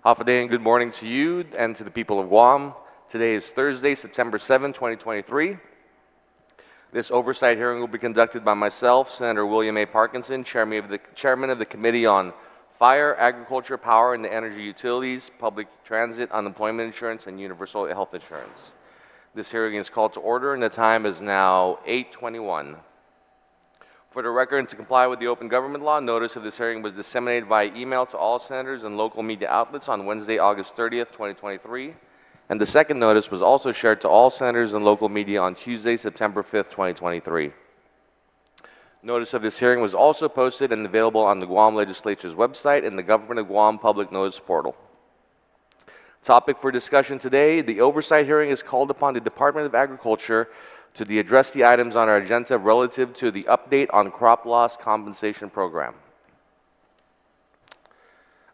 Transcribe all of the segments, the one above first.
Hafa Day and good morning to you and to the people of Guam. Today is Thursday, September 7, 2023. This oversight hearing will be conducted by myself, Senator William A. Parkinson, Chairman of the Committee on Fire, Agriculture, Power, and the Energy Utilities, Public Transit, Unemployment Insurance, and Universal Health Insurance. This hearing is called to order and the time is now 8:21. For the record and to comply with the open government law, notice of this hearing was disseminated by email to all senators and local media outlets on Wednesday, August 30th, 2023. And the second notice was also shared to all senators and local media on Tuesday, September 5th, 2023. Notice of this hearing was also posted and available on the Guam Legislature's website and the Government of Guam Public Notice Portal. Topic for discussion today, the oversight hearing is called upon the Department of Agriculture to address the items on our agenda relative to the update on crop loss compensation program.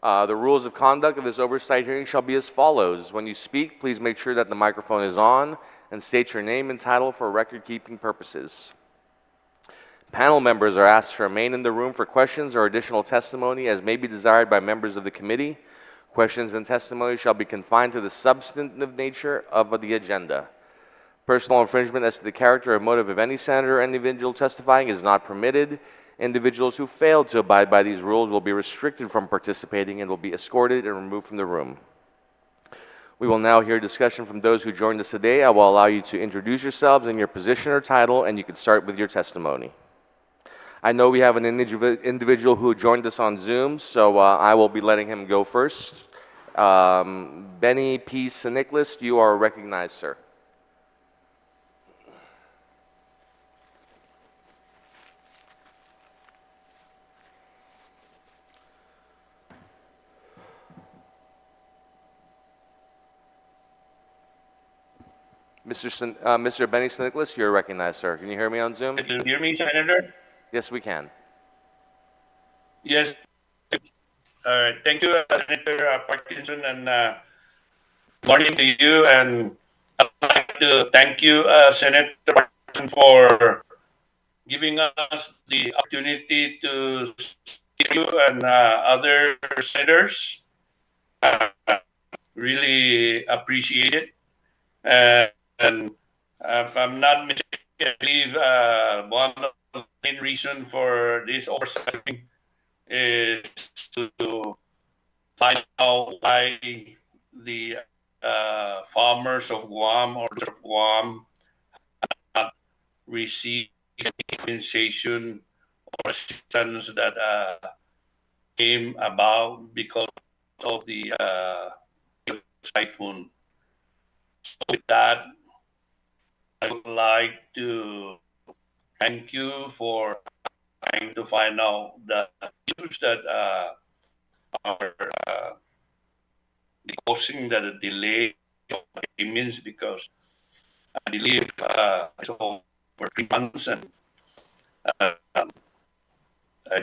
The rules of conduct of this oversight hearing shall be as follows. When you speak, please make sure that the microphone is on and state your name and title for record-keeping purposes. Panel members are asked to remain in the room for questions or additional testimony as may be desired by members of the committee. Questions and testimony shall be confined to the substantive nature of the agenda. Personal infringement as to the character or motive of any senator or individual testifying is not permitted. Individuals who fail to abide by these rules will be restricted from participating and will be escorted and removed from the room. We will now hear discussion from those who joined us today. I will allow you to introduce yourselves and your position or title, and you can start with your testimony. I know we have an individual who joined us on Zoom, so I will be letting him go first. Benny P. Nicolas, you are recognized, sir. Mr. Benny Nicolas, you're recognized, sir. Can you hear me on Zoom? Can you hear me, Senator? Yes, we can. Yes. All right. Thank you, Senator Parkinson, and morning to you. And I'd like to thank you, Senator Parkinson, for giving us the opportunity to speak to you and other senators. Really appreciate it. And if I'm not mistaken, I believe one of the main reasons for this oversight is to find out why the farmers of Guam or of Guam have not received any compensation or assistance that came about because of the typhoon. So with that, I would like to thank you for trying to find out the issues that are causing the delay of payments, because I believe it's over 3 months, and I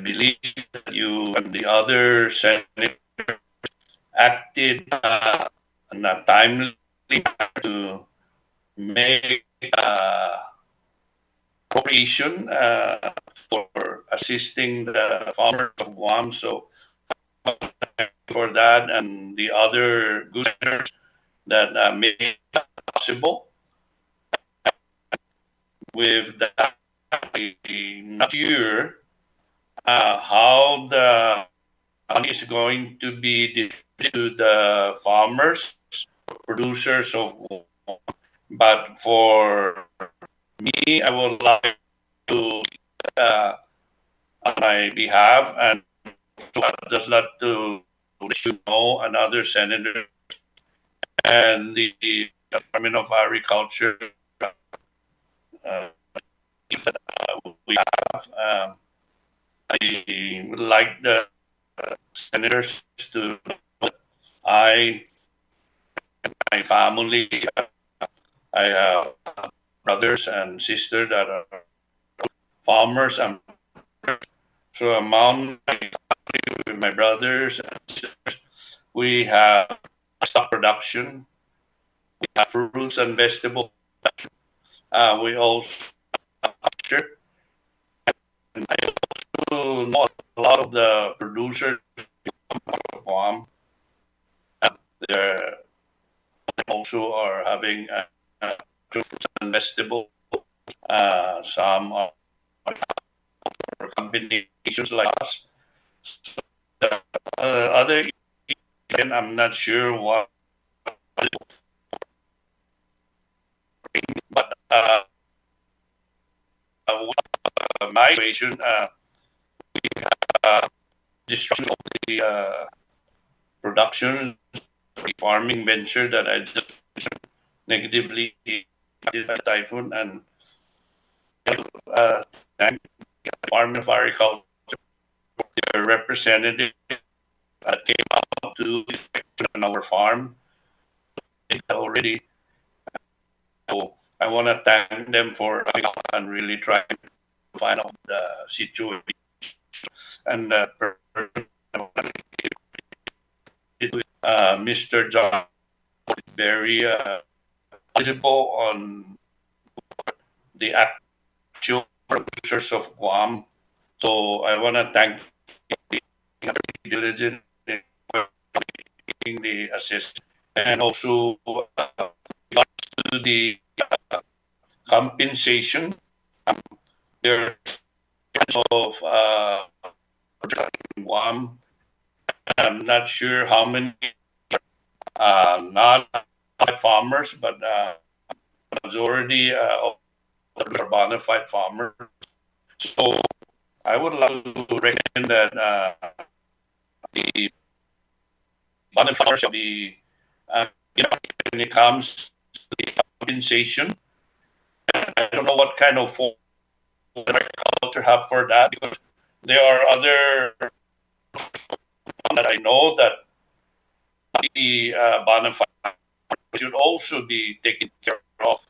believe that you and the other senators acted in a timely manner to make appropriation for assisting the farmers of Guam. So for that and the other good senators that made it possible. With that, I'm not sure how the money is going to be distributed to the farmers, producers of Guam. But for me, I would like to, on my behalf, and just like to let you know, another senator and the Department of Agriculture we have. I would like the senators to know that I and my family, I have brothers and sisters that are farmers, and so among my brothers and sisters, we have stock production, we have fruits and vegetables, we also have pasture, and I also know a lot of the producers of Guam, There also are having fruits and vegetables. Some are combinations like us. The other, I'm not sure what, but my situation, destruction of the production farming venture that I just negatively impacted by typhoon, and Department of Agriculture, their representative that came out to on our farm already. So I want to thank them for coming out and really trying to find out the situation. And Mr. John very visible on the actual producers of Guam. So I want to thank diligent in the assist, and also to the compensation. There's of Guam. I'm not sure how many not farmers, but majority of are bona fide farmers. So I would like to recommend that the bona fide farmers should be when it comes to the compensation. I don't know what kind of agriculture have for that, because there are other that I know that the bona fide should also be taken care of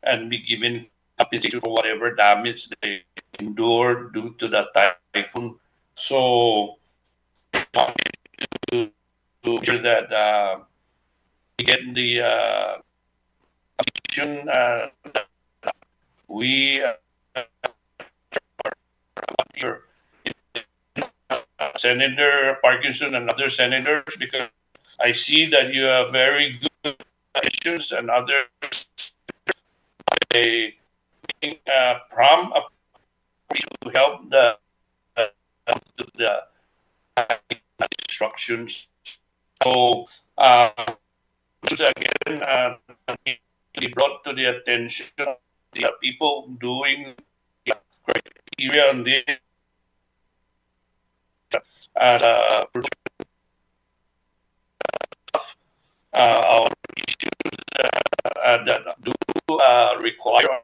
and be given compensation for whatever damage they endured due to the typhoon. So to ensure that we get the compensation we Senator Parkinson and other senators, because I see that you have very good issues and others. They prompt to help the instructions. So again, we brought to the attention of the people doing the criteria on this. Our issues that do require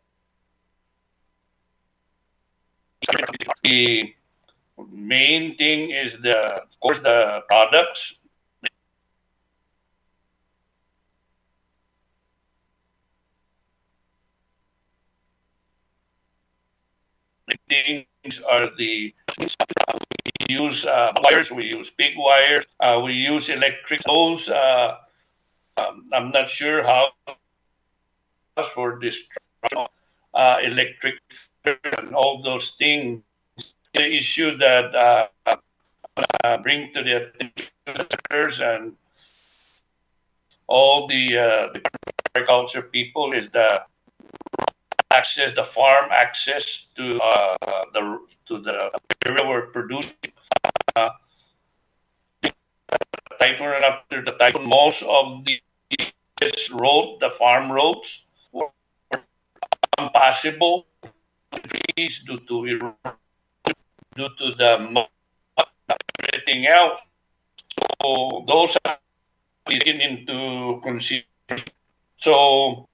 the main thing is of course the products. The things are we use wires, we use big wires, we use electric hose. I'm not sure how for this electric and all those things. The issue that bring to the attention and all the agriculture people is the access, the farm access to the area we're producing. Typhoon, and after the typhoon, most of the road, the farm roads, were impassable due to the everything else. So those are taken into consideration. So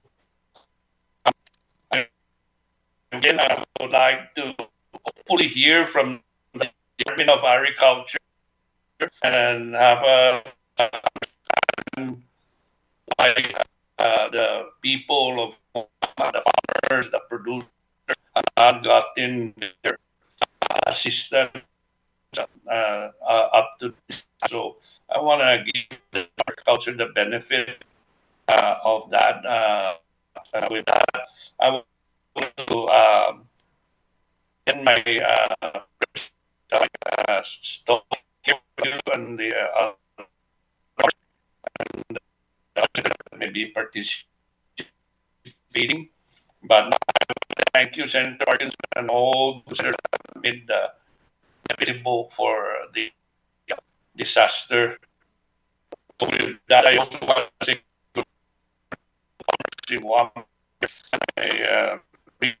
again, I would like to hopefully hear from the Department of Agriculture and have a why the people of the farmers, the producers, have not gotten their assistance up to this. So I want to give the agriculture the benefit of that. With that, I want to end my stop and the be participating. But thank you, Senator Parkinson, and all those that made the available for the disaster. So with that, I also want to say in Guam, I really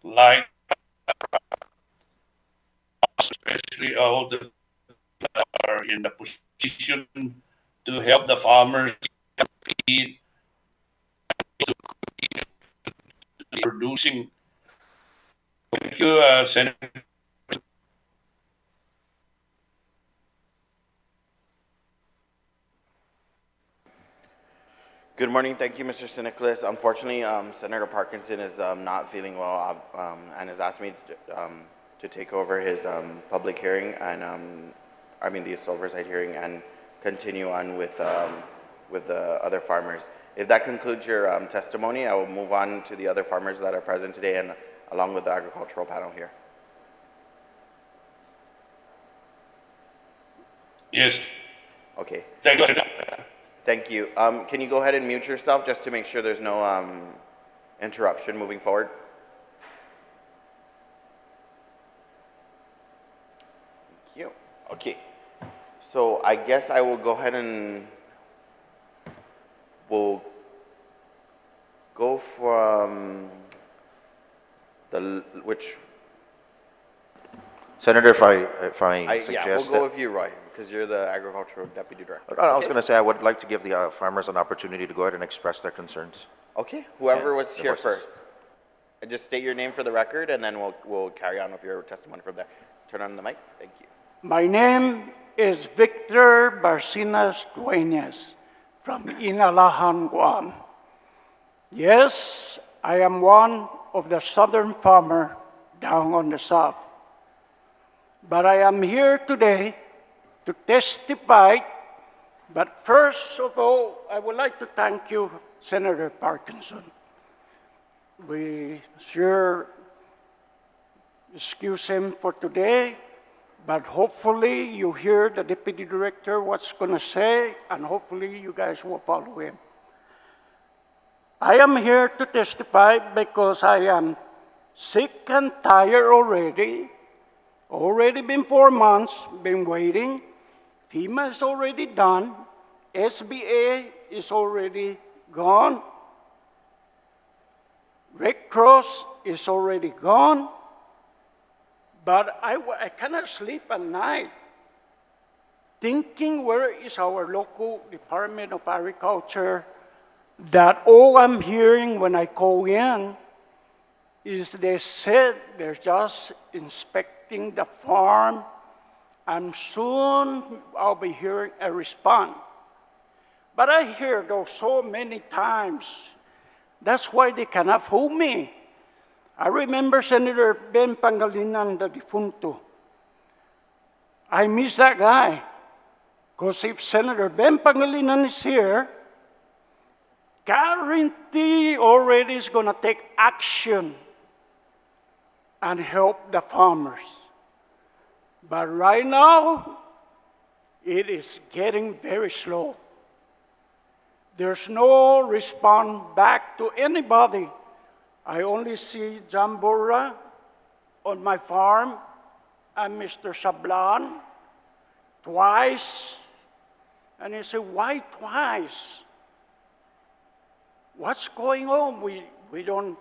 like, especially all the are in the position to help the farmers eat, producing. Thank you, Senator. Good morning. Thank you, Mr. Nicolas. Unfortunately, Senator Parkinson is not feeling well and has asked me to take over his public hearing and, this oversight hearing and continue on with the other farmers. If that concludes your testimony, I will move on to the other farmers that are present today and along with the agricultural panel here. Yes. Okay. Thank you. Thank you. Can you go ahead and mute yourself just to make sure there's no interruption moving forward? Thank you. Okay. So I guess I will go ahead and we'll go from which. Senator, if I suggest yeah, we'll go with you, Roy, because you're the agricultural deputy director. I was going to say I would like to give the farmers an opportunity to go ahead and express their concerns. Okay, whoever was the here voices. first. Just state your name for the record, and then we'll carry on with your testimony from there. Turn on the mic. Thank you. My name is Victor Barcinas Dwayne from Inalahan, Guam. Yes, I am one of the southern farmer down on the south. But I am here today to testify. But first of all, I would like to thank you, Senator Parkinson. We sure excuse him for today, but hopefully you hear the Deputy Director what's going to say, and hopefully you guys will follow him. I am here to testify because I am sick and tired already. Already been 4 months, been waiting. FEMA is already done. SBA is already gone. Red Cross is already gone. But I cannot sleep at night thinking where is our local Department of Agriculture, that all I'm hearing when I call in is they said they're just inspecting the farm, and soon I'll be hearing a response. But I hear those so many times. That's why they cannot fool me. I remember Senator Ben Pangilinan, the defunto. I miss that guy. Because if Senator Ben Pangilinan is here, guarantee already is going to take action and help the farmers. But right now, it is getting very slow. There's no response back to anybody. I only see John Borra on my farm and Mr. Sablan twice. And he said, why twice? What's going on? We don't,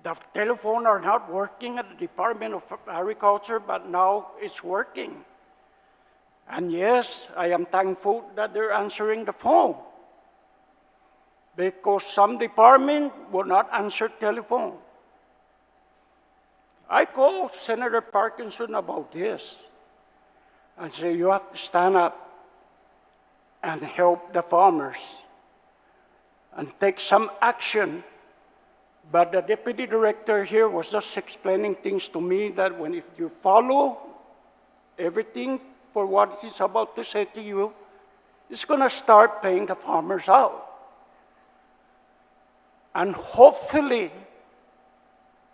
the telephone are not working at the Department of Agriculture, but now it's working. And yes, I am thankful that they're answering the phone, because some department will not answer telephone. I called Senator Parkinson about this and say, you have to stand up and help the farmers and take some action. But the deputy director here was just explaining things to me that if you follow everything for what he's about to say to you, it's going to start paying the farmers out. And hopefully,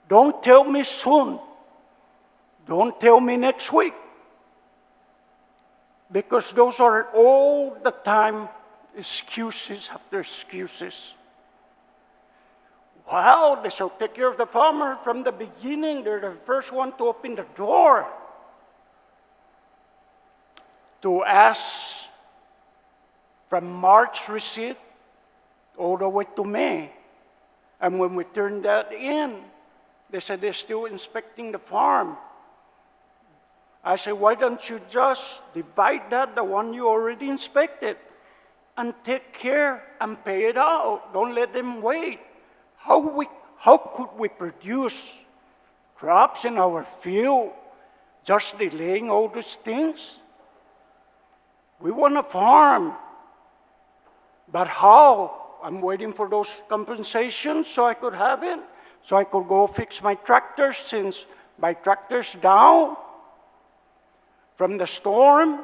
don't tell me soon. Don't tell me next week. Because those are all the time excuses after excuses. Well, they shall take care of the farmer from the beginning. They're the first one to open the door to ask from March receipt all the way to May. And when we turned that in, they said they're still inspecting the farm. I said, why don't you just divide that, the one you already inspected, and take care and pay it out? Don't let them wait. How could we produce crops in our field just delaying all those things? We want to farm. But how? I'm waiting for those compensations so I could have it, so I could go fix my tractor since my tractor's down from the storm.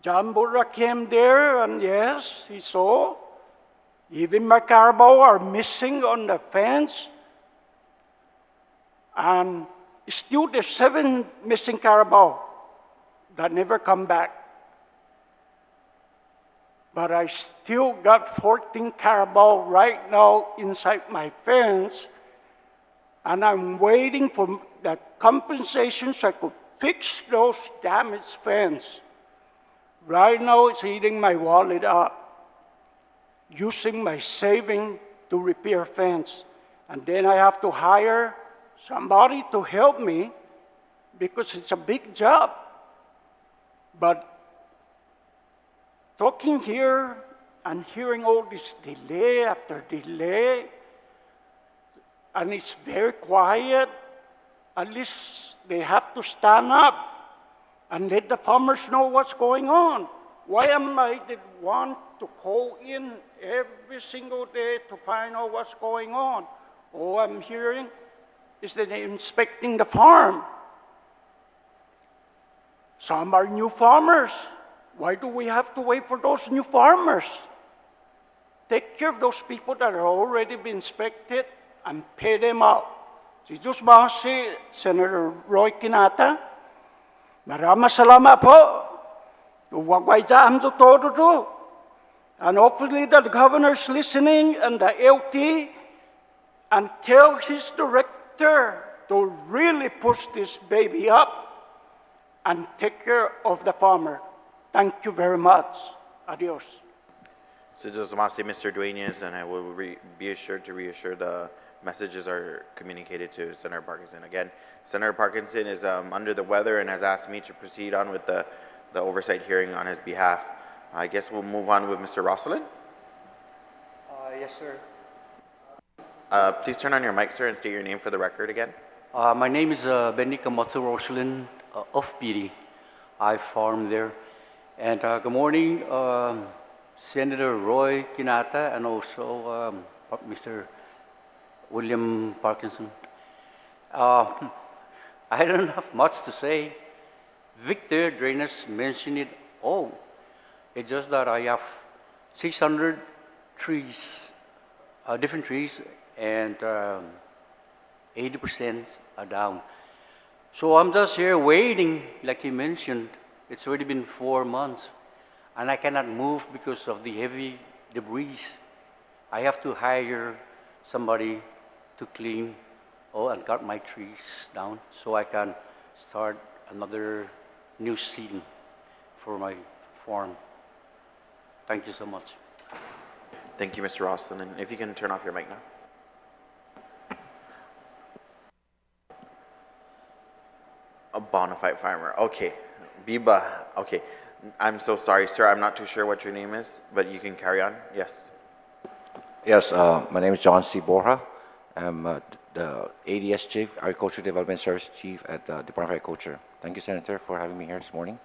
John Burra came there, and yes, he saw. Even my carabao are missing on the fence. And still there's 7 missing carabao that never come back. But I still got 14 carabao right now inside my fence, and I'm waiting for the compensation so I could fix those damaged fence. Right now it's eating my wallet up, using my saving to repair fence. And then I have to hire somebody to help me because it's a big job. But talking here and hearing all this delay after delay, and it's very quiet, at least they have to stand up and let the farmers know what's going on. Why am I the one to call in every single day to find out what's going on? All I'm hearing is that they're inspecting the farm. Some are new farmers. Why do we have to wait for those new farmers? Take care of those people that are already been inspected and pay them out. Si Diyos ba si Senator Roy Kinata? Maraming salamat po. Huwag dyan to todo. And hopefully the governor's listening and the LT, and tell his director to really push this baby up and take care of the farmer. Thank you very much. Adios. So just want to say Mr. Dwayne is, and I will be assured to reassure the messages are communicated to Senator Parkinson. Again, Senator Parkinson is under the weather and has asked me to proceed on with the oversight hearing on his behalf. I guess we'll move on with Mr. Rosselin. Yes, sir. Please turn on your mic, sir, and state your name for the record again. My name is Benika Matsu Rosselin of PD. I farm there. And good morning, Senator Roy Kinata and also Mr. William Parkinson. I don't have much to say. Victor Drainers mentioned it all. It's just that I have 600 trees, different trees, and 80% are down. So I'm just here waiting, like he mentioned. It's already been 4 months, and I cannot move because of the heavy debris. I have to hire somebody to clean and cut my trees down so I can start another new season for my farm. Thank you so much. Thank you, Mr. Rosselin. And if you can turn off your mic now. A bona fide farmer. Okay. Biba. Okay. I'm so sorry, sir. I'm not too sure what your name is, but you can carry on. Yes. Yes, my name is John C. Borja. I'm the ADS Chief, Agriculture Development Service Chief at the Department of Agriculture. Thank you, Senator, for having me here this morning.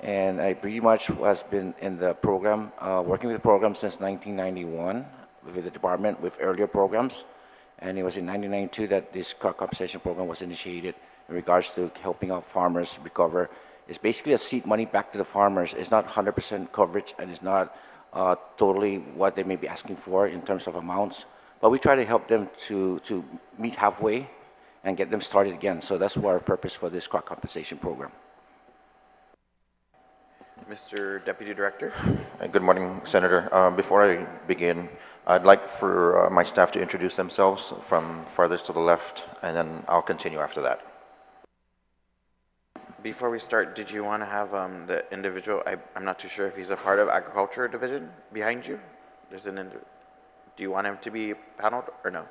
And I pretty much has been in the program, working with the program since 1991 with the department with earlier programs. And it was in 1992 that this crop compensation program was initiated in regards to helping out farmers recover. It's basically a seed money back to the farmers. It's not 100% coverage, and it's not totally what they may be asking for in terms of amounts. But we try to help them to meet halfway and get them started again. So that's our purpose for this crop compensation program. Mr. Deputy Director. Good morning, Senator. Before I begin, I'd like for my staff to introduce themselves from farthest to the left, and then I'll continue after that. Before we start, did you want to have the individual, I'm not too sure if he's a part of Agriculture Division behind you? There's do you want him to be paneled or no?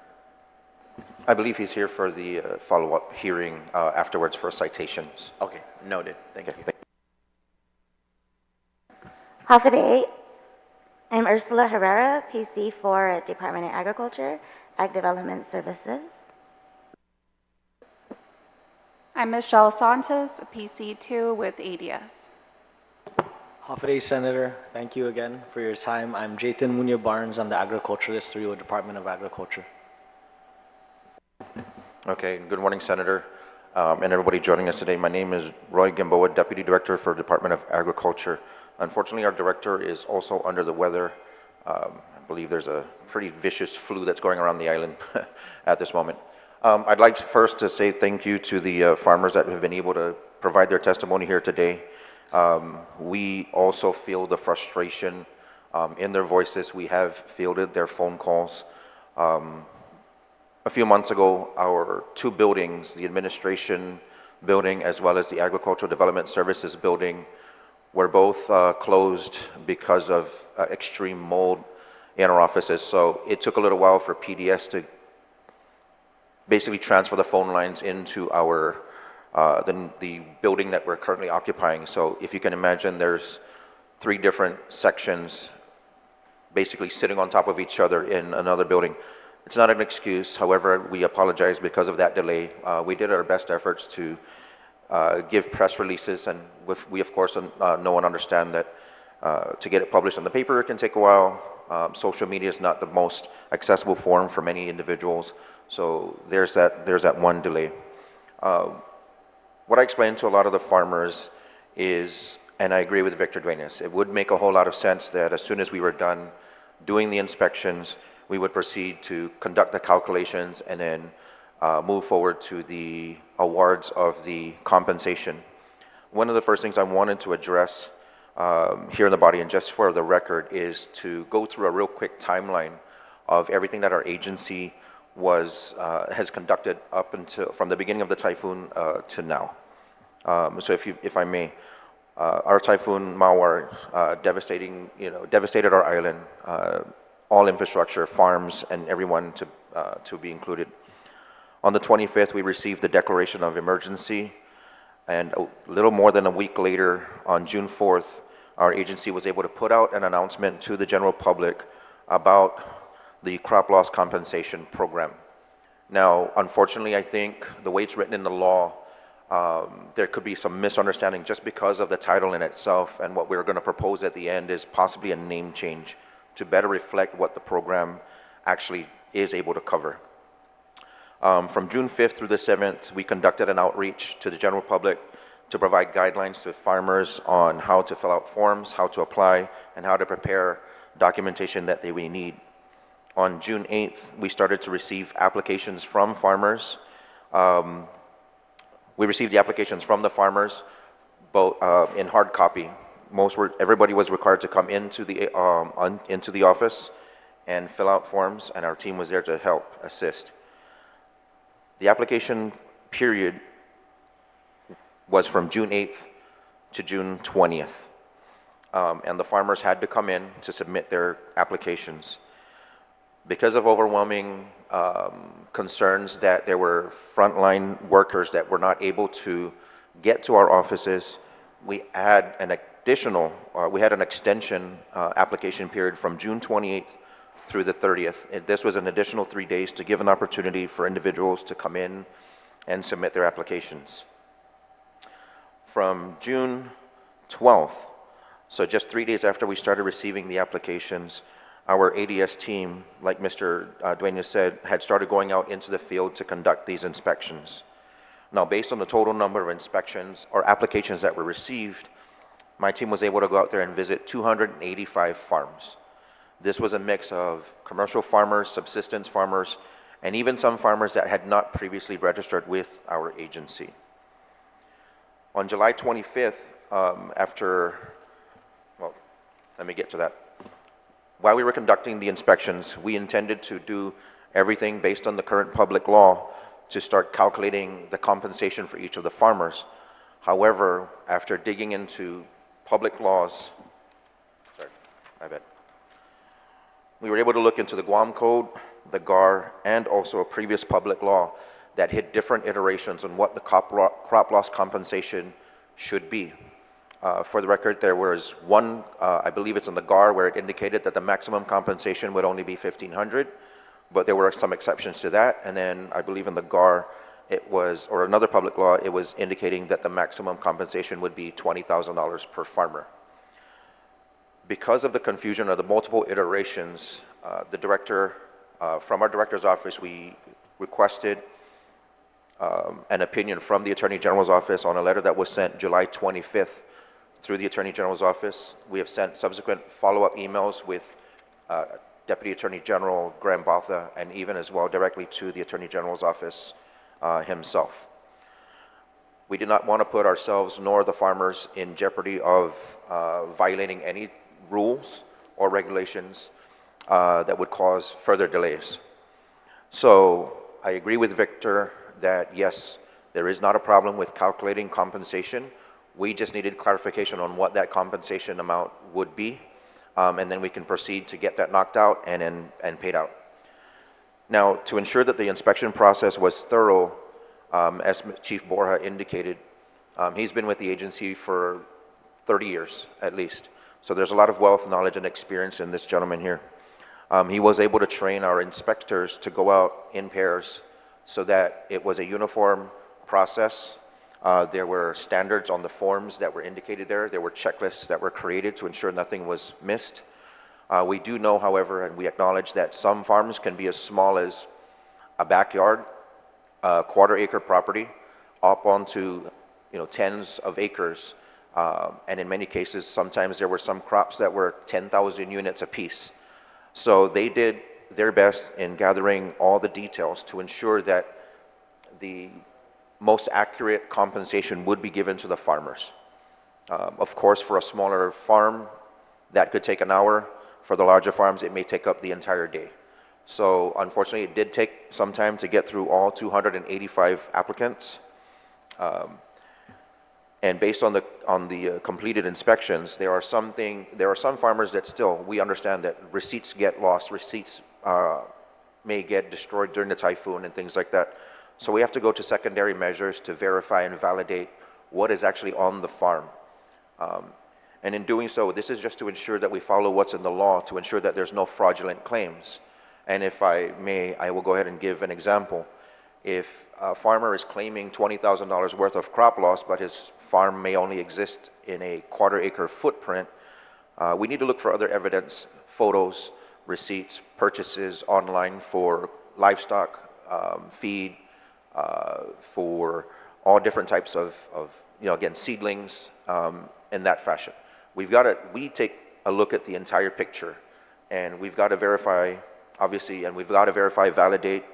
I believe he's here for the follow-up hearing afterwards for citations. Okay, noted. Thank you. Half a day. I'm Ursula Herrera, PC4 at Department of Agriculture, Ag Development Services. I'm Michelle Santos, PC2 with ADS. Half a day, Senator. Thank you again for your time. I'm Jathan Munya Barnes. I'm the Agriculturalist 3 with Department of Agriculture. Okay, good morning, Senator, and everybody joining us today. My name is Roy Gamboa, Deputy Director for Department of Agriculture. Unfortunately, our director is also under the weather. I believe there's a pretty vicious flu that's going around the island at this moment. I'd like first to say thank you to the farmers that have been able to provide their testimony here today. We also feel the frustration in their voices. We have fielded their phone calls. A few months ago, our two buildings, the administration building as well as the Agricultural Development Services building, were both closed because of extreme mold in our offices. So it took a little while for PDS to basically transfer the phone lines into our the building that we're currently occupying. So if you can imagine, there's 3 different sections basically sitting on top of each other in another building. It's not an excuse. However, we apologize because of that delay. We did our best efforts to give press releases, and we of course know and understand that to get it published on the paper, it can take a while. Social media is not the most accessible form for many individuals, so there's that one delay. What I explained to a lot of the farmers is, and I agree with Victor Dwayne, it would make a whole lot of sense that as soon as we were done doing the inspections, we would proceed to conduct the calculations and then move forward to the awards of the compensation. One of the first things I wanted to address here in the body, and just for the record, is to go through a real quick timeline of everything that our agency has conducted up until from the beginning of the typhoon to now. So if I may, our typhoon Mawar devastated our island. All infrastructure, farms, and everyone to be included. On the 25th, we received the declaration of emergency, and a little more than a week later, on June 4th, our agency was able to put out an announcement to the general public about the crop loss compensation program. Now, unfortunately, I think the way it's written in the law, there could be some misunderstanding just because of the title in itself, and what we're going to propose at the end is possibly a name change to better reflect what the program actually is able to cover. From June 5th through the 7th, we conducted an outreach to the general public to provide guidelines to farmers on how to fill out forms, how to apply, and how to prepare documentation that they may need. On June 8th, we started to receive applications from farmers. We received the applications from the farmers, both in hard copy. Everybody was required to come into the office and fill out forms, and our team was there to help assist. The application period was from June 8th to June 20th, and the farmers had to come in to submit their applications. Because of overwhelming concerns that there were frontline workers that were not able to get to our offices, we had an extension application period from June 28th through the 30th. This was an additional 3 days to give an opportunity for individuals to come in and submit their applications. From June 12th, so just 3 days after we started receiving the applications, our ADS team, like Mr. Dwayne said, had started going out into the field to conduct these inspections. Now, based on the total number of inspections or applications that were received, my team was able to go out there and visit 285 farms. This was a mix of commercial farmers, subsistence farmers, and even some farmers that had not previously registered with our agency. On July 25th, after let me get to that. While we were conducting the inspections, we intended to do everything based on the current public law to start calculating the compensation for each of the farmers. However, after digging into public laws, we were able to look into the Guam Code, the GAR, and also a previous public law that hit different iterations on what the crop loss compensation should be. For the record, there was one, I believe it's in the GAR, where it indicated that the maximum compensation would only be $1,500, but there were some exceptions to that. And then I believe in the GAR, it was, or another public law, it was indicating that the maximum compensation would be $20,000 per farmer. Because of the confusion of the multiple iterations, the director, from our director's office, we requested an opinion from the Attorney General's office on a letter that was sent July 25th through the Attorney General's office. We have sent subsequent follow-up emails with Deputy Attorney General Graham Botha, and even as well directly to the Attorney General's office himself. We did not want to put ourselves nor the farmers in jeopardy of violating any rules or regulations that would cause further delays. So I agree with Victor that yes, there is not a problem with calculating compensation. We just needed clarification on what that compensation amount would be, and then we can proceed to get that knocked out and paid out. Now, to ensure that the inspection process was thorough, as Chief Borja indicated, he's been with the agency for 30 years at least. So there's a lot of wealth, knowledge, and experience in this gentleman here. He was able to train our inspectors to go out in pairs so that it was a uniform process. There were standards on the forms that were indicated there. There were checklists that were created to ensure nothing was missed. We do know, however, and we acknowledge that some farms can be as small as a backyard, a quarter-acre property, up onto tens of acres. And in many cases, sometimes there were some crops that were 10,000 units apiece. So they did their best in gathering all the details to ensure that the most accurate compensation would be given to the farmers. Of course, for a smaller farm, that could take an hour. For the larger farms, it may take up the entire day. So unfortunately, it did take some time to get through all 285 applicants. And based on the completed inspections, there are some farmers that still, we understand that receipts get lost, receipts may get destroyed during the typhoon and things like that. So we have to go to secondary measures to verify and validate what is actually on the farm. And in doing so, this is just to ensure that we follow what's in the law to ensure that there's no fraudulent claims. And if I may, I will go ahead and give an example. If a farmer is claiming $20,000 worth of crop loss, but his farm may only exist in a quarter-acre footprint, we need to look for other evidence, photos, receipts, purchases online for livestock, feed, for all different types of again, seedlings, in that fashion. We take a look at the entire picture, and we've got to verify, obviously, and we've got to verify, validate.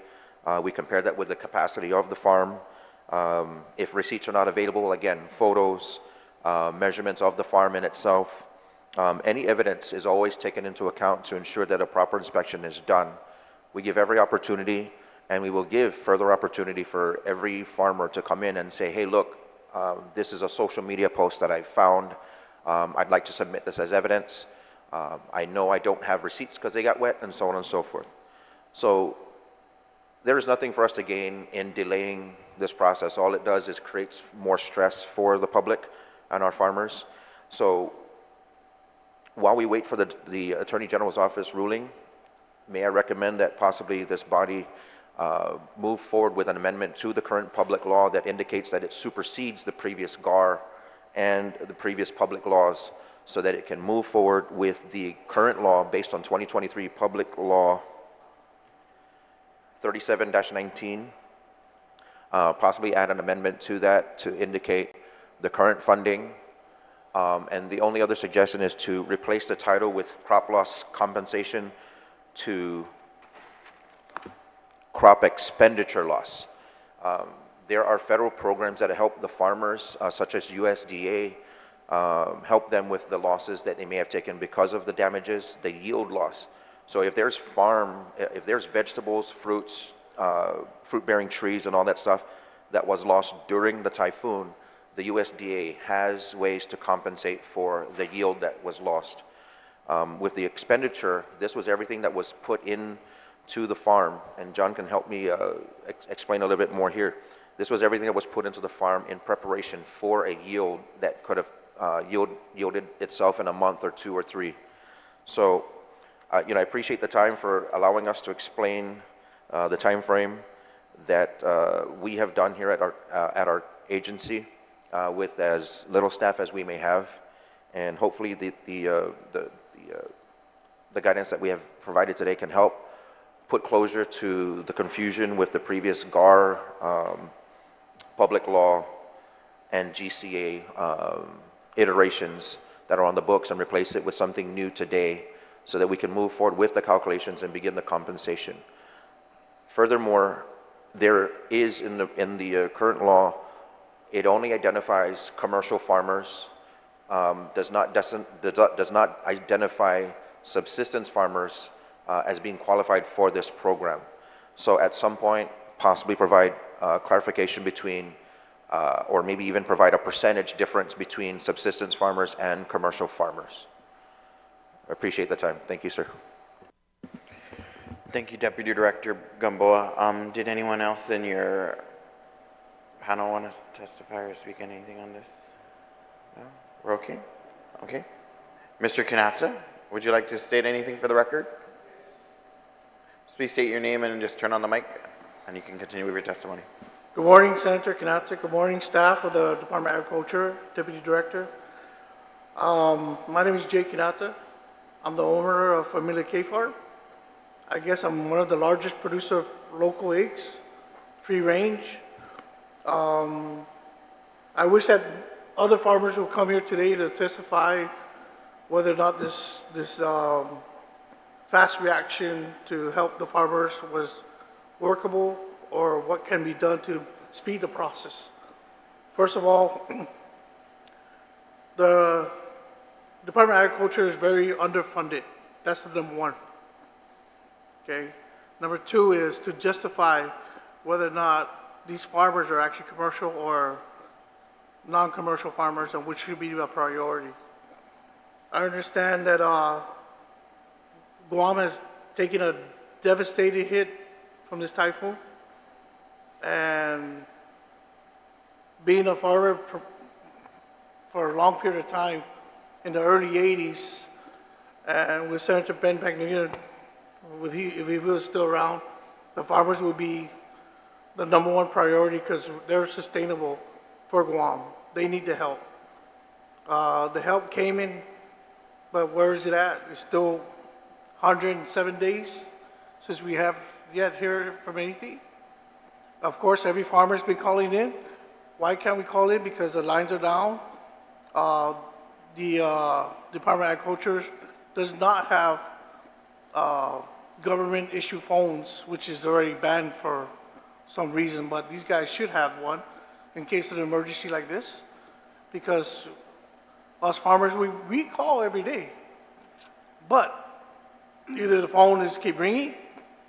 We compare that with the capacity of the farm. If receipts are not available, again, photos, measurements of the farm in itself. Any evidence is always taken into account to ensure that a proper inspection is done. We give every opportunity, and we will give further opportunity for every farmer to come in and say, hey, look, this is a social media post that I found. I'd like to submit this as evidence. I know I don't have receipts because they got wet, and so on and so forth. So there is nothing for us to gain in delaying this process. All it does is creates more stress for the public and our farmers. So while we wait for the Attorney General's office ruling, may I recommend that possibly this body move forward with an amendment to the current public law that indicates that it supersedes the previous GAR and the previous public laws, so that it can move forward with the current law based on 2023 Public Law 37-19, possibly add an amendment to that to indicate the current funding. And the only other suggestion is to replace the title with crop loss compensation to crop expenditure loss. There are federal programs that help the farmers, such as USDA, help them with the losses that they may have taken because of the damages, the yield loss. So if there's vegetables, fruits, fruit-bearing trees and all that stuff that was lost during the typhoon, the USDA has ways to compensate for the yield that was lost. With the expenditure, this was everything that was put in to the farm, and John can help me explain a little bit more here. This was everything that was put into the farm in preparation for a yield that could have yielded itself in a month or 2 or 3. So, I appreciate the time for allowing us to explain the time frame that we have done here at our agency with as little staff as we may have, and hopefully the guidance that we have provided today can help put closure to the confusion with the previous GAR, public law, and GCA iterations that are on the books, and replace it with something new today so that we can move forward with the calculations and begin the compensation. Furthermore, there is in the current law, it only identifies commercial farmers, does not identify subsistence farmers as being qualified for this program. So at some point, possibly provide clarification between, or maybe even provide a percentage difference between subsistence farmers and commercial farmers. I appreciate the time. Thank you, sir. Thank you, Deputy Director Gamboa. Did anyone else in your panel want to testify or speak anything on this? No? We're okay? Okay. Mr. Kanatsa, would you like to state anything for the record? Please state your name and just turn on the mic, and you can continue with your testimony. Good morning, Senator Kanatsa. Good morning, staff of the Department of Agriculture, Deputy Director. My name is Jay Kanata. I'm the owner of Familia K Farm. I guess I'm one of the largest producer of local eggs, free range. I wish that other farmers would come here today to testify whether or not this fast reaction to help the farmers was workable, or what can be done to speed the process. First of all, the Department of Agriculture is very underfunded. That's the number one. Okay. Number two is to justify whether or not these farmers are actually commercial or non-commercial farmers, and which should be a priority. I understand that Guam has taken a devastating hit from this typhoon, and being a farmer for a long period of time in the early 80s, and with Senator Ben McNeil, if he was still around, the farmers would be the number one priority because they're sustainable for Guam. They need the help. The help came in, but where is it at? It's still 107 days since we have yet heard from anything. Of course, every farmer's been calling in. Why can't we call in? Because the lines are down. The Department of Agriculture does not have government issue phones, which is already banned for some reason, but these guys should have one in case of an emergency like this, because us farmers, we call every day, but either the phone is keep ringing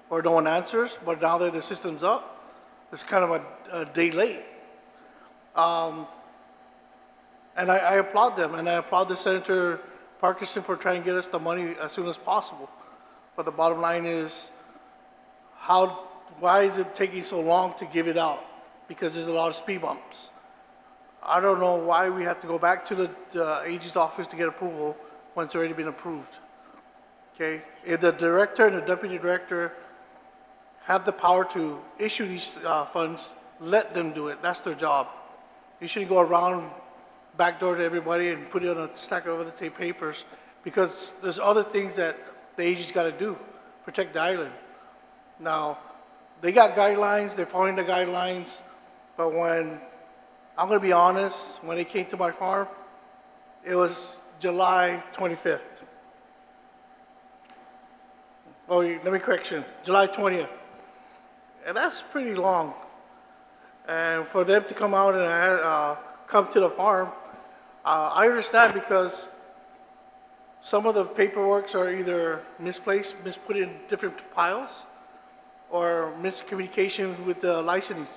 or no one answers, but now that the system's up, it's kind of a day late. And I applaud them, and I applaud the Senator Parkinson for trying to get us the money as soon as possible. But the bottom line is, why is it taking so long to give it out? Because there's a lot of speed bumps. I don't know why we have to go back to the AG's office to get approval when it's already been approved. Okay? If the director and the deputy director have the power to issue these funds, let them do it. That's their job. You shouldn't go around backdoor to everybody and put it on a stack of other papers, because there's other things that the AG's got to do, protect the island. Now, they got guidelines, they're following the guidelines, but when, I'm going to be honest, when they came to my farm, it was July 25th. Oh, let me correction, July 20th. And that's pretty long. And for them to come out and come to the farm, I understand because some of the paperworks are either misplaced, misput in different piles, or miscommunication with the licensing.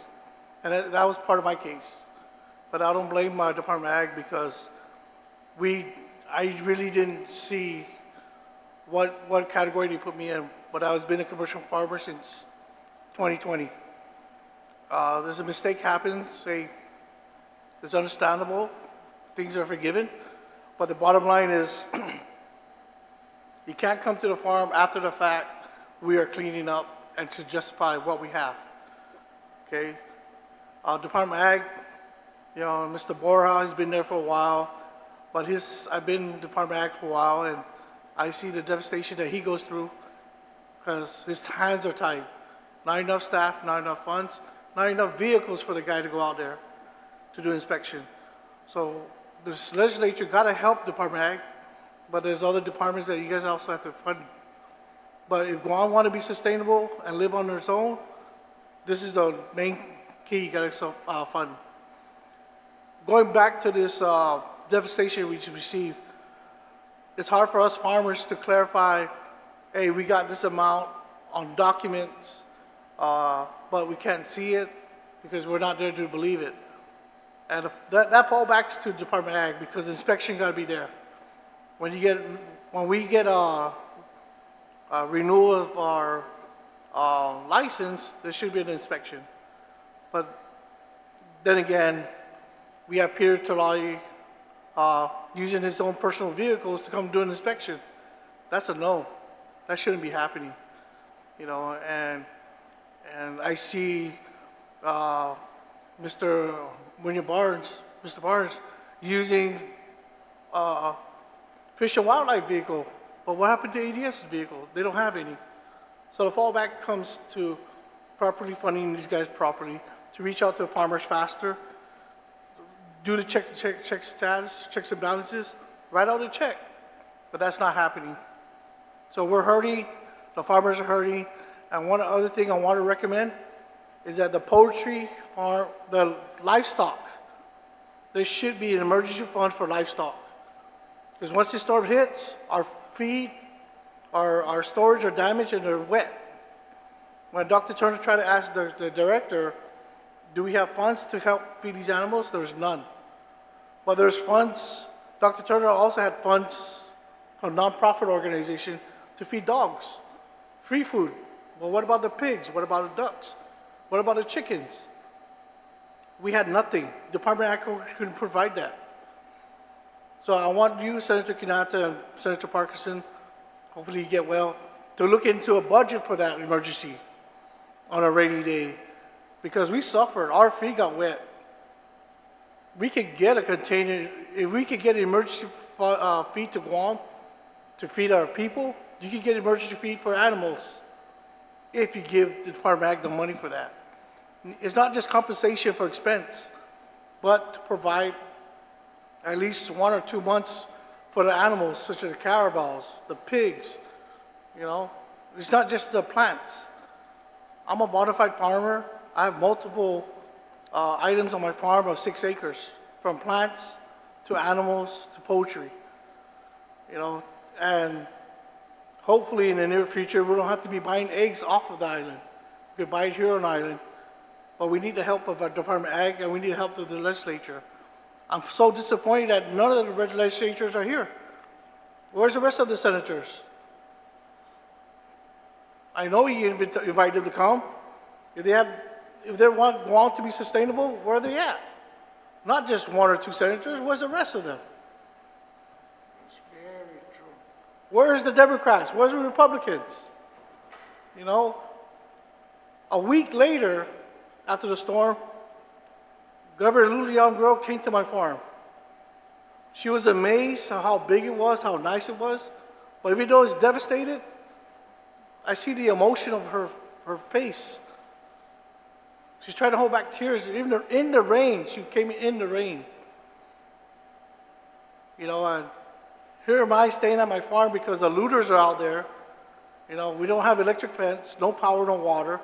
And that was part of my case. But I don't blame my Department of Ag because I really didn't see what category they put me in, but I was been a commercial farmer since 2020. There's a mistake happens, it's understandable, things are forgiven, but the bottom line is you can't come to the farm after the fact, we are cleaning up and to justify what we have, okay? Department of Ag, you know, Mr. Borja, he's been there for a while, but I've been in Department of Ag for a while, and I see the devastation that he goes through because his hands are tied. Not enough staff, not enough funds, not enough vehicles for the guy to go out there to do inspection. So this legislature got to help Department of Ag, but there's other departments that you guys also have to fund. But if Guam want to be sustainable and live on its own, this is the main key you got to fund. Going back to this devastation we received, it's hard for us farmers to clarify, hey, we got this amount on documents, but we can't see it because we're not there to believe it. And that falls back to Department of Ag because inspection got to be there. When we get a renewal of our license, there should be an inspection. But then again, we have Peter Talai using his own personal vehicles to come do an inspection. That's a no. That shouldn't be happening. You know, and I see Mr. Barnes using Fish and Wildlife vehicle. But what happened to ADS's vehicle? They don't have any. So the fallback comes to properly funding these guys properly, to reach out to farmers faster, do the check status, checks and balances, write out the check. But that's not happening. So we're hurting, the farmers are hurting, and one other thing I want to recommend is that the poultry farm, the livestock, there should be an emergency fund for livestock. Because once the storm hits, our feed, our storage are damaged and they're wet. When Dr. Turner tried to ask the director, do we have funds to help feed these animals? There's none. But there's funds. Dr. Turner also had funds from a nonprofit organization to feed dogs, free food. Well, what about the pigs? What about the ducks? What about the chickens? We had nothing. Department of Agriculture couldn't provide that. So I want you, Senator Kinata and Senator Parkinson, hopefully you get well, to look into a budget for that emergency on a rainy day. Because we suffered, our feed got wet. We could get a container, if we could get an emergency feed to Guam to feed our people, you could get emergency feed for animals if you give the Department of Ag the money for that. It's not just compensation for expense, but to provide at least 1 or 2 months for the animals, such as the carabaos, the pigs, you know. It's not just the plants. I'm a bona fide farmer. I have multiple items on my farm of 6 acres, from plants to animals to poultry, you know, and hopefully in the near future we don't have to be buying eggs off of the island. We could buy it here on the island, but we need the help of our Department of Ag and we need the help of the legislature. I'm so disappointed that none of the legislators are here. Where's the rest of the senators? I know you invite them to come. If they want Guam to be sustainable, where are they at? Not just 1 or 2 senators, where's the rest of them? It's very true. Where's the Democrats? Where's the Republicans? You know, a week later, after the storm, Governor Lulian Girl came to my farm. She was amazed at how big it was, how nice it was. But even though it's devastated, I see the emotion of her face. She's trying to hold back tears. Even in the rain, she came in the rain. You know, and here am I staying at my farm because the looters are out there. You know, we don't have electric fence, no power, no water.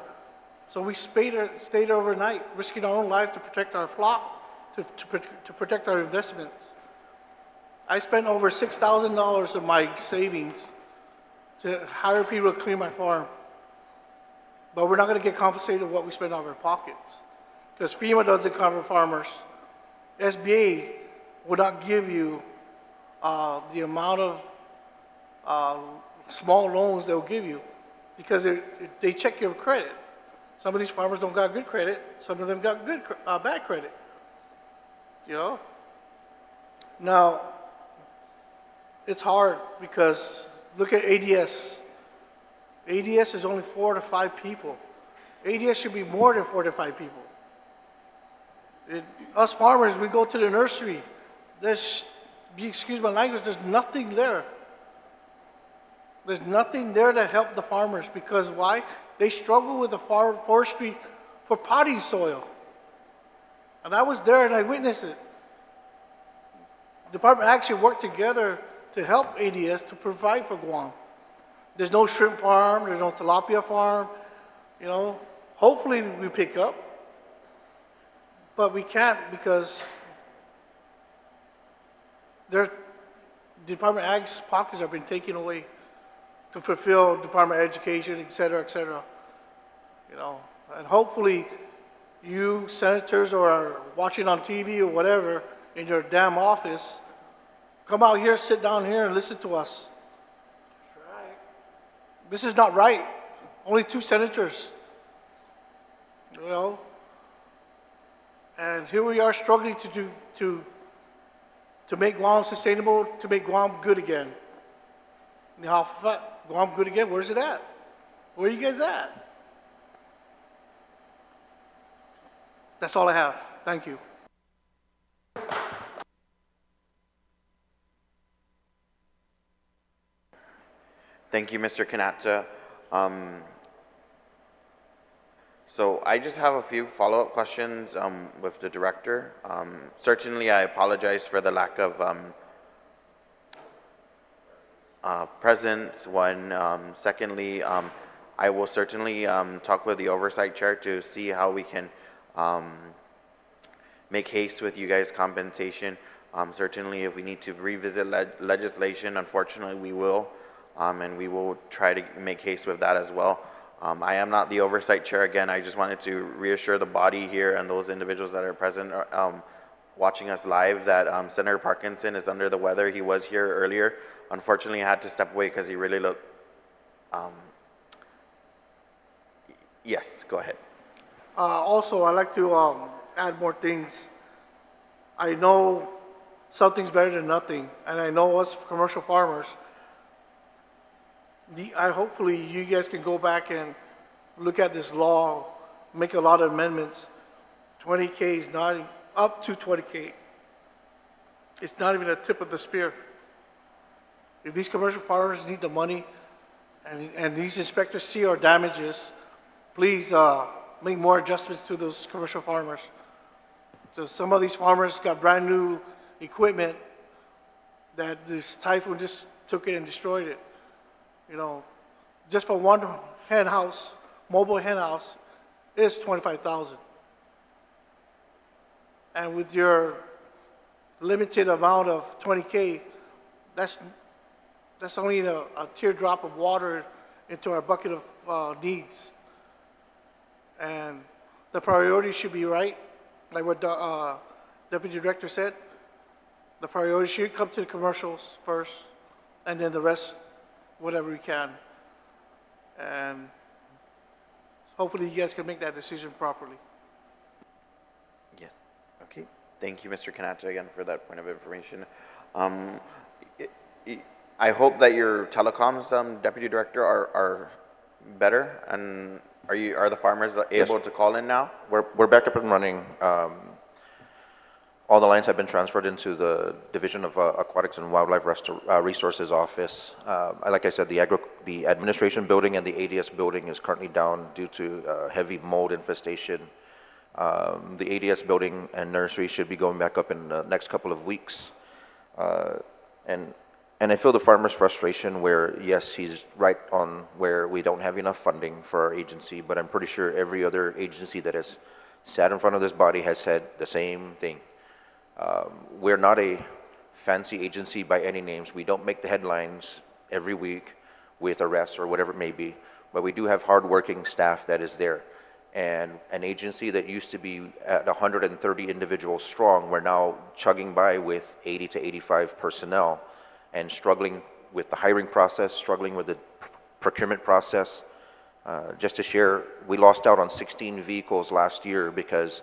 So we stayed overnight, risking our own life to protect our flock, to protect our investments. I spent over $6,000 of my savings to hire people to clean my farm. But we're not going to get compensated what we spend out of our pockets. Because FEMA doesn't cover farmers. SBA will not give you the amount of small loans they'll give you because they check your credit. Some of these farmers don't got good credit. Some of them got bad credit. You know? Now, it's hard because look at ADS. ADS is only 4 to 5 people. ADS should be more than 4 to 5 people. Us farmers, we go to the nursery. Excuse my language, there's nothing there. There's nothing there to help the farmers because why? They struggle with the forestry for potting soil. And I was there and I witnessed it. The department actually worked together to help ADS to provide for Guam. There's no shrimp farm, there's no tilapia farm, you know. Hopefully we pick up, but we can't because the Department of Ag's pockets have been taken away to fulfill Department of Education, et cetera, you know. And hopefully you senators or are watching on TV or whatever in your damn office, come out here, sit down here and listen to us. That's right. This is not right. Only 2 senators. You know? And here we are struggling to make Guam sustainable, to make Guam good again. Guam good again, where's it at? Where are you guys at? That's all I have. Thank you. Thank you, Mr. Kanata. So I just have a few follow-up questions with the director. Certainly, I apologize for the lack of presence, one. Secondly, I will certainly talk with the oversight chair to see how we can make haste with you guys' compensation. Certainly, if we need to revisit legislation, unfortunately, we will. And we will try to make haste with that as well. I am not the oversight chair again. I just wanted to reassure the body here and those individuals that are present watching us live that Senator Parkinson is under the weather. He was here earlier. Unfortunately, I had to step away because he really looked... yes, go ahead. Also, I'd like to add more things. I know something's better than nothing, and I know us commercial farmers, hopefully you guys can go back and look at this law, make a lot of amendments. 20K is not up to 20K. It's not even a tip of the spear. If these commercial farmers need the money and these inspectors see our damages, please make more adjustments to those commercial farmers. So some of these farmers got brand new equipment that this typhoon just took it and destroyed it. You know, just for one hen house, mobile hen house, is $25,000. And with your limited amount of 20K, that's only a teardrop of water into our bucket of needs. And the priority should be right, like what the Deputy Director said. The priority should come to the commercials first, and then the rest, whatever we can. And hopefully you guys can make that decision properly. Yeah, okay. Thank you, Mr. Kanata, again for that point of information. I hope that your telecoms Deputy Director are better, and are the farmers able to call in now? We're back up and running. All the lines have been transferred into the Division of Aquatics and Wildlife Resources Office. Like I said, the administration building and the ADS building is currently down due to heavy mold infestation. The ADS building and nursery should be going back up in the next couple of weeks. And I feel the farmer's frustration where, yes, he's right on where we don't have enough funding for our agency, but I'm pretty sure every other agency that has sat in front of this body has said the same thing. We're not a fancy agency by any names. We don't make the headlines every week with arrests or whatever it may be, but we do have hardworking staff that is there. And an agency that used to be at 130 individuals strong, we're now chugging by with 80 to 85 personnel and struggling with the hiring process, struggling with the procurement process. Just to share, we lost out on 16 vehicles last year because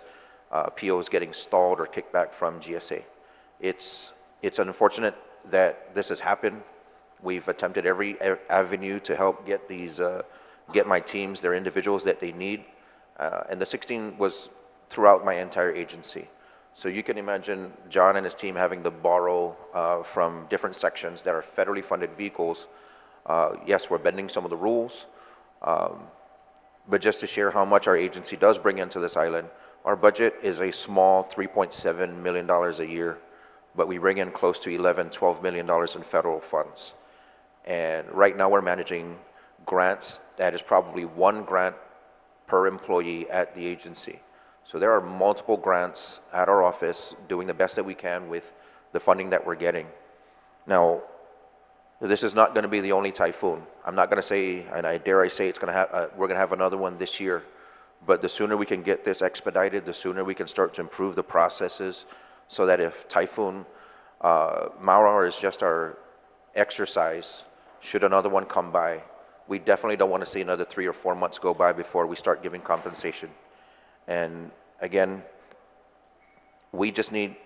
POs getting stalled or kicked back from GSA. It's unfortunate that this has happened. We've attempted every avenue to help get these, get my teams their individuals that they need. And the 16 was throughout my entire agency. So you can imagine John and his team having to borrow from different sections that are federally funded vehicles. Yes, we're bending some of the rules, but just to share how much our agency does bring into this island, our budget is a small $3.7 million a year, but we bring in close to $11-12 million in federal funds. And right now we're managing grants that is probably one grant per employee at the agency. So there are multiple grants at our office doing the best that we can with the funding that we're getting. Now, this is not going to be the only typhoon. I'm not going to say, and I dare I say it's going to have, we're going to have another one this year, but the sooner we can get this expedited, the sooner we can start to improve the processes so that if Typhoon Mara is just our exercise, should another one come by, we definitely don't want to see another 3 or 4 months go by before we start giving compensation. And again, we just need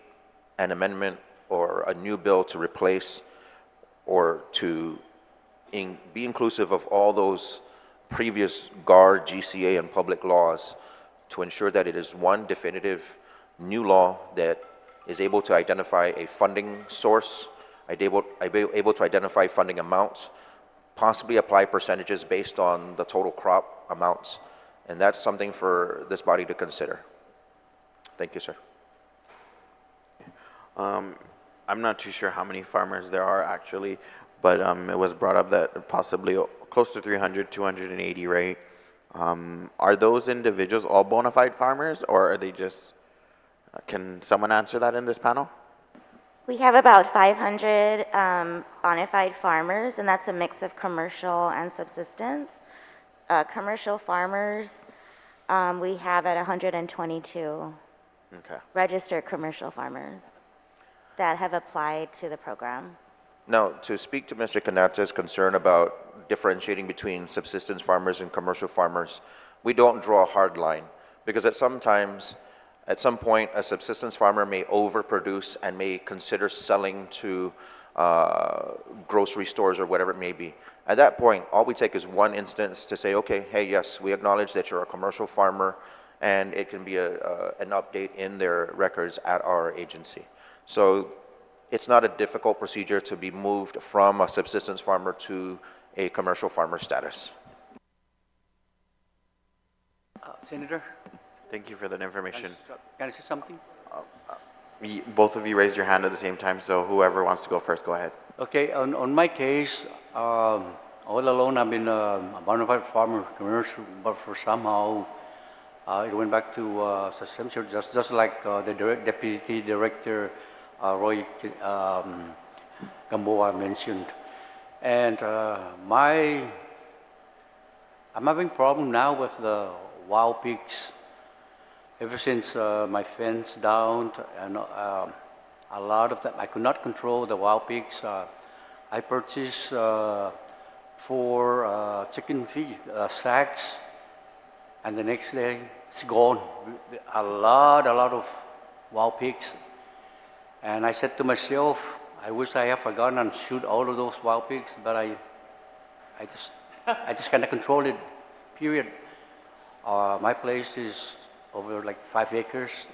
an amendment or a new bill to replace or to be inclusive of all those previous GAR, GCA, and public laws to ensure that it is one definitive new law that is able to identify a funding source, able to identify funding amounts, possibly apply percentages based on the total crop amounts. And that's something for this body to consider. Thank you, sir. I'm not too sure how many farmers there are actually, but it was brought up that possibly close to 300, 280, right? Are those individuals all bona fide farmers, or are they just, can someone answer that in this panel? We have about 500 bona fide farmers, and that's a mix of commercial and subsistence. Commercial farmers, we have at 122 registered commercial farmers that have applied to the program. Now, to speak to Mr. Kanata's concern about differentiating between subsistence farmers and commercial farmers, we don't draw a hard line because at some point, a subsistence farmer may overproduce and may consider selling to grocery stores or whatever it may be. At that point, all we take is one instance to say, okay, hey, yes, we acknowledge that you're a commercial farmer, and it can be an update in their records at our agency. So it's not a difficult procedure to be moved from a subsistence farmer to a commercial farmer status. Senator? Thank you for that information. Can I say something? Both of you raised your hand at the same time, so whoever wants to go first, go ahead. Okay, on my case, all alone I've been a bona fide farmer, commercial, but for somehow it went back to suspension, just like the Deputy Director Roy Gamboa mentioned. And I'm having problem now with the wild pigs. Ever since my fence down, and a lot of them, I could not control the wild pigs. I purchased 4 chicken feed sacks, and the next day it's gone. A lot of wild pigs. And I said to myself, I wish I had forgotten and shoot all of those wild pigs, but I just cannot control it, period. My place is over like 5 acres,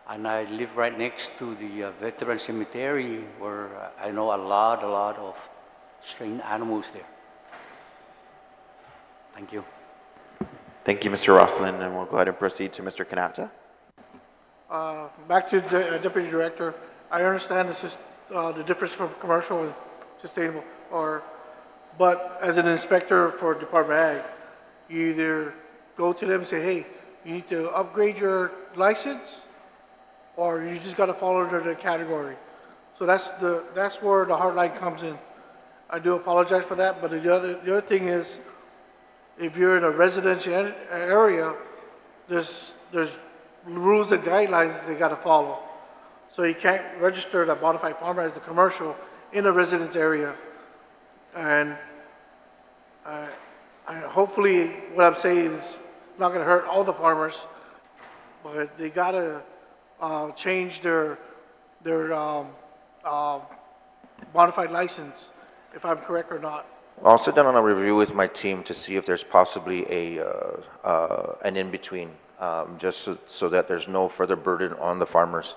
and I live right next to the veteran cemetery where I know a lot of strange animals there. Thank you. Thank you, Mr. Rosslin, and we'll go ahead and proceed to Mr. Kanata. Back to the Deputy Director, I understand this is the difference from commercial and sustainable, but as an inspector for Department of Ag, you either go to them and say, hey, you need to upgrade your license, or you just got to follow under the category. So that's where the hard line comes in. I do apologize for that, but the other thing is, if you're in a residential area, there's rules and guidelines they gotta follow. So you can't register that bona fide farmer as a commercial in a residence area. And hopefully what I'm saying is not gonna hurt all the farmers, but they gotta change their bona fide license, if I'm correct or not. I'll sit down on a review with my team to see if there's possibly an in-between, just so that there's no further burden on the farmers.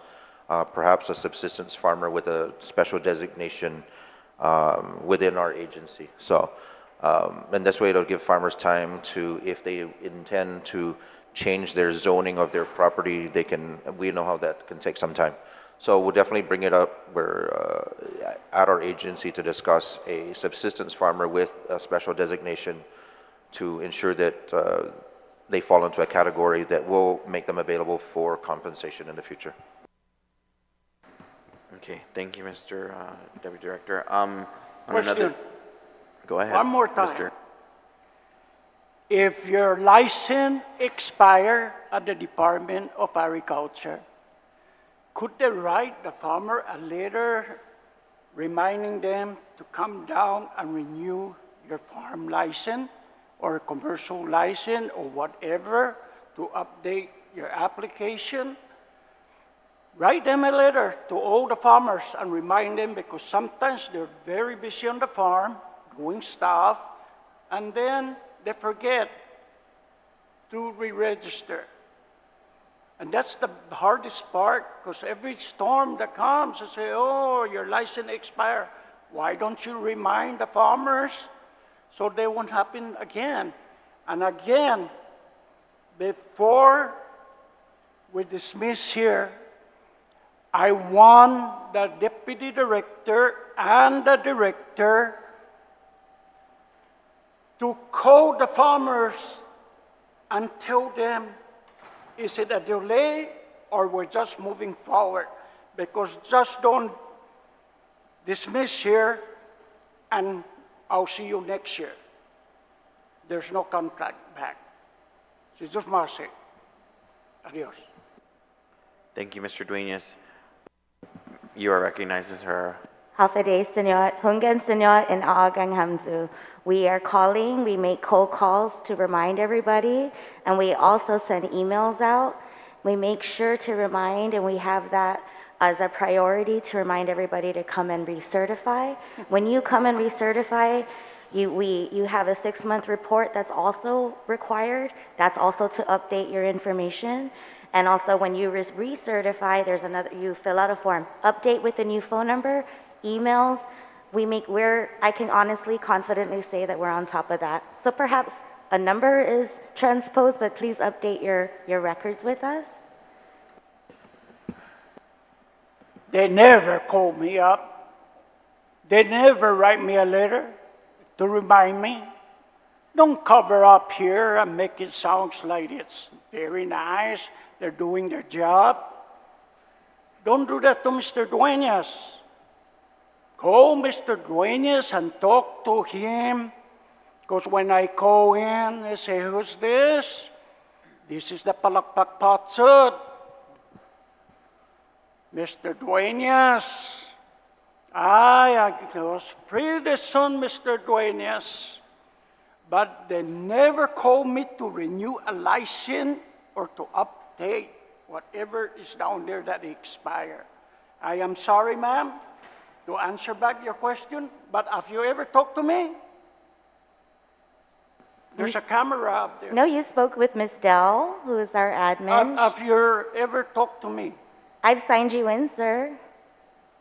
Perhaps a subsistence farmer with a special designation within our agency. So, and this way it'll give farmers time to, if they intend to change their zoning of their property, they can, we know how that can take some time. So we'll definitely bring it up at our agency to discuss a subsistence farmer with a special designation to ensure that they fall into a category that will make them available for compensation in the future. Okay, thank you, Mr. Deputy Director. Question. Go ahead. One more time. Mr. If your license expire at the Department of Agriculture, could they write the farmer a letter reminding them to come down and renew your farm license or commercial license or whatever to update your application? Write them a letter to all the farmers and remind them, because sometimes they're very busy on the farm doing stuff and then they forget to re-register. And that's the hardest part, because every storm that comes, they say, oh, your license expired. Why don't you remind the farmers so they won't happen again? And again, before we dismiss here, I want the deputy director and the director to call the farmers and tell them, is it a delay or we're just moving forward? Because just don't dismiss here and I'll see you next year. There's no contract back. So just mercy. Adios. Thank you, Mr. Dueñas. You are recognized as her. Hafaday, Senor, Hungan, Senor, and Aagang Hamzu. We are calling, we make cold calls to remind everybody, and we also send emails out. We make sure to remind, and we have that as a priority to remind everybody to come and recertify. When you come and recertify, you have a 6-month report that's also required. That's also to update your information. And also when you recertify, there's another, you fill out a form, update with a new phone number, emails. I can honestly, confidently say that we're on top of that. So perhaps a number is transposed, but please update your records with us. They never call me up. They never write me a letter to remind me. Don't cover up here and make it sound like it's very nice. They're doing their job. Don't do that to Mr. Dueñas. Call Mr. Dueñas and talk to him. Because when I call in, they say, who's this? This is the Palakpak Patsud. Mr. Dueñas. I was pretty soon, Mr. Dueñas. But they never call me to renew a license or to update whatever is down there that expire. I am sorry, ma'am, to answer back your question, but have you ever talked to me? There's a camera up there. No, you spoke with Ms. Dell, who is our admin. Have you ever talked to me? I've signed you in, sir.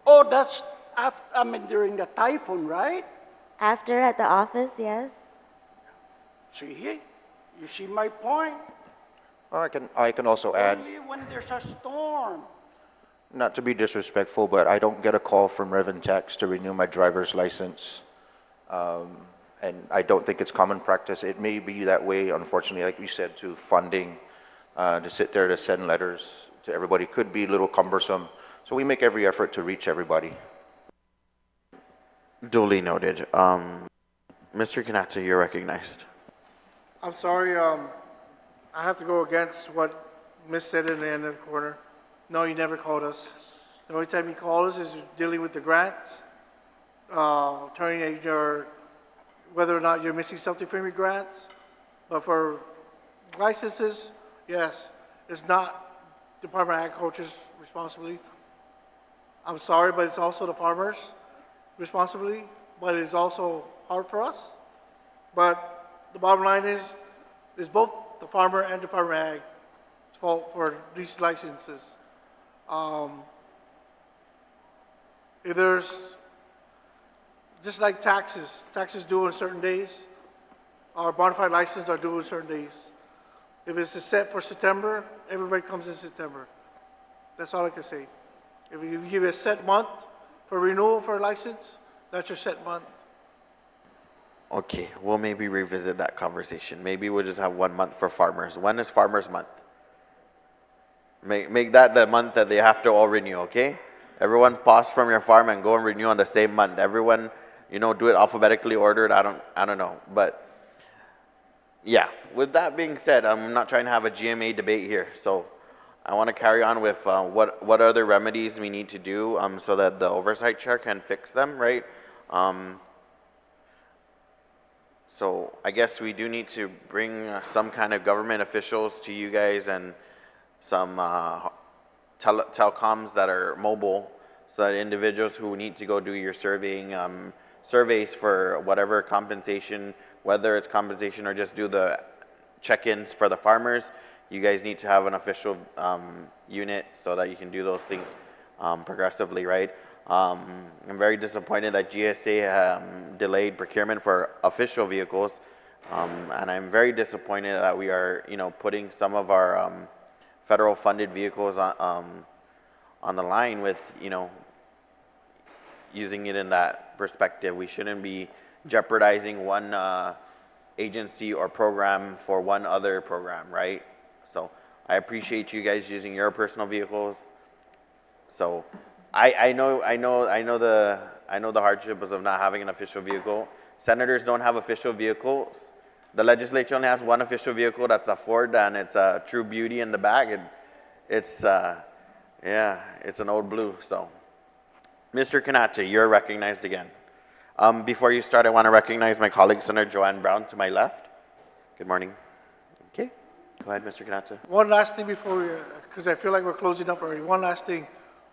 Oh, that's after, during the typhoon, right? After at the office, yes. See, you see my point? I can also add, Only when there's a storm. not to be disrespectful, but I don't get a call from Reverend Tax to renew my driver's license. And I don't think it's common practice. It may be that way, unfortunately, like you said, to funding, to sit there to send letters to everybody could be a little cumbersome. So we make every effort to reach everybody. Duly noted. Mr. Kanata, you're recognized. I'm sorry, I have to go against what Miss said in the end of the corner. No, you never called us. The only time you called us is dealing with the grants, turning your, whether or not you're missing something from your grants. But for licenses, yes, it's not Department of Agriculture's responsibility. I'm sorry, but it's also the farmers' responsibility, but it's also hard for us. But the bottom line is both the farmer and Department of Ag's fault for these licenses. If there's, just like taxes due on certain days, our bona fide license are due on certain days. If it's set for September, everybody comes in September. That's all I can say. If you give a set month for renewal for a license, that's your set month. Okay, we'll maybe revisit that conversation. Maybe we'll just have 1 month for farmers. When is Farmers Month? Make that the month that they have to all renew, okay? Everyone pause from your farm and go and renew on the same month. Everyone, do it alphabetically ordered. I don't know. But yeah, with that being said, I'm not trying to have a GMA debate here. So I want to carry on with what other remedies we need to do so that the oversight chair can fix them, right? So I guess we do need to bring some kind of government officials to you guys and some telecoms that are mobile, so that individuals who need to go do your surveys for whatever compensation, whether it's compensation or just do the check-ins for the farmers, you guys need to have an official unit so that you can do those things progressively, right? I'm very disappointed that GSA delayed procurement for official vehicles, and I'm very disappointed that we are, putting some of our federal funded vehicles on the line with, using it in that perspective. We shouldn't be jeopardizing one agency or program for one other program, right? So I appreciate you guys using your personal vehicles. So I know the hardships of not having an official vehicle. Senators don't have official vehicles. The legislature only has one official vehicle, that's a Ford, and it's a True Beauty in the back. It's an old blue. So, Mr. Kanata, you're recognized again. Before you start, I want to recognize my colleague, Senator Joanne Brown, to my left. Good morning. Okay, go ahead, Mr. Kanata. One last thing before we, because I feel like we're closing up already. One last thing.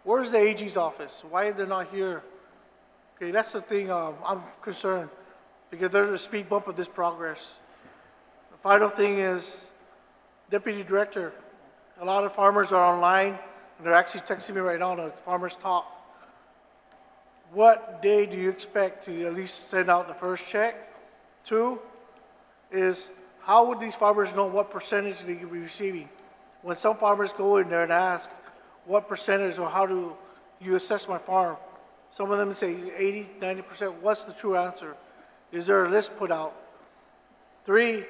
Where's the AG's office? Why are they not here? Okay, that's the thing I'm concerned, because they're the speed bump of this progress. The final thing is, Deputy Director, a lot of farmers are online, and they're actually texting me right now on the Farmers Talk. What day do you expect to at least send out the first check? 2 is, how would these farmers know what percentage they could be receiving? When some farmers go in there and ask, what percentage or how do you assess my farm? Some of them say 80, 90%. What's the true answer? Is there a list put out? 3,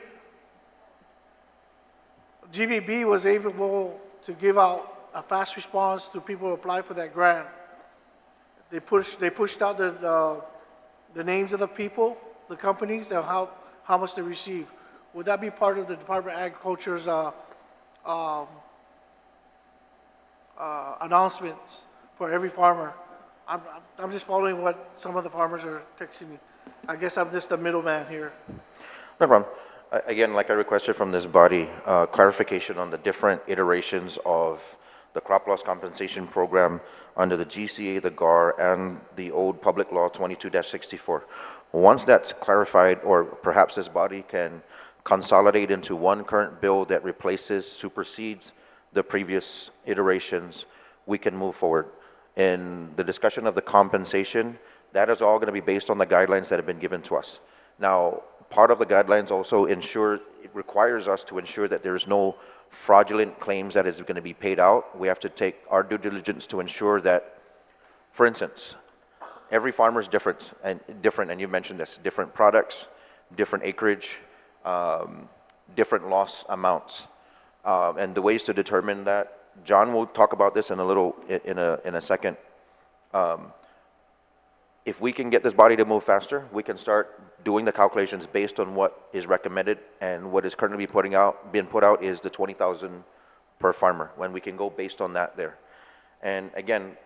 GVB was able to give out a fast response to people who apply for that grant. They pushed out the names of the people, the companies, and how much they receive. Would that be part of the Department of Agriculture's announcements for every farmer? I'm just following what some of the farmers are texting me. I guess I'm just the middleman here. No problem. Again, like I requested from this body, clarification on the different iterations of the crop loss compensation program under the GCA, the GAR, and the old Public Law 22-64. Once that's clarified, or perhaps this body can consolidate into one current bill that replaces, supersedes the previous iterations, we can move forward. In the discussion of the compensation, that is all going to be based on the guidelines that have been given to us. Now, part of the guidelines also it requires us to ensure that there is no fraudulent claims that is going to be paid out. We have to take our due diligence to ensure that, for instance, every farmer is different, and you mentioned this, different products, different acreage, different loss amounts, and the ways to determine that. John will talk about this in a second. if we can get this body to move faster, we can start doing the calculations based on what is recommended, and what is currently being put out is the 20,000 per farmer, when we can go based on that there. And again,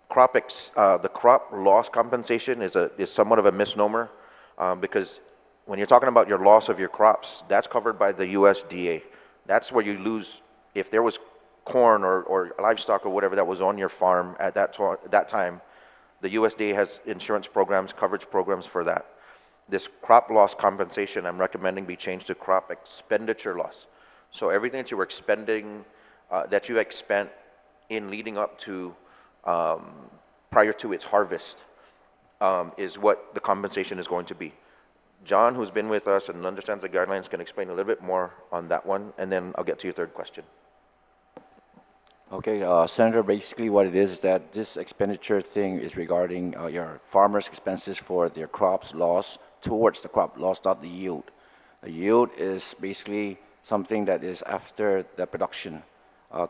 the crop loss compensation is somewhat of a misnomer, because when you're talking about your loss of your crops, that's covered by the USDA. That's where you lose, if there was corn or livestock or whatever that was on your farm at that time, the USDA has insurance programs, coverage programs for that. This crop loss compensation, I'm recommending be changed to crop expenditure loss. So everything that you were expending, that you had spent in leading up to, prior to its harvest, is what the compensation is going to be. John, who's been with us and understands the guidelines, can explain a little bit more on that one, and then I'll get to your third question. Okay, Senator, basically what it is that this expenditure thing is regarding your farmers' expenses for their crops loss towards the crop loss, not the yield. The yield is basically something that is after the production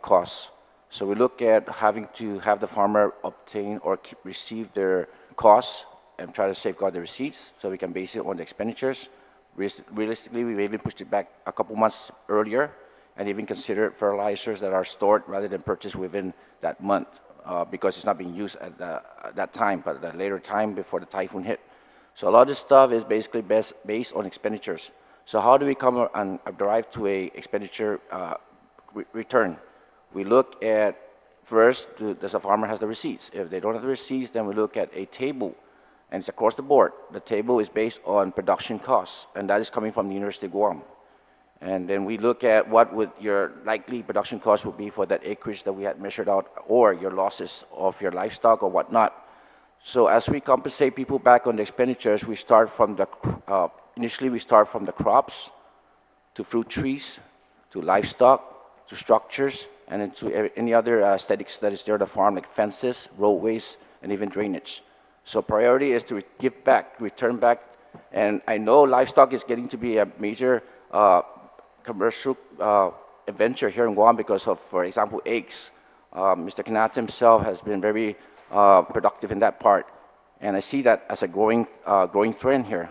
costs. So we look at having to have the farmer obtain or receive their costs and try to safeguard the receipts so we can base it on the expenditures. Realistically, we've even pushed it back a couple months earlier, and even consider fertilizers that are stored rather than purchased within that month, because it's not being used at that time, but at a later time before the typhoon hit. So a lot of this stuff is basically based on expenditures. So how do we come and derive to a expenditure return? We look at, first, does the farmer have the receipts? If they don't have the receipts, then we look at a table, and it's across the board. The table is based on production costs, and that is coming from the University of Guam. And then we look at what would your likely production cost would be for that acreage that we had measured out, or your losses of your livestock or whatnot. So as we compensate people back on the expenditures, we start from initially we start from the crops, to fruit trees, to livestock, to structures, and then to any other aesthetics that is there on the farm, like fences, roadways, and even drainage. So priority is to give back, return back. And I know livestock is getting to be a major commercial venture here in Guam because of, for example, eggs. Mr. Kanata himself has been very productive in that part, and I see that as a growing trend here.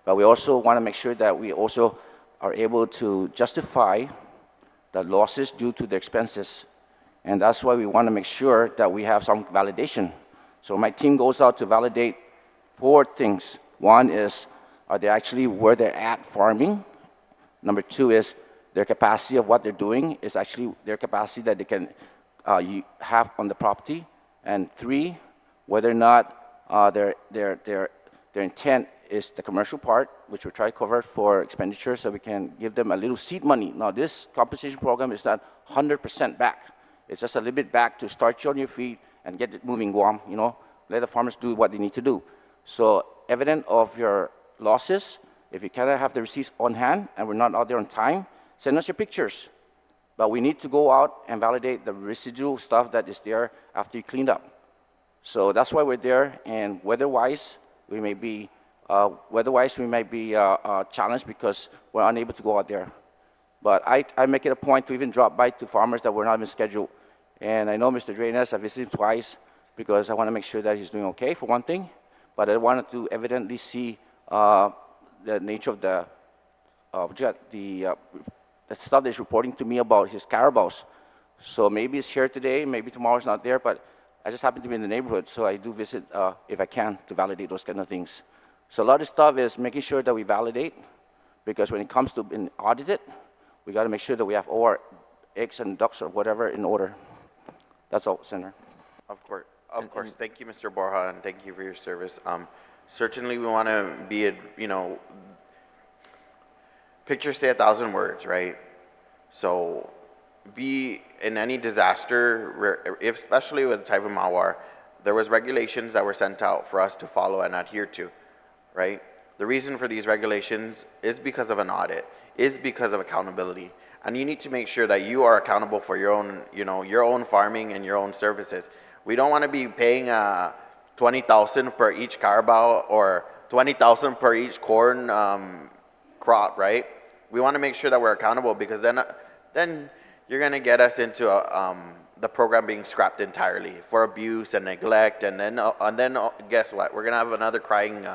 But we also want to make sure that we also are able to justify the losses due to the expenses, and that's why we want to make sure that we have some validation. So my team goes out to validate 4 things. One is, are they actually where they're at farming? Number 2 is their capacity of what they're doing is actually their capacity that they can have on the property. And 3, whether or not their intent is the commercial part, which we try to cover for expenditure so we can give them a little seed money. Now, this compensation program is not 100% back. It's just a little bit back to start you on your feet and get it moving, Guam, let the farmers do what they need to do. So evident of your losses, if you cannot have the receipts on hand and we're not out there on time, send us your pictures. But we need to go out and validate the residual stuff that is there after you cleaned up. So that's why we're there, and weather-wise, we may be challenged because we're unable to go out there. But I make it a point to even drop by to farmers that were not even scheduled. And I know Mr. Dwayne, I visited him twice because I want to make sure that he's doing okay, for one thing. But I wanted to evidently see the nature of the stuff that he's reporting to me about his carabaos. So maybe it's here today, maybe tomorrow it's not there, but I just happen to be in the neighborhood, so I do visit if I can to validate those kind of things. So a lot of stuff is making sure that we validate, because when it comes to being audited, we got to make sure that we have all our eggs and ducks or whatever in order. That's all, Senator. Of course. Thank you, Mr. Borja, and thank you for your service. Certainly, we want to be, pictures say 1,000 words, right? So, be in any disaster, especially with Typhoon Mawar, there was regulations that were sent out for us to follow and adhere to, right? The reason for these regulations is because of an audit, is because of accountability. And you need to make sure that you are accountable for your own, your own farming and your own services. We don't want to be paying $20,000 per each carabao or $20,000 per each corn crop, right? We want to make sure that we're accountable, because then you're going to get us into the program being scrapped entirely for abuse and neglect, and then guess what? We're gonna have another crying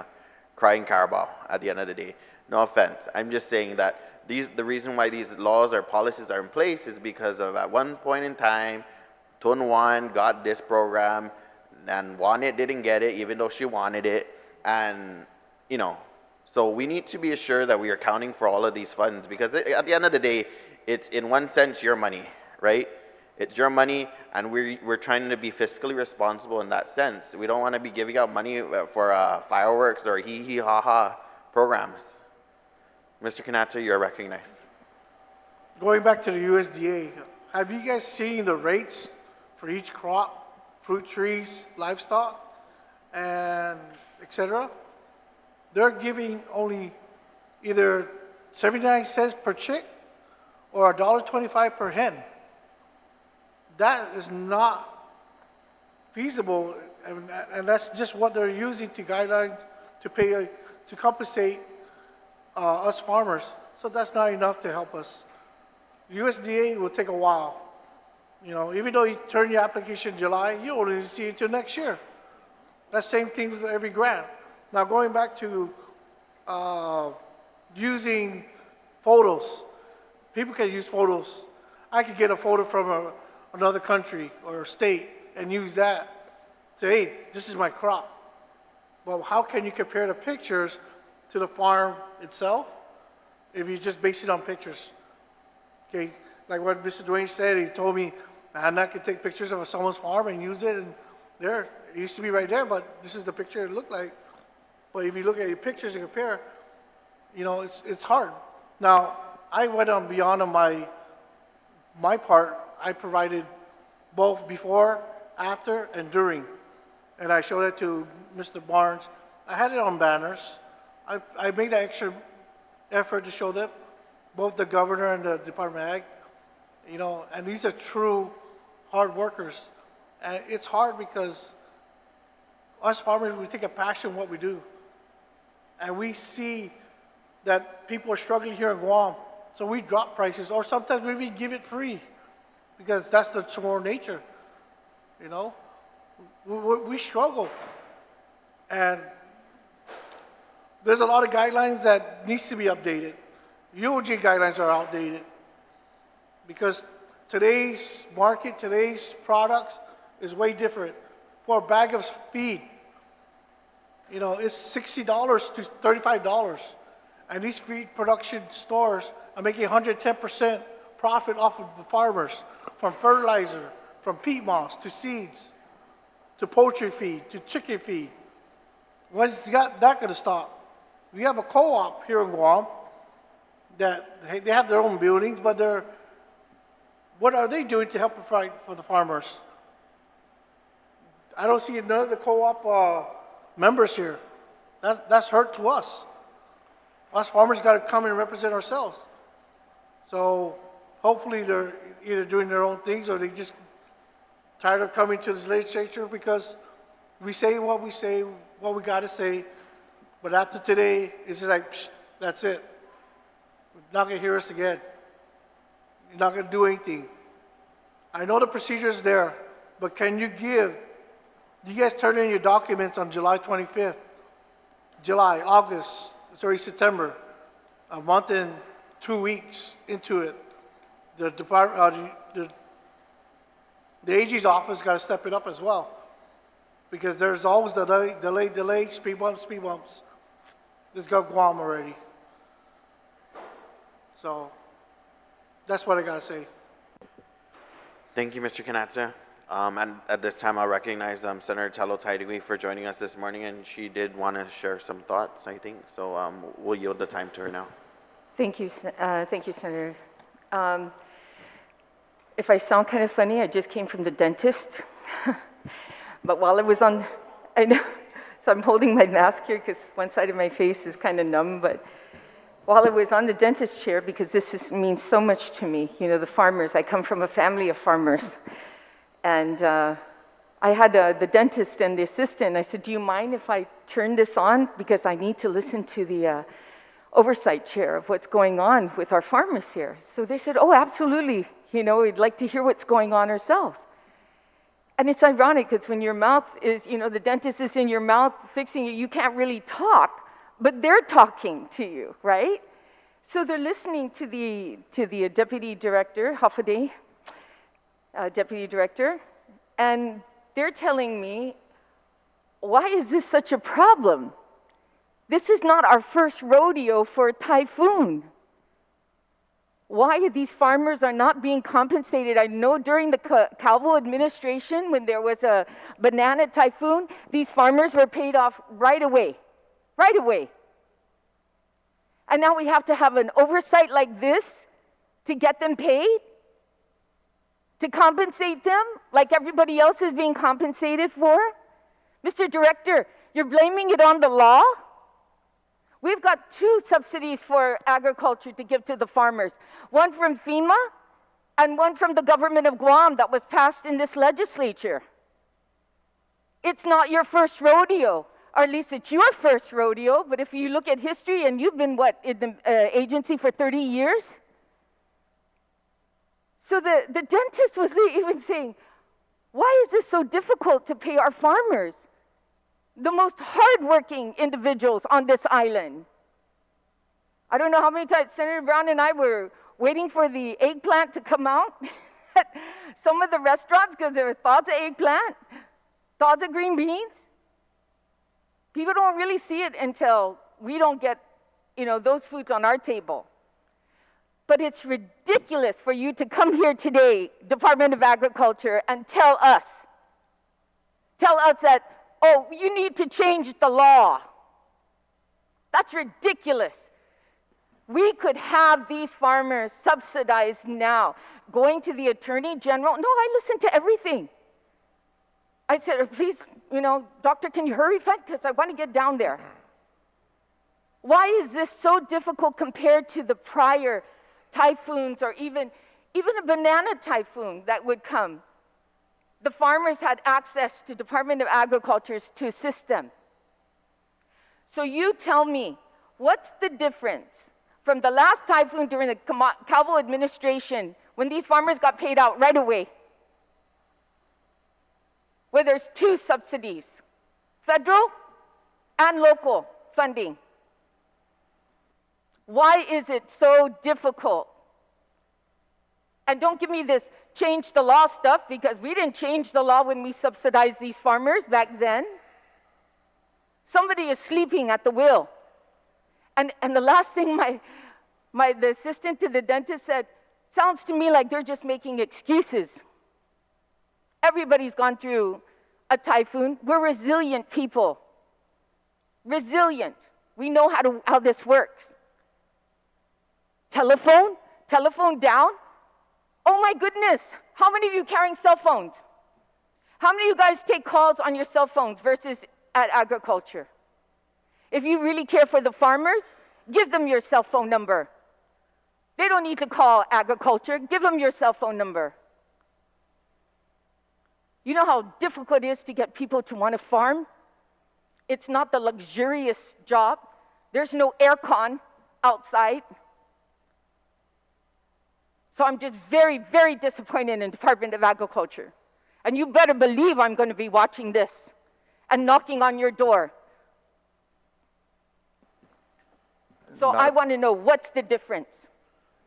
Carabao at the end of the day. No offense. I'm just saying that the reason why these laws or policies are in place is because of at one point in time, PENALTIES got this program, and Juanette didn't get it, even though she wanted it, and you know. So we need to be assured that we are accounting for all of these funds, because at the end of the day, it's in one sense your money, right? It's your money, and we're trying to be fiscally responsible in that sense. We don't want to be giving out money for fireworks or hee ha ha programs. Mr. Kanata, you are recognized. Going back to the USDA, have you guys seen the rates for each crop, fruit trees, livestock, and etc.? They're giving only either 79 cents per chick or $1.25 per hen. That is not feasible, and that's just what they're using to guideline to pay to compensate us farmers. So that's not enough to help us. USDA will take a while. You know, even though you turn your application in July, you won't even see it until next year. That same thing with every grant. Now going back to using photos, people can use photos. I could get a photo from another country or state and use that. Say, hey, this is my crop. Well, how can you compare the pictures to the farm itself if you just base it on pictures? Okay, like what Mr. Dwayne said, he told me, man, I could take pictures of someone's farm and use it, and there, it used to be right there, but this is the picture it looked like. But if you look at your pictures and compare, you know, it's hard. Now, I went on beyond on my part. I provided both before, after, and during. And I showed it to Mr. Barnes. I had it on banners. I made an extra effort to show them, both the governor and the Department of Ag, you know, and these are true hard workers. And it's hard because us farmers, we take a passion in what we do. And we see that people are struggling here in Guam, so we drop prices, or sometimes we even give it free, because that's the Chamorro nature, you know? We struggle. And there's a lot of guidelines that needs to be updated. UOG guidelines are outdated, because today's market, today's products is way different. For a bag of feed, you know, it's $60 to $35. And these feed production stores are making 110% profit off of the farmers, from fertilizer, from peat moss, to seeds, to poultry feed, to chicken feed. When's that going to stop? We have a co-op here in Guam that they have their own buildings, but what are they doing to help provide for the farmers? I don't see none of the co-op members here. That's hurt to us. Us farmers got to come and represent ourselves. So hopefully they're either doing their own things, or they just tired of coming to this legislature, because we say, what we got to say, but after today, it's just like, psh, that's it. You're not going to hear us again. You're not going to do anything. I know the procedure is there, but can you guys turn in your documents on July 25th? July, August, it's already September, a month and 2 weeks into it. The department, the AG's office got to step it up as well, because there's always delay, speed bumps. This got Guam already. So that's what I got to say. Thank you, Mr. Kanatsa. And at this time, I'll recognize Senator Talo-Taidegui for joining us this morning, and she did want to share some thoughts, I think. So we'll yield the time to her now. Thank you, Senator. If I sound kind of funny, I just came from the dentist. But while I was on, I know, so I'm holding my mask here because one side of my face is kind of numb, but while I was on the dentist chair, because means so much to me, you know, the farmers, I come from a family of farmers. And I had the dentist and the assistant. I said, do you mind if I turn this on? Because I need to listen to the oversight chair of what's going on with our farmers here. So they said, oh, absolutely. You know, we'd like to hear what's going on ourselves. And it's ironic because when your mouth is, you know, the dentist is in your mouth fixing you, you can't really talk, but they're talking to you, right? So they're listening to the deputy director, Hafade, deputy director, and they're telling me, why is this such a problem? This is not our first rodeo for a typhoon. Why these farmers are not being compensated? I know during the Calvo administration, when there was a banana typhoon, these farmers were paid off right away, right away. And now we have to have an oversight like this to get them paid, to compensate them like everybody else is being compensated for. Mr. Director, you're blaming it on the law? We've got 2 subsidies for agriculture to give to the farmers. One from FEMA and one from the government of Guam that was passed in this legislature. It's not your first rodeo, or at least it's your first rodeo, but if you look at history, and you've been, what, in the agency for 30 years? So the dentist was even saying, why is this so difficult to pay our farmers? The most hardworking individuals on this island. I don't know how many times Senator Brown and I were waiting for the eggplant to come out at some of the restaurants because there were thoughts of eggplant, thoughts of green beans. People don't really see it until we don't get, you know, those foods on our table. But it's ridiculous for you to come here today, Department of Agriculture, and tell us that, oh, you need to change the law. That's ridiculous. We could have these farmers subsidized now. Going to the Attorney General, no, I listen to everything. I said, please, you know, doctor, can you hurry, because I want to get down there. Why is this so difficult compared to the prior typhoons or even a banana typhoon that would come? The farmers had access to Department of Agriculture to assist them. So you tell me, what's the difference from the last typhoon during the Calvo administration when these farmers got paid out right away, where there's 2 subsidies, federal and local funding? Why is it so difficult? And don't give me this change the law stuff, because we didn't change the law when we subsidized these farmers back then. Somebody is sleeping at the wheel. And the last thing the assistant to the dentist said, sounds to me like they're just making excuses. Everybody's gone through a typhoon. We're resilient people. Resilient. We know how this works. Telephone down. Oh my goodness, how many of you carrying cell phones? How many of you guys take calls on your cell phones versus at agriculture? If you really care for the farmers, give them your cell phone number. They don't need to call agriculture, give them your cell phone number. You know how difficult it is to get people to want to farm? It's not the luxurious job. There's no aircon outside. So I'm just very, very disappointed in the Department of Agriculture. And you better believe I'm going to be watching this and knocking on your door. So I want to know, what's the difference?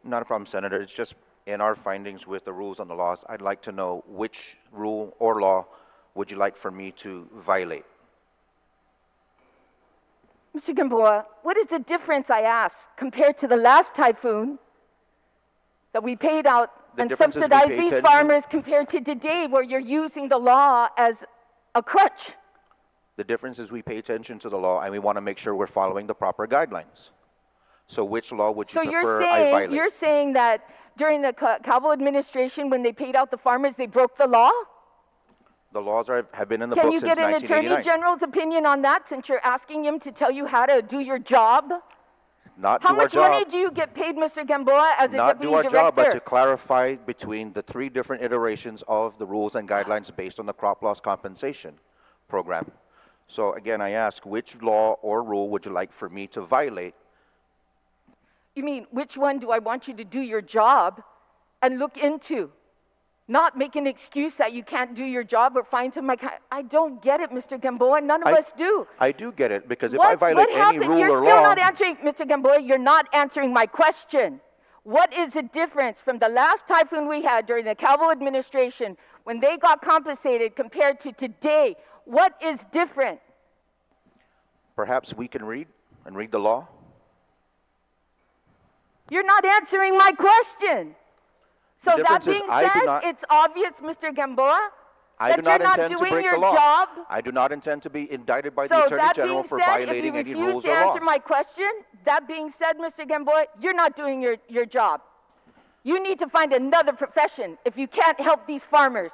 Not a problem, Senator. It's just in our findings with the rules and the laws, I'd like to know which rule or law would you like for me to violate? Mr. Gamboa, what is the difference, I ask, compared to the last typhoon that we paid out and subsidized these farmers compared to today, where you're using the law as a crutch? The difference is we pay attention to the law and we want to make sure we're following the proper guidelines. So which law would you prefer I violate? You're saying that during the Calvo administration, when they paid out the farmers, they broke the law? The laws have been in the books since 1989. Can you get an Attorney General's opinion on that, since you're asking him to tell you how to do your job? How much money do you get paid, Mr. Gamboa, as a deputy director? Not do our job, but to clarify between the 3 different iterations of the rules and guidelines based on the crop loss compensation program. So again, I ask, which law or rule would you like for me to violate? You mean, which one do I want you to do your job and look into? Not make an excuse that you can't do your job or find somebody. I don't get it, Mr. Gamboa. None of us do. I do get it, because if I What violate any happened? rule You're or still law, not answering, Mr. Gamboa, you're not answering my question. What is the difference from the last typhoon we had during the Calvo administration when they got compensated compared to today? What is different? perhaps we can read the law. You're not answering my question. So that difference is being I do said, not- it's obvious, Mr. Gamboa, I that do not you're not intend to doing break your the law. job. I do not intend to be indicted by the So Attorney that General being for said, if you violating any refuse rules to or answer laws. my question, that being said, Mr. Gamboa, you're not doing your job. You need to find another profession if you can't help these farmers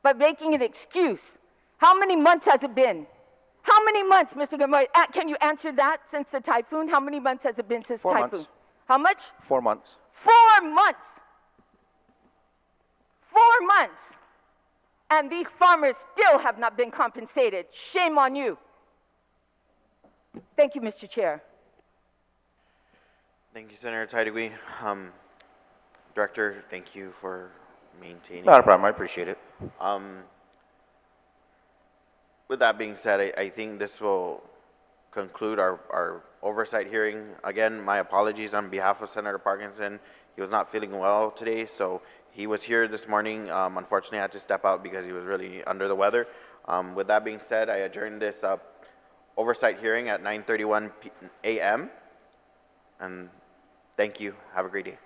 by making an excuse. How many months has it been? How many months, Mr. Gamboa? Can you answer that since the typhoon? How many months has it been since 4 typhoon? months. How much? 4 months. 4 months. 4 months. And these farmers still have not been compensated. Shame on you. Thank you, Mr. Chair. Thank you, Senator Tydegui. Director, thank you for maintaining. Not a problem, I appreciate it. With that being said, I think this will conclude our oversight hearing. Again, my apologies on behalf of Senator Parkinson. He was not feeling well today, so he was here this morning. Unfortunately, I had to step out because he was really under the weather. With that being said, I adjourn this oversight hearing at 9:31 a.m. And thank you. Have a great day.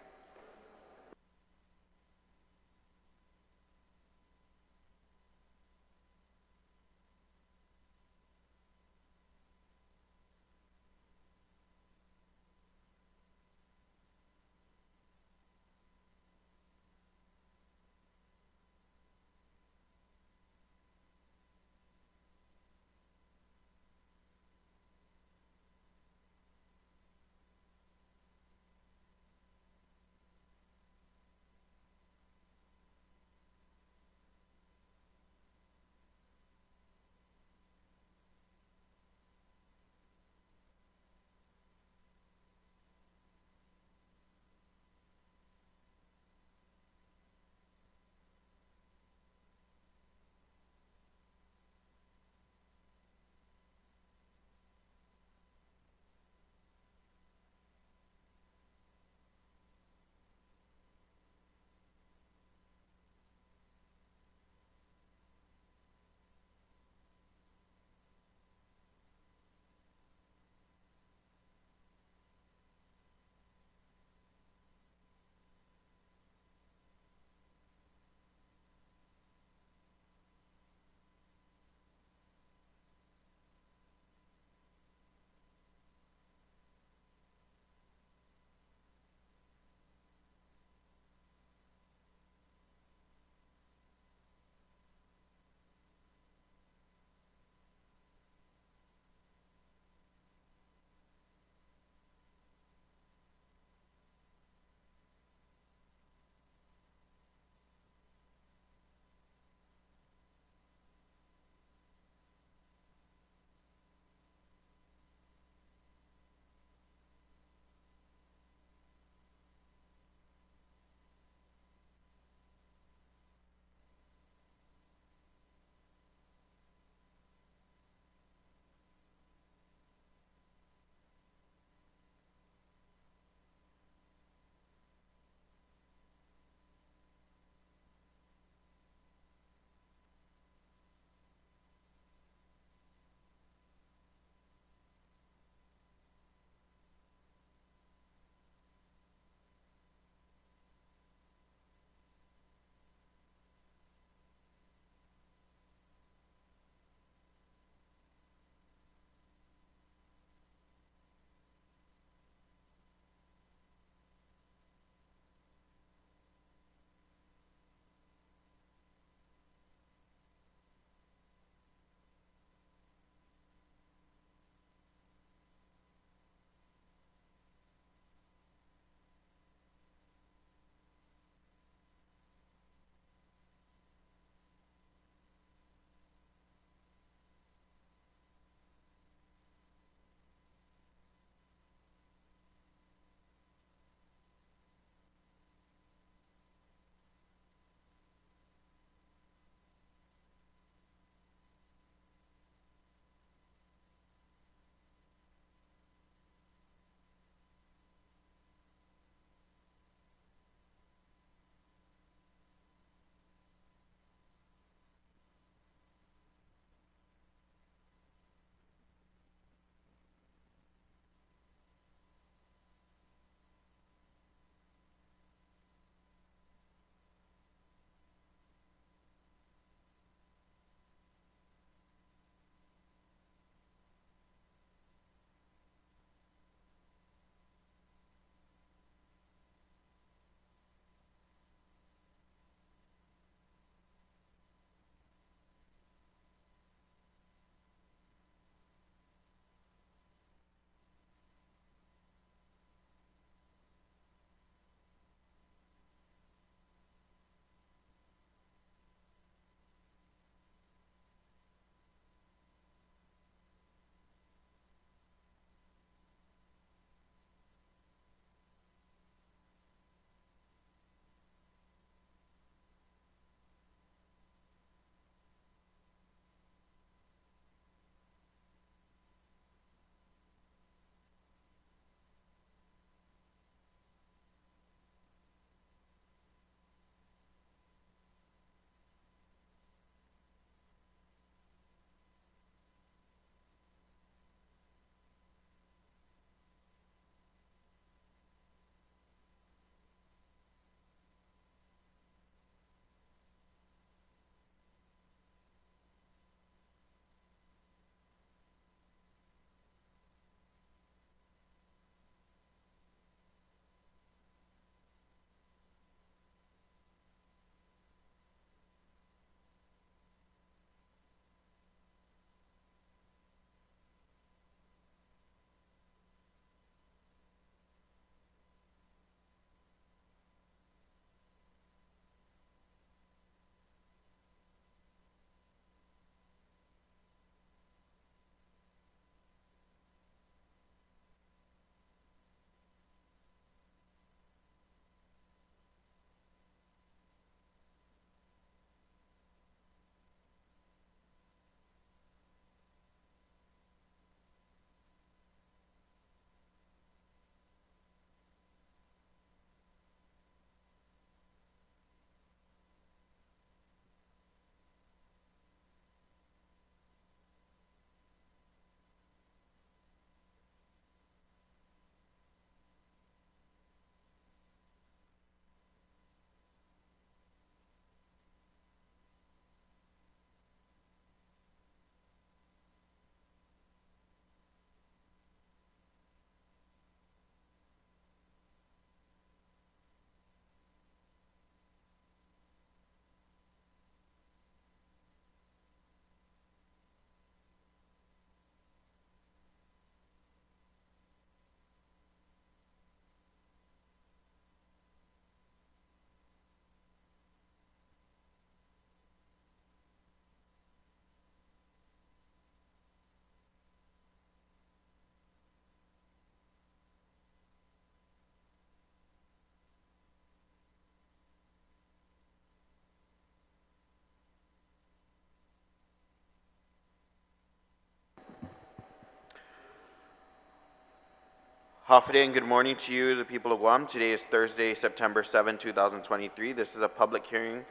Hafa and good morning to you, the people of Guam. Today is Thursday, September 7, 2023. This is a public hearing.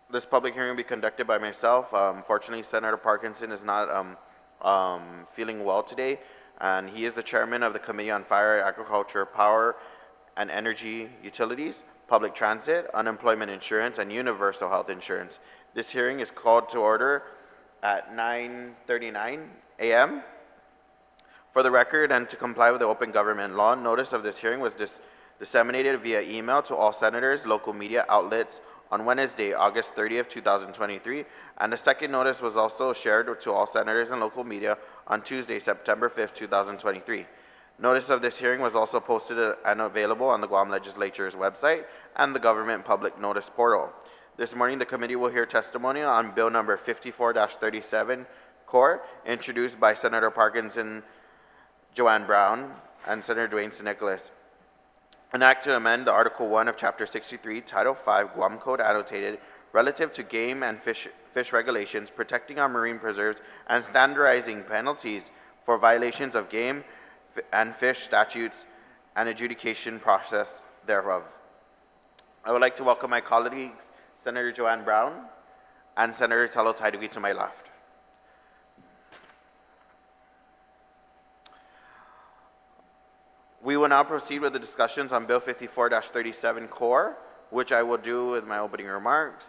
This public hearing will be conducted by myself. Unfortunately, Senator Parkinson is not feeling well today, and he is the chairman of the Committee on Fire, Agriculture, Power, and Energy Utilities, Public Transit, Unemployment Insurance, and Universal Health Insurance. This hearing is called to order at 9:39 a.m. For the record and to comply with the open government law, notice of this hearing was disseminated via email to all senators, local media outlets on Wednesday, August 30th, 2023, and the second notice was also shared to all senators and local media on Tuesday, September 5th, 2023. Notice of this hearing was also posted and available on the Guam Legislature's website and the government public notice portal. This morning, the committee will hear testimony on Bill number 54-37, Core, introduced by Senator Parkinson, Joanne Brown, and Senator Dwayne Nicolas. An act to amend Article 1 of Chapter 63, Title 5, Guam Code Annotated, relative to game and fish regulations, protecting our marine preserves, and standardizing penalties for violations of game and fish statutes and adjudication process thereof. I would like to welcome my colleagues, Senator Joanne Brown and Senator Talo Taidugi to my left. We will now proceed with the discussions on Bill 54-37 Core, which I will do with my opening remarks.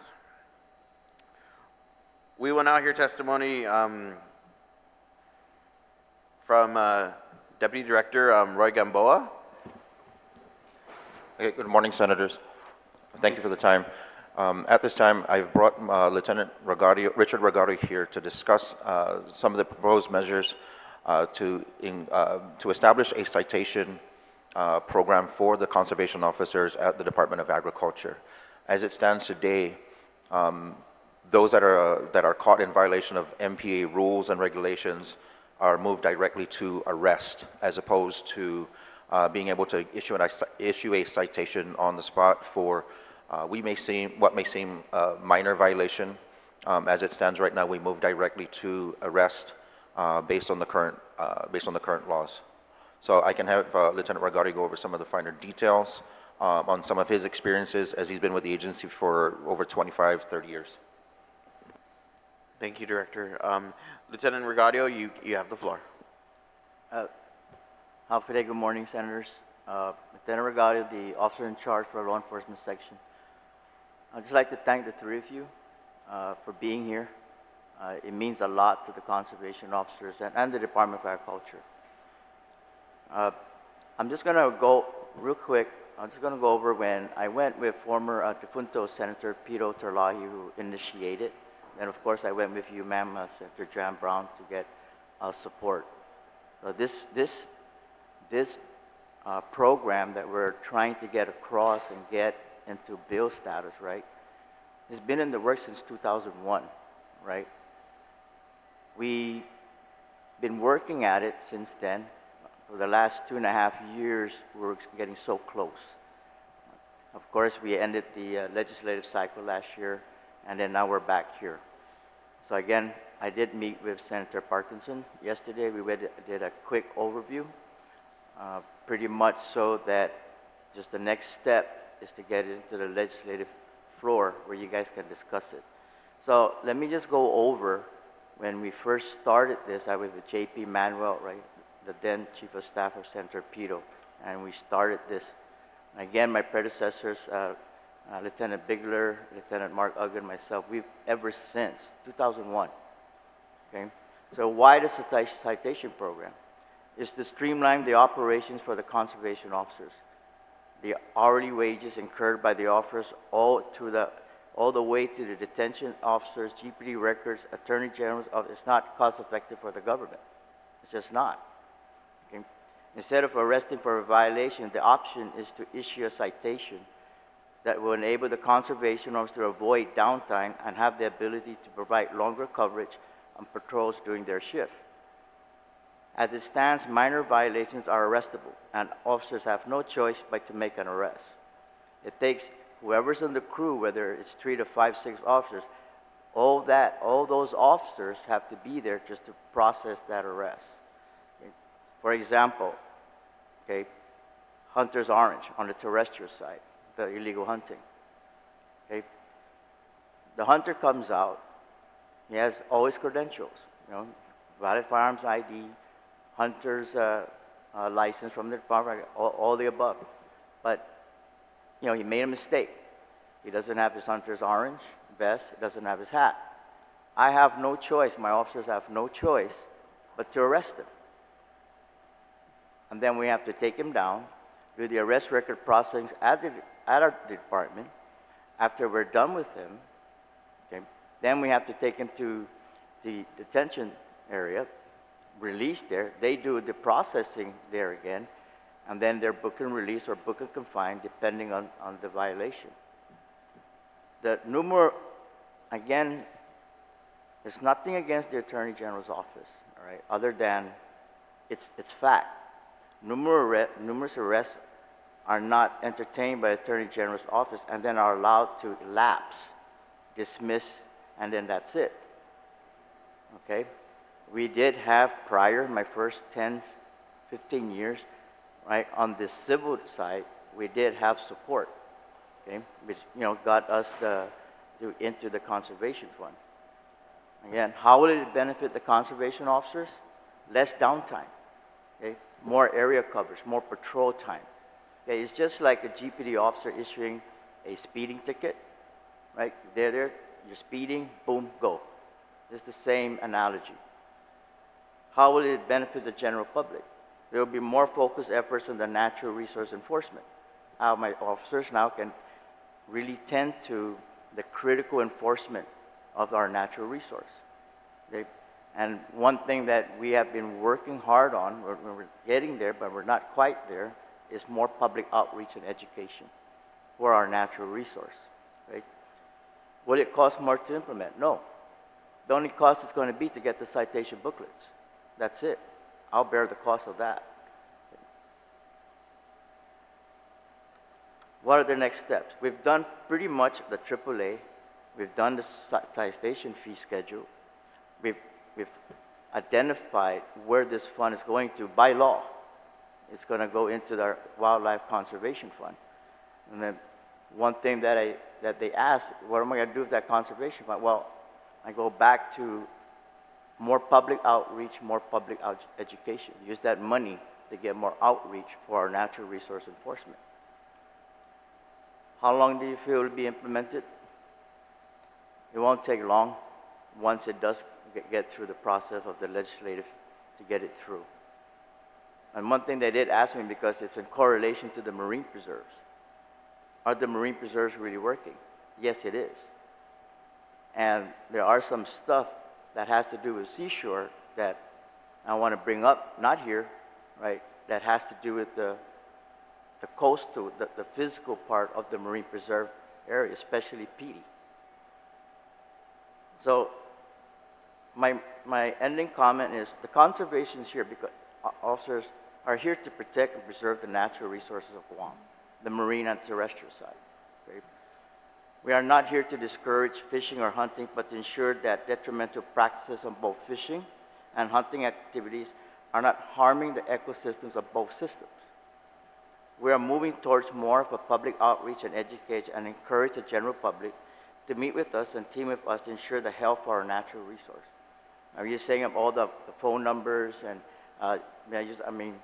We will now hear testimony from Deputy Director Roy Gamboa. Okay, good morning, Senators. Thank you for the time. At this time, I've brought Lieutenant Richard Regario here to discuss some of the proposed measures to establish a citation program for the conservation officers at the Department of Agriculture. As it stands today, those that are caught in violation of MPA rules and regulations are moved directly to arrest, as opposed to being able to issue a citation on the spot for what may seem a minor violation. As it stands right now, we move directly to arrest based on the current laws. So I can have Lieutenant Regario go over some of the finer details on some of his experiences, as he's been with the agency for over 25, 30 years. Thank you, Director. Lieutenant Regario, you have the floor. Good morning, Senators. Lieutenant Regario, the officer in charge for law enforcement section. I'd just like to thank the three of you for being here. It means a lot to the conservation officers and the Department of Agriculture. I'm just going to go real quick. I'm just going to go over when I went with former defunto Senator Pito Terlahi, who initiated. And of course, I went with you, ma'am, Senator Joanne Brown, to get support. So this program that we're trying to get across and get into bill status, right, has been in the works since 2001, right? We've been working at it since then. For the last 2.5 years, we're getting so close. Of course, we ended the legislative cycle last year, and then now we're back here. So again, I did meet with Senator Parkinson yesterday. We did a quick overview, pretty much so that just the next step is to get it into the legislative floor where you guys can discuss it. So let me just go over when we first started this. I was with J.P. Manuel, right, the then Chief of Staff of Senator Pito, and we started this. And again, my predecessors, Lieutenant Bigler, Lieutenant Mark Uggan, myself, we've ever since 2001. Okay, so why the citation program? Is to streamline the operations for the conservation officers. The hourly wages incurred by the officers all the way to the detention officers, GPD records, Attorney General's office. It's not cost effective for the government. It's just not. Okay? Instead of arresting for a violation, the option is to issue a citation that will enable the conservation officer to avoid downtime and have the ability to provide longer coverage on patrols during their shift. As it stands, minor violations are arrestable, and officers have no choice but to make an arrest. It takes whoever's in the crew, whether it's 3 to 5, 6 officers, all those officers have to be there just to process that arrest. Okay? For example, okay? Hunter's orange on the terrestrial side, the illegal hunting, okay? The hunter comes out, he has all his credentials, you know, valid firearms ID, hunter's license from the department, all the above. But, you know, he made a mistake. He doesn't have his hunter's orange vest, he doesn't have his hat. I have no choice, my officers have no choice but to arrest him. And then we have to take him down, do the arrest record processing at our department. After we're done with him, okay, then we have to take him to the detention area, release there. They do the processing there again, and then they're book and release or book and confine, depending on the violation. The numero, again, there's nothing against the Attorney General's office, all right, other than it's fact. Numerous arrests are not entertained by the Attorney General's office and then are allowed to lapse, dismiss, and then that's it, okay? We did have prior, my first 10, 15 years, right, on the civil side, we did have support, okay, which, you know, got us into the conservation fund. Again, how will it benefit the conservation officers? Less downtime, okay, more area coverage, more patrol time. Okay, it's just like a GPD officer issuing a speeding ticket, right? They're there, you're speeding, boom, go. It's the same analogy. How will it benefit the general public? There will be more focused efforts on the natural resource enforcement. How my officers now can really tend to the critical enforcement of our natural resource. Okay? And one thing that we have been working hard on, we're getting there, but we're not quite there, is more public outreach and education for our natural resource. Right? Will it cost more to implement? No. The only cost is going to be to get the citation booklets. That's it. I'll bear the cost of that. What are the next steps? We've done pretty much the AAA. We've done the citation fee schedule. We've identified where this fund is going to by law. It's going to go into the Wildlife Conservation Fund. And then one thing that they asked, what am I going to do with that conservation fund? Well, I go back to more public outreach, more public education. Use that money to get more outreach for our natural resource enforcement. How long do you feel it will be implemented? It won't take long once it does get through the process of the legislative to get it through. And one thing they did ask me, because it's in correlation to the marine preserves. Are the marine preserves really working? Yes, it is. And there are some stuff that has to do with seashore that I want to bring up, not here, right, that has to do with the coastal, the physical part of the marine preserve area, especially PD. So my ending comment is the conservation is here because officers are here to protect and preserve the natural resources of Guam, the marine and terrestrial side. Okay? We are not here to discourage fishing or hunting, but to ensure that detrimental practices on both fishing and hunting activities are not harming the ecosystems of both systems. We are moving towards more of a public outreach and education and encourage the general public to meet with us and team with us to ensure the health of our natural resource. Are you saying of all the phone numbers and I mean,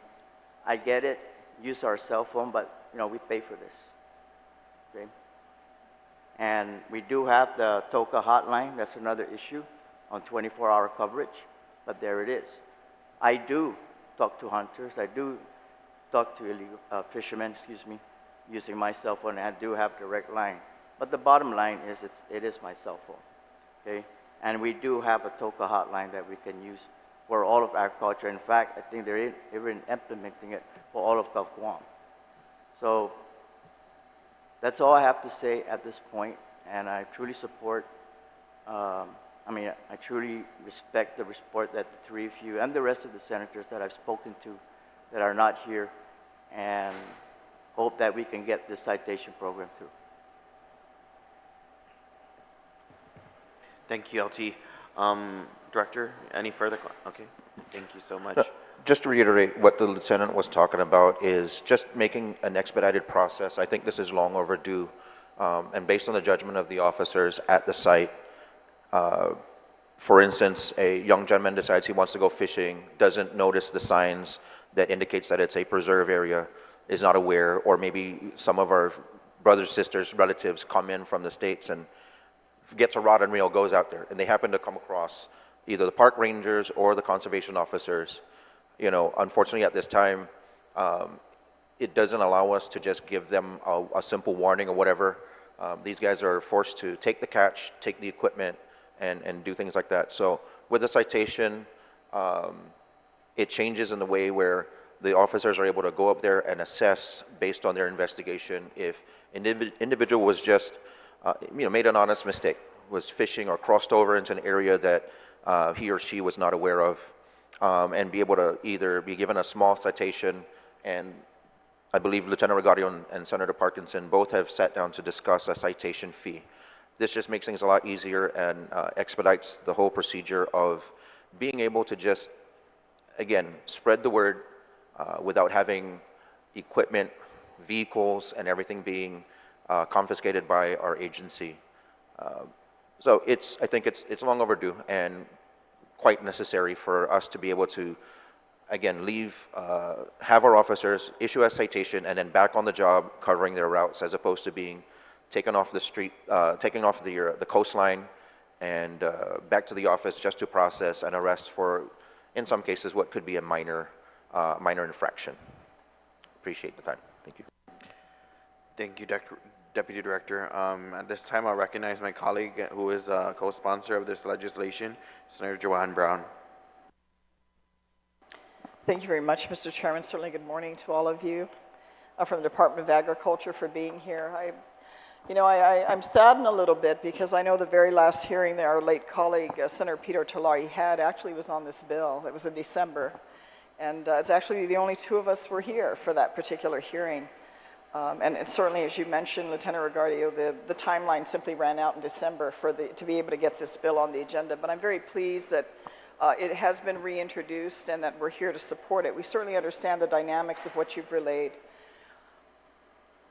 I get it, use our cell phone, but you know, we pay for this, okay? And we do have the TOCA hotline, that's another issue, on 24-hour coverage, but there it is. I do talk to hunters, I do talk to illegal fishermen, using my cell phone, and I do have direct line. But the bottom line is it is my cell phone, okay? And we do have a TOCA hotline that we can use for all of agriculture. In fact, I think they're even implementing it for all of Gulf Guam. So that's all I have to say at this point, and I truly support, I truly respect the support that the three of you and the rest of the senators that I've spoken to that are not here, and hope that we can get this citation program through. Thank you, LT. Director, any further? Okay, thank you so much. just to reiterate what the lieutenant was talking about is just making an expedited process. I think this is long overdue, and based on the judgment of the officers at the site. For instance, a young gentleman decides he wants to go fishing, doesn't notice the signs that indicates that it's a preserve area, is not aware, or maybe some of our brothers, sisters, relatives come in from the States and gets a rod and reel, goes out there, and they happen to come across either the park rangers or the conservation officers. You know, unfortunately at this time, it doesn't allow us to just give them a simple warning or whatever. These guys are forced to take the catch, take the equipment, and do things like that. So with the citation, it changes in the way where the officers are able to go up there and assess based on their investigation if an individual was just, made an honest mistake, was fishing or crossed over into an area that he or she was not aware of, and be able to either be given a small citation, and I believe Lieutenant Regadio and Senator Parkinson both have sat down to discuss a citation fee. This just makes things a lot easier and expedites the whole procedure of being able to just, again, spread the word without having equipment, vehicles, and everything being confiscated by our agency. So I think it's long overdue and quite necessary for us to be able to, again, have our officers issue a citation and then back on the job covering their routes, as opposed to being taken off the street, taken off the coastline, and back to the office just to process and arrest for, in some cases, what could be a minor infraction. Appreciate the time. Thank you. Thank you, Deputy Director. At this time, I'll recognize my colleague who is a co-sponsor of this legislation, Senator Joanne Brown. Thank you very much, Mr. Chairman. Certainly good morning to all of you from the Department of Agriculture for being here. I'm saddened a little bit because I know the very last hearing that our late colleague, Senator Peter Talari, had actually was on this bill. It was in December. And it's actually the only two of us were here for that particular hearing. And certainly, as you mentioned, Lieutenant Regadio, the timeline simply ran out in December to be able to get this bill on the agenda. But I'm very pleased that it has been reintroduced and that we're here to support it. We certainly understand the dynamics of what you've relayed.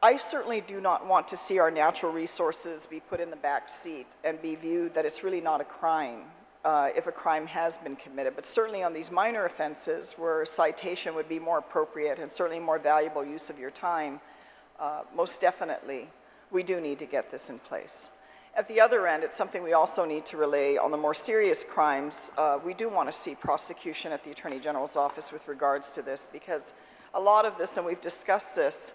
I certainly do not want to see our natural resources be put in the back seat and be viewed that it's really not a crime if a crime has been committed. But certainly on these minor offenses where a citation would be more appropriate and certainly more valuable use of your time, most definitely we do need to get this in place. At the other end, it's something we also need to relay on the more serious crimes. We do want to see prosecution at the Attorney General's office with regards to this, because a lot of this, and we've discussed this,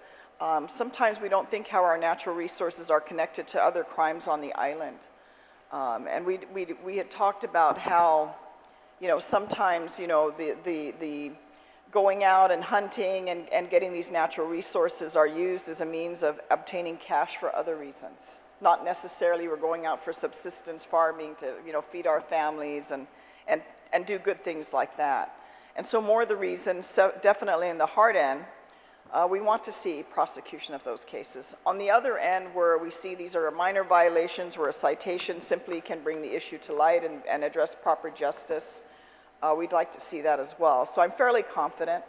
sometimes we don't think how our natural resources are connected to other crimes on the island. And we had talked about how, sometimes, the going out and hunting and getting these natural resources are used as a means of obtaining cash for other reasons. Not necessarily we're going out for subsistence farming to, feed our families and do good things like that. And so more the reason, so definitely in the hard end, we want to see prosecution of those cases. On the other end, where we see these are minor violations, where a citation simply can bring the issue to light and address proper justice, we'd like to see that as well. So I'm fairly confident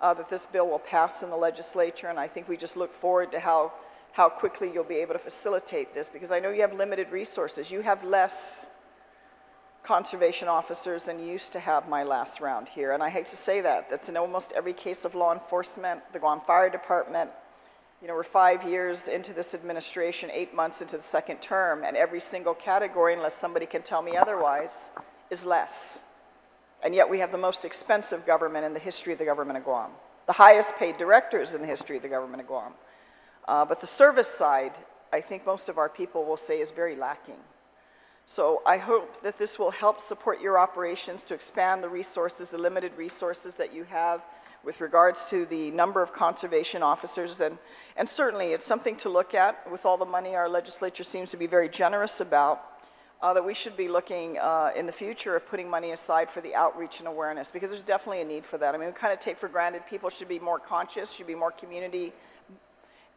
that this bill will pass in the legislature, and I think we just look forward to how quickly you'll be able to facilitate this, because I know you have limited resources. You have less conservation officers than you used to have my last round here. And I hate to say that. That's in almost every case of law enforcement, the Guam Fire Department. We're 5 years into this administration, 8 months into the second term, and every single category, unless somebody can tell me otherwise, is less. And yet we have the most expensive government in the history of the government of Guam, the highest paid directors in the history of the government of Guam. But the service side, I think most of our people will say, is very lacking. So I hope that this will help support your operations to expand the resources, the limited resources that you have with regards to the number of conservation officers. And certainly it's something to look at with all the money our legislature seems to be very generous about, that we should be looking in the future of putting money aside for the outreach and awareness, because there's definitely a need for that. I mean, we kind of take for granted people should be more conscious, should be more community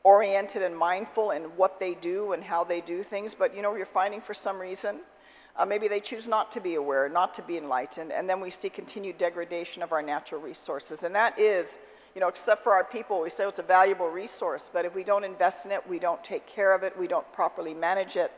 oriented and mindful in what they do and how they do things, but you're finding for some reason Maybe they choose not to be aware, not to be enlightened, and then we see continued degradation of our natural resources. And that is, you know, except for our people, we say it's a valuable resource, but if we don't invest in it, we don't take care of it, we don't properly manage it,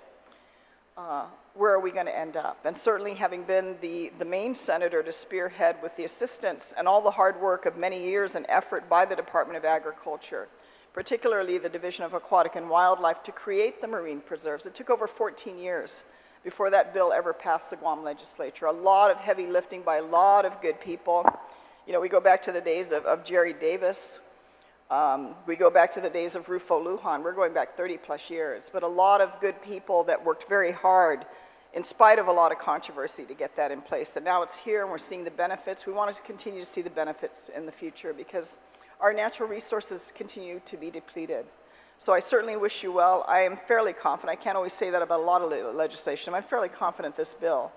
where are we going to end up? And certainly having been the main senator to spearhead with the assistance and all the hard work of many years and effort by the Department of Agriculture, particularly the Division of Aquatic and Wildlife, to create the marine preserves. It took over 14 years before that bill ever passed the Guam legislature. A lot of heavy lifting by a lot of good people. You know, we go back to the days of Jerry Davis. We go back to the days of Rufo Lujan. We're going back 30 plus years, but a lot of good people that worked very hard in spite of a lot of controversy to get that in place. And now it's here and we're seeing the benefits. We want to continue to see the benefits in the future because our natural resources continue to be depleted. So I certainly wish you well. I am fairly confident. I can't always say that about a lot of legislation. I'm fairly confident this bill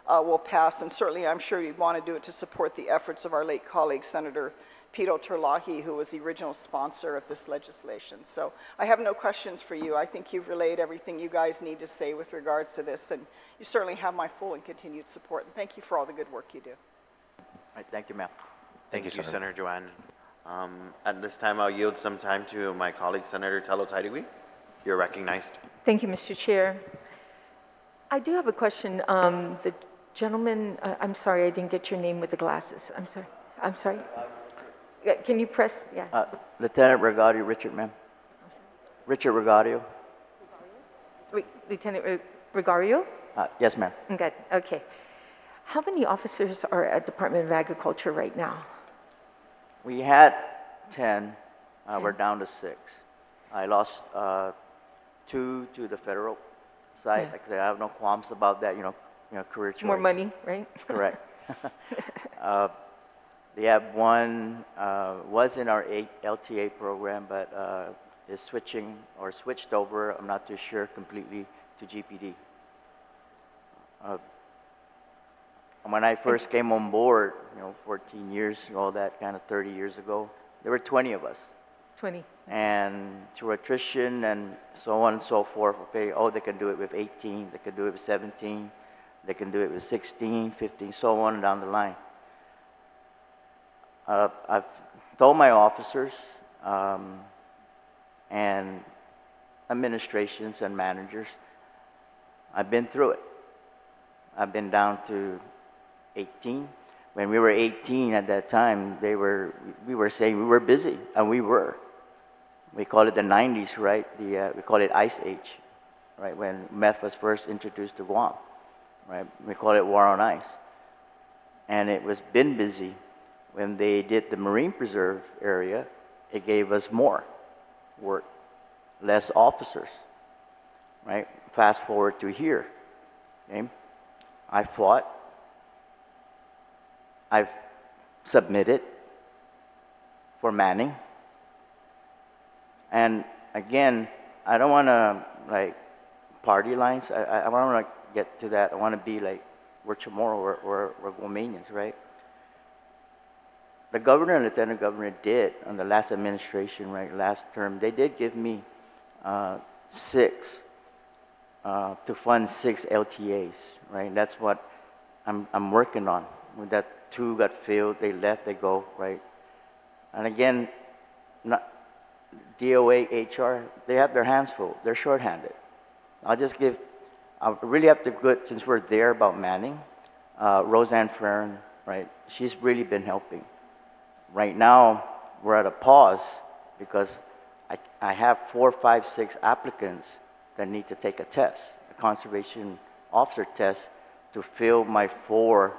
will pass, and certainly I'm sure you'd want to do it to support the efforts of our late colleague, Senator Pito Terlahi, who was the original sponsor of this legislation. So I have no questions for you. I think you've relayed everything you guys need to say with regards to this, and you certainly have my full and continued support. And thank you for all the good work you do. All right, thank you, ma'am. Thank you, Senator Joanne. At this time, I'll yield some time to my colleague, Senator Telo Taidiwi. You're recognized. Thank you, Mr. Chair. I do have a question. The gentleman, I'm sorry, I didn't get your name with the glasses. I'm sorry. I'm sorry. Can you press? Yeah. Lieutenant Regadio, Richard, ma'am. Richard Regadio. Lieutenant Regario? Yes, ma'am. Good. Okay. How many officers are at Department of Agriculture right now? We had 10. We're down to 6. I lost 2 to the federal side. Yeah. Like I said, I have no qualms about that. You know, career choice. More money, right? Correct. They have one was in our LTA program, but is switching or switched over. I'm not too sure completely to GPD. When I first came on board, 14 years, all that kind of 30 years ago, there were 20 of us. 20. And through attrition and so on and so forth, okay, they can do it with 18, they can do it with 17, they can do it with 16, 15, so on and down the line. I've told my officers and administrations and managers, I've been through it. I've been down to 18. When we were 18 at that time, we were saying we were busy, and we were. We call it the 90s, right? We call it Ice Age, right? When meth was first introduced to Guam, right? We call it War on Ice. And it was been busy. When they did the Marine Preserve area, it gave us more work, less officers, right? Fast forward to here, okay? I fought, I've submitted for manning, and again, I don't want to like party lines. I want to get to that. I want to be like we're Chamorro, we're Guamanians, right? The governor and lieutenant governor did on the last administration, right? Last term, they did give me 6 to fund 6 LTAs, right? That's what I'm working on. When that 2 got filled, they left, they go, right? And again, DOA, HR, they have their hands full. They're shorthanded. I really have to go, since we're there about manning, Roseanne Ferrin, right? She's really been helping. Right now, we're at a pause because I have 4, 5, 6 applicants that need to take a test, a conservation officer test, to fill my 4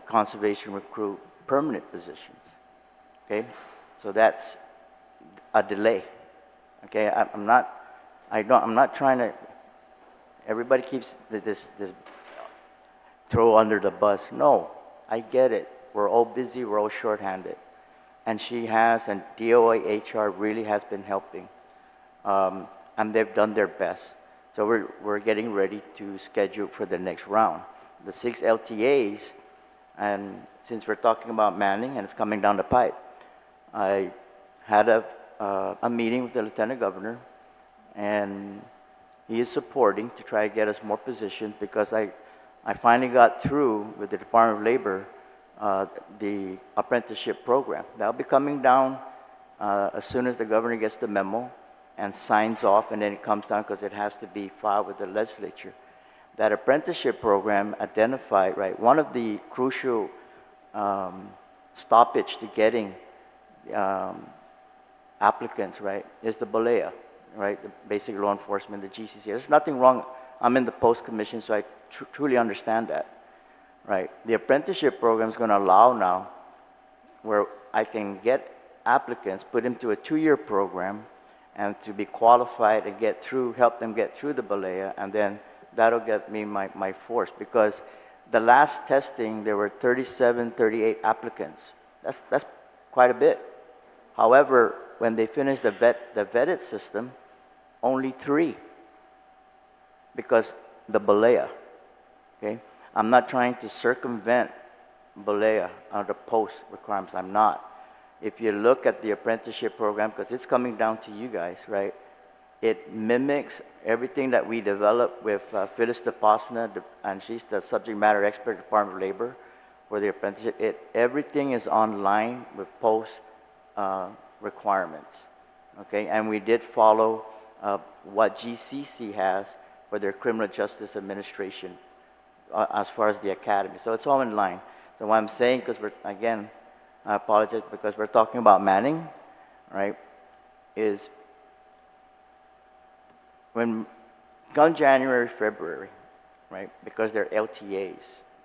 conservation recruit permanent positions. Okay, so that's a delay. Okay, I'm not trying to. Everybody keeps this throw under the bus. No, I get it. We're all busy. We're all shorthanded, and she has, and DOA HR really has been helping, and they've done their best. So we're getting ready to schedule for the next round. The 6 LTAs, and since we're talking about manning and it's coming down the pipe, I had a meeting with the lieutenant governor, and he is supporting to try to get us more positions, because I finally got through with the Department of Labor the apprenticeship program. That'll be coming down as soon as the governor gets the memo and signs off, and then it comes down because it has to be filed with the legislature. That apprenticeship program identified, right, one of the crucial stoppage to getting applicants, right, is the BLEA, right, the basic law enforcement, the GCC. There's nothing wrong. I'm in the post commission, so I truly understand that, right? The apprenticeship program is going to allow now where I can get applicants, put them to a 2-year program, and to be qualified and get through, help them get through the BLEA, and then that'll get me my force. Because the last testing, there were 37, 38 applicants. That's quite a bit. However, when they finished the vetted system, only 3, because the BLEA, okay? I'm not trying to circumvent BLEA under post requirements, I'm not. If you look at the apprenticeship program, because it's coming down to you guys, right? It mimics everything that we developed with Phyllis DePasna, and she's the subject matter expert, Department of Labor, for the apprenticeship. Everything is online with post requirements, okay? And we did follow what GCC has for their criminal justice administration as far as the academy. So it's all in line. So what I'm saying, because again, I apologize, because we're talking about Manning, right, is when come January, February, right, because they're LTAs,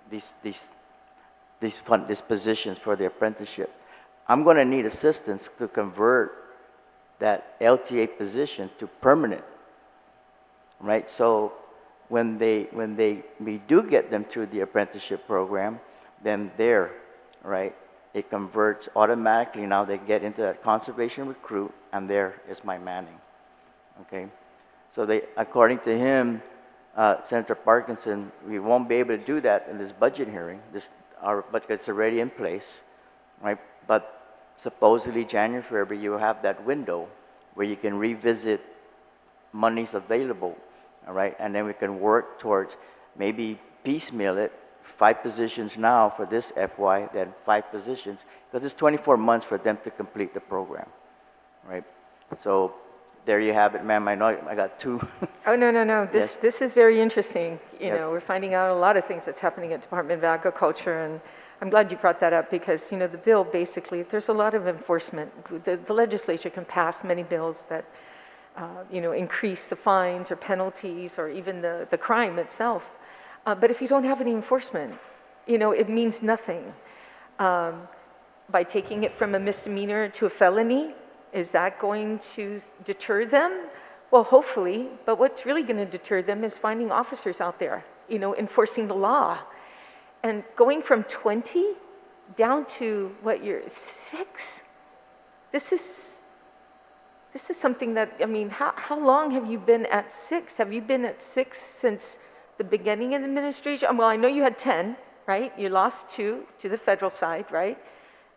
these positions for the apprenticeship, I'm going to need assistance to convert that LTA position to permanent, right? So when we do get them through the apprenticeship program, then there, right, it converts automatically. Now they get into that conservation recruit, and there is my Manning, okay? So they, according to him, Senator Parkinson, we won't be able to do that in this budget hearing. But it's already in place, right? But supposedly January, February, you have that window where you can revisit monies available, all right? And then we can work towards maybe piecemeal it, 5 positions now for this FY, then 5 positions, because it's 24 months for them to complete the program, right? So there you have it, ma'am. I know I got 2. Oh, no. Yes. This is very interesting. You Yep. know, we're finding out a lot of things that's happening at Department of Agriculture, and I'm glad you brought that up because, you know, the bill basically, there's a lot of enforcement. The legislature can pass many bills that, you know, increase the fines or penalties or even the crime itself. But if you don't have any enforcement, you know, it means nothing. By taking it from a misdemeanor to a felony, is that going to deter them? Well, hopefully, but what's really going to deter them is finding officers out there, you know, enforcing the law. And going from 20 down to, what, you're 6? This is something that, I mean, how long have you been at 6? Have you been at 6 since the beginning of the administration? Well, I know you had 10, right? You lost 2 to the federal side, right?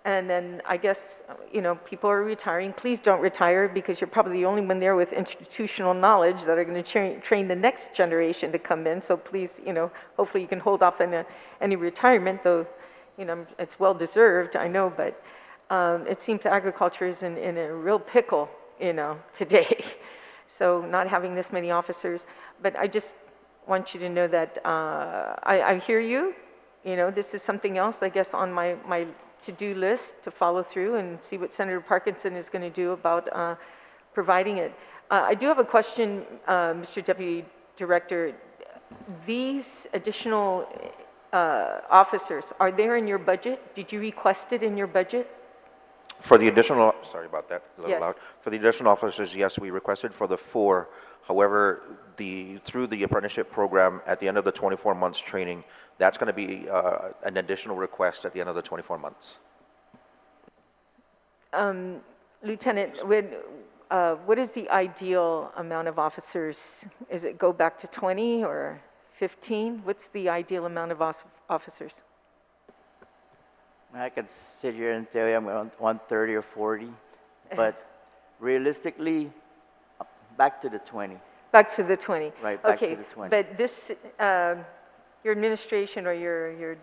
And then I guess, you know, people are retiring. Please don't retire because you're probably the only one there with institutional knowledge that are going to train the next generation to come in. So please, you know, hopefully you can hold off on any retirement, though, you know, it's well deserved, I know, but it seems agriculture is in a real pickle, you know, today. So not having this many officers, but I just want you to know that I hear you. You know, this is something else, I guess, on my to-do list to follow through and see what Senator Parkinson is going to do about providing it. I do have a question, Mr. Deputy Director. These additional officers, are they in your budget? Did you request it in your budget? For the additional, sorry about that, a little Yes. loud. For the additional officers, yes, we requested for the 4. However, through the apprenticeship program, at the end of the 24 months training, that's going to be an additional request at the end of the 24 months. Lieutenant, what is the ideal amount of officers? Is it go back to 20 or 15? What's the ideal amount of officers? I could sit here and tell you I'm around 130 or 40, but realistically, back to the 20. Back to the 20. Right, back to Okay, the 20. but this, your administration or your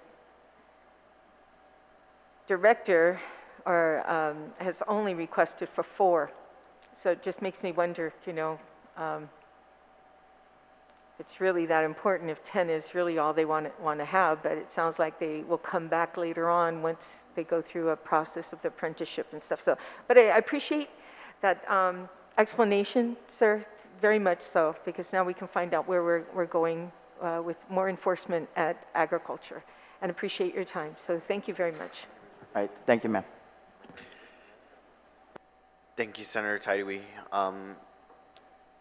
director has only requested for 4. So it just makes me wonder, you know, it's really that important if 10 is really all they want to have, but it sounds like they will come back later on once they go through a process of the apprenticeship and stuff. So, but I appreciate that explanation, sir, very much so, because now we can find out where we're going with more enforcement at agriculture, and appreciate your time. So thank you very much. All right, thank you, ma'am. Thank you, Senator Taiwi.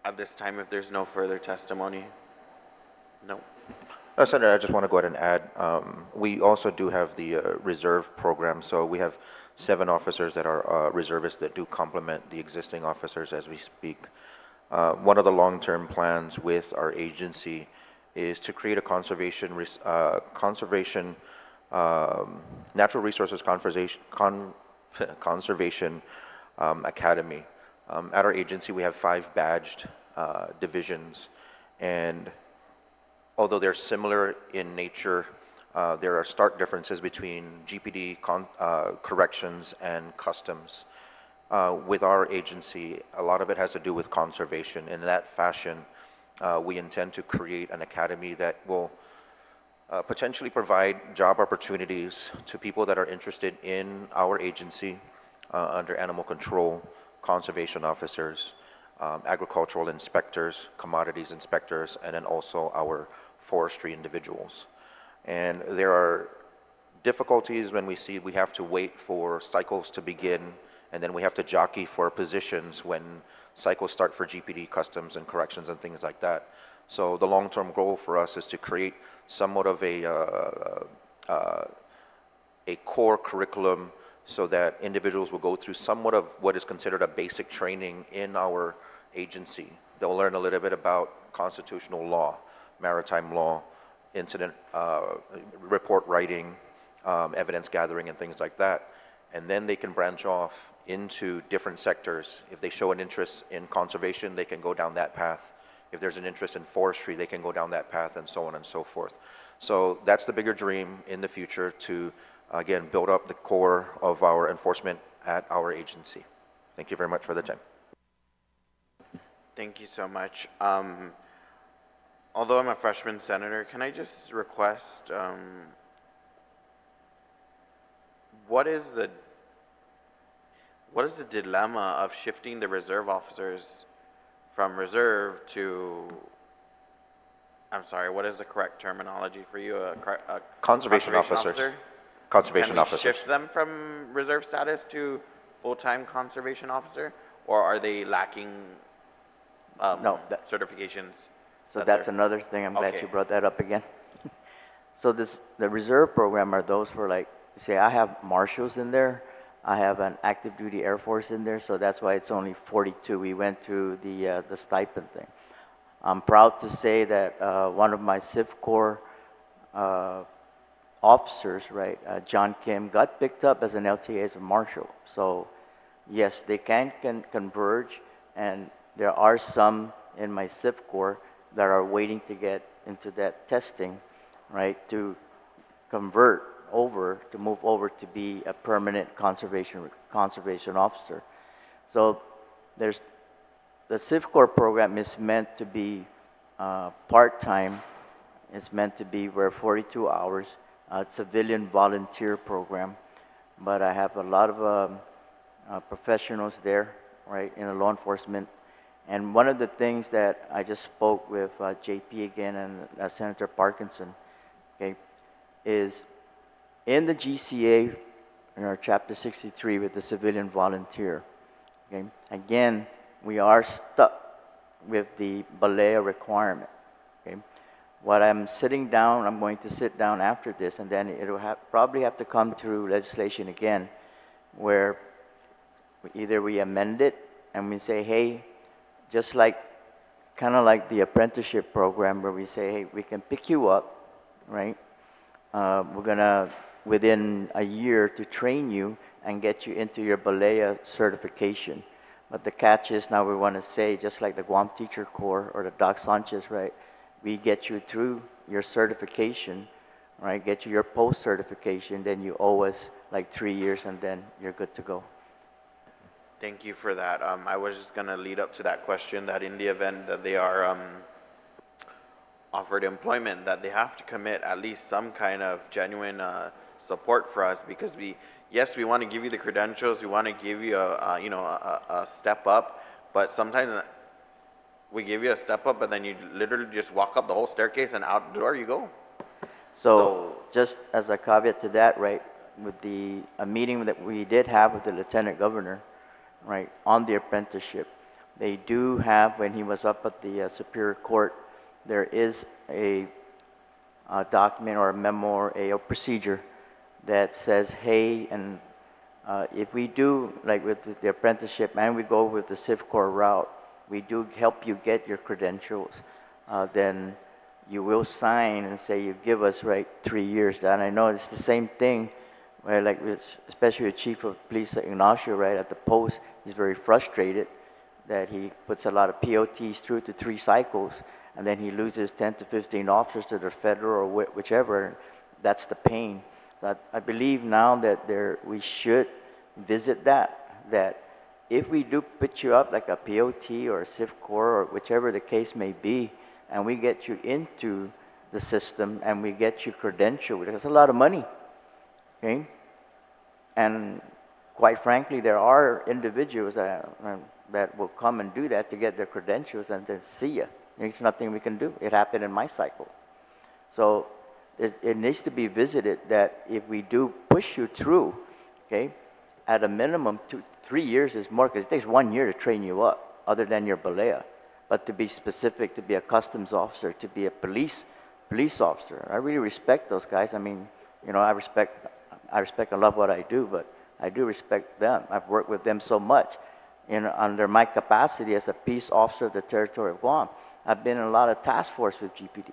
At this time, if there's no further testimony, no. Senator, I just want to go ahead and add, we also do have the reserve program, so we have 7 officers that are reservists that do complement the existing officers as we speak. One of the long-term plans with our agency is to create a natural resources conservation academy. At our agency, we have 5 badged divisions, and although they're similar in nature, there are stark differences between GPD, corrections, and customs. With our agency, a lot of it has to do with conservation. In that fashion, we intend to create an academy that will potentially provide job opportunities to people that are interested in our agency under animal control, conservation officers, agricultural inspectors, commodities inspectors, and then also our forestry individuals. And there are difficulties when we see we have to wait for cycles to begin, and then we have to jockey for positions when cycles start for GPD, customs, and corrections and things like that. So the long-term goal for us is to create somewhat of a core curriculum so that individuals will go through somewhat of what is considered a basic training in our agency. They'll learn a little bit about constitutional law, maritime law, incident report writing, evidence gathering, and things like that. And then they can branch off into different sectors. If they show an interest in conservation, they can go down that path. If there's an interest in forestry, they can go down that path, and so on and so forth. So that's the bigger dream in the future, to, again, build up the core of our enforcement at our agency. Thank you very much for the time. Thank you so much. Although I'm a freshman senator, can I just request, what is the dilemma of shifting the reserve officers from reserve to, I'm sorry, what is the correct terminology for you? A Conservation officers. officer? Conservation Can we officers. shift them from reserve status to full-time conservation officer, or are they lacking No, certifications? So that that's they're- another thing. I'm glad Okay. you brought that up again. So the reserve program are those for, like, say I have marshals in there, I have an active duty Air Force in there, so that's why it's only 42. We went through the stipend thing. I'm proud to say that one of my Civ Corps officers, right, John Kim, got picked up as an LTA as a marshal. So yes, they can converge, and there are some in my Civ Corps that are waiting to get into that testing, right, to convert over, to move over to be a permanent conservation officer. So there's, the Civ Corps program is meant to be part-time. It's meant to be where 42 hours. Civilian volunteer program, but I have a lot of professionals there, right, in the law enforcement. And one of the things that I just spoke with JP again and Senator Parkinson, okay, is in the GCA, in our Chapter 63 with the civilian volunteer, okay, again, we are stuck with the BALEA requirement, okay. What I'm sitting down, I'm going to sit down after this, and then it'll probably have to come through legislation again, where either we amend it and we say, hey, just like, kind of like the apprenticeship program where we say, hey, we can pick you up, right? We're gonna, within a year, to train you and get you into your BALEA certification. But the catch is now we want to say, just like the Guam Teacher Corps or the Doc Sanchez, right? We get you through your certification, right? Get you your post certification, then you owe us like 3 years, and then you're good to go. Thank you for that. I was just going to lead up to that question, that in the event that they are offered employment, that they have to commit at least some kind of genuine support for us, because yes, we want to give you the credentials, we want to give you a step up, but sometimes we give you a step up, but then you literally just walk up the whole staircase and out the door you go. So just as a caveat to that, right, with a meeting that we did have with the Lieutenant Governor, right, on the apprenticeship, they do have, when he was up at the Superior Court, there is a document or a memo or a procedure that says, hey, and if we do, like with the apprenticeship, and we go with the Civ Corps route, we do help you get your credentials, then you will sign and say you give us, right, 3 years. And I know it's the same thing, where like especially the Chief of Police Ignacio, right, at the post, he's very frustrated that he puts a lot of POTs through to 3 cycles, and then he loses 10 to 15 officers to the federal or whichever. That's the pain. So I believe now that we should visit that if we do put you up like a POT or a Civ Corps or whichever the case may be, and we get you into the system and we get you credentialed, that's a lot of money, okay? And quite frankly, there are individuals that will come and do that to get their credentials and then see you. There's nothing we can do. It happened in my cycle. So it needs to be visited that if we do push you through, okay, at a minimum 3 years is more, because it takes 1 year to train you up, other than your balea. But to be specific, to be a customs officer, to be a police officer, I really respect those guys. I mean, you know, I respect and love what I do, but I do respect them. I've worked with them so much. Under my capacity as a peace officer of the territory of Guam, I've been in a lot of task force with GPD,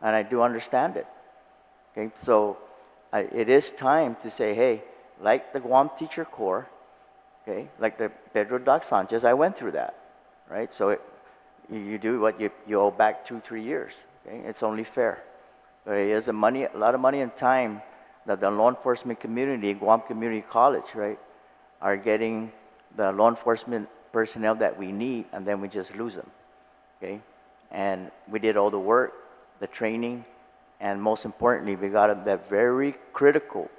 and I do understand it. Okay, so it is time to say, hey, like the Guam Teacher Corps, okay, like the Pedro Doc Sanchez, I went through that, right? So you do what you owe back 2, 3 years. Okay, it's only fair. But it is a lot of money and time that the law enforcement community, Guam Community College, right, are getting the law enforcement personnel that we need, and then we just lose them. Okay, and we did all the work, the training, and most importantly, we got that very critical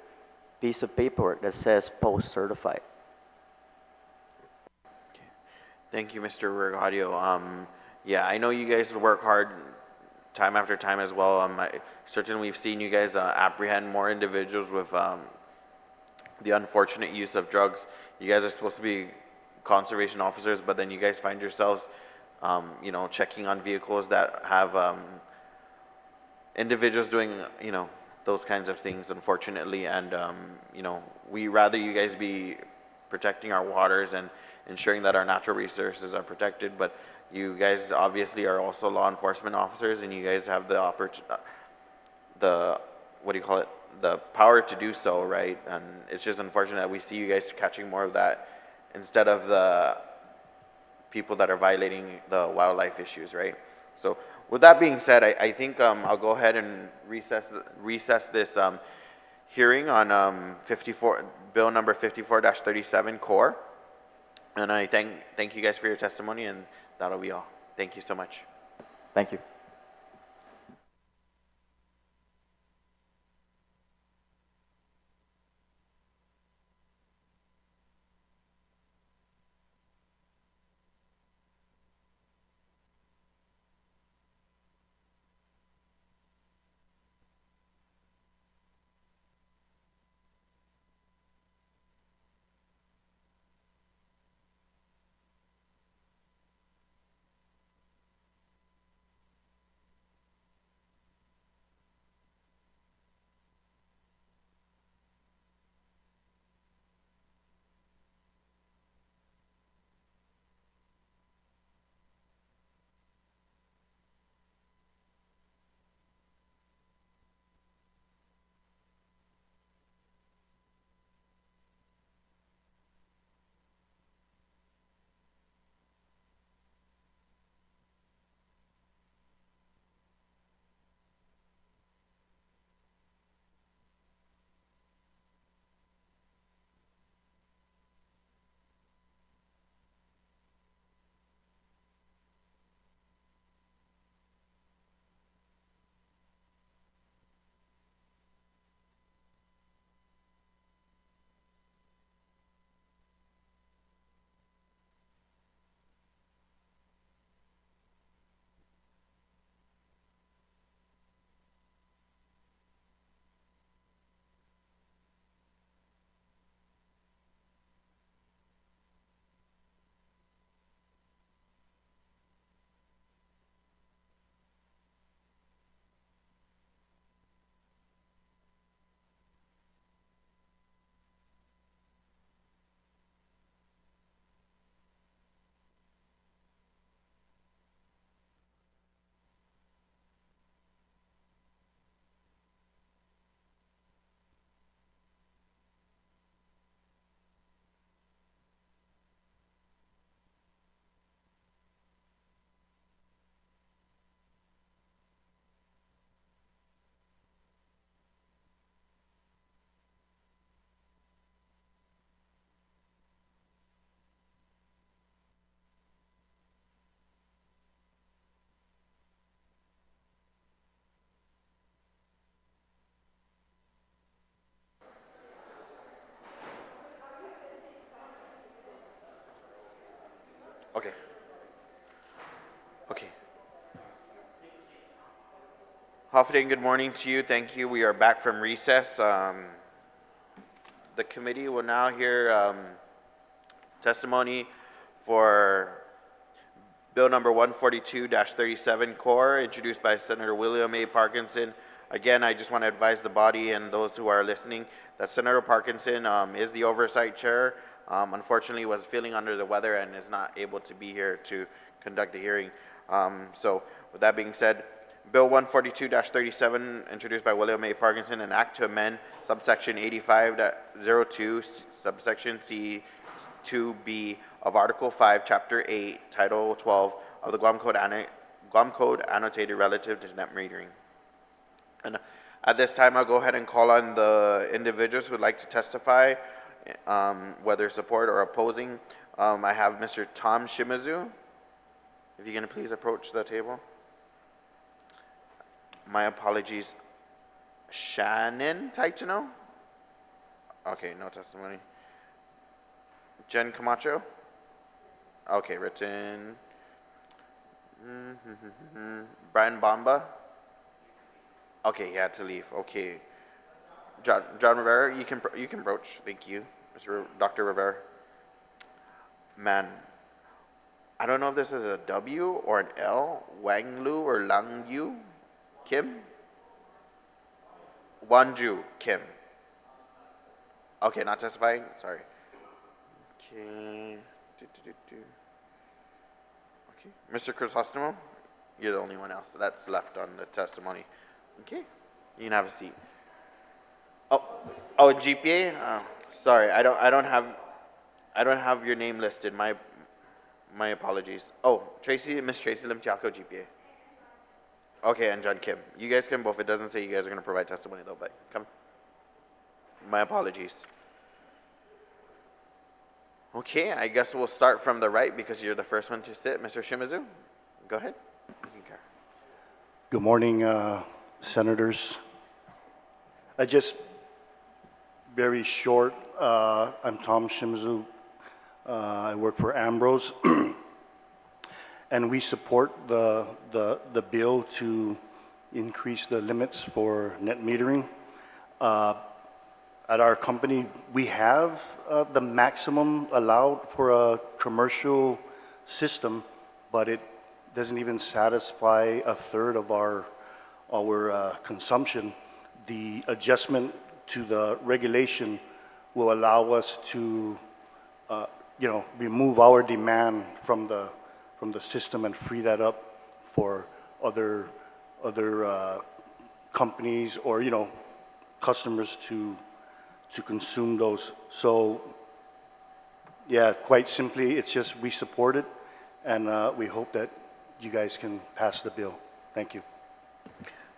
piece of paperwork that says post-certified. Okay. Thank you, Mr. Regadio. Yeah, I know you guys work hard time after time as well. Certainly we've seen you guys apprehend more individuals with the unfortunate use of drugs. You guys are supposed to be conservation officers, but then you guys find yourselves you know, checking on vehicles that have individuals doing, you know, those kinds of things, unfortunately. And you know, we rather you guys be protecting our waters and ensuring that our natural resources are protected, but you guys obviously are also law enforcement officers, and you guys have the the power to do so, right? And it's just unfortunate that we see you guys catching more of that instead of the people that are violating the wildlife issues, right? So with that being said, I think I'll go ahead and recess this hearing on bill number 54-37 core. And I thank you guys for your testimony, and that'll be all. Thank you so much. Thank you. Hafa and good morning to you. Thank you. We are back from recess. The committee will now hear testimony for Bill number 142-37 core, introduced by Senator William A. Parkinson. Again, I just want to advise the body and those who are listening that Senator Parkinson is the oversight chair. Unfortunately, was feeling under the weather and is not able to be here to conduct the hearing. So with that being said, Bill 142-37, introduced by William A. Parkinson, an act to amend subsection 85.02, subsection C2B of Article 5, Chapter 8, Title 12 of the Guam Code annotated relative to net metering. And at this time, I'll go ahead and call on the individuals who would like to testify, whether support or opposing. I have Mr. Tom Shimizu. If you're going to please approach the table. My apologies. Shannon Taitano? Okay, no testimony. Jen Camacho? Okay, written. Brian Bamba? Okay, he had to leave. Okay. John Rivera, you can broach. Thank you, Dr. Rivera. Man, I don't know if this is a W or an L. Wang Lu or Lang Yu? Kim? Wanju Kim. Okay, not testifying. Sorry. Okay. Okay. Mr. Crisostomo, you're the only one else that's left on the testimony. Okay. You can have a seat. Oh, GPA. Sorry, I don't have your name listed. My apologies. Oh, Miss Tracy Lim Tiako, GPA. Okay, and John Kim. You guys can both. It doesn't say you guys are going to provide testimony though, but come. My apologies. Okay, I guess we'll start from the right because you're the first one to sit. Mr. Shimizu, go ahead. You can carry. Good morning, senators. Very short, I'm Tom Shimizu. I work for Ambrose. And we support the bill to increase the limits for net metering. At our company, we have the maximum allowed for a commercial system, but it doesn't even satisfy a third of our consumption. The adjustment to the regulation will allow us to, remove our demand from the system and free that up for other companies or customers to consume those. So yeah, quite simply, it's just we support it, and we hope that you guys can pass the bill. Thank you.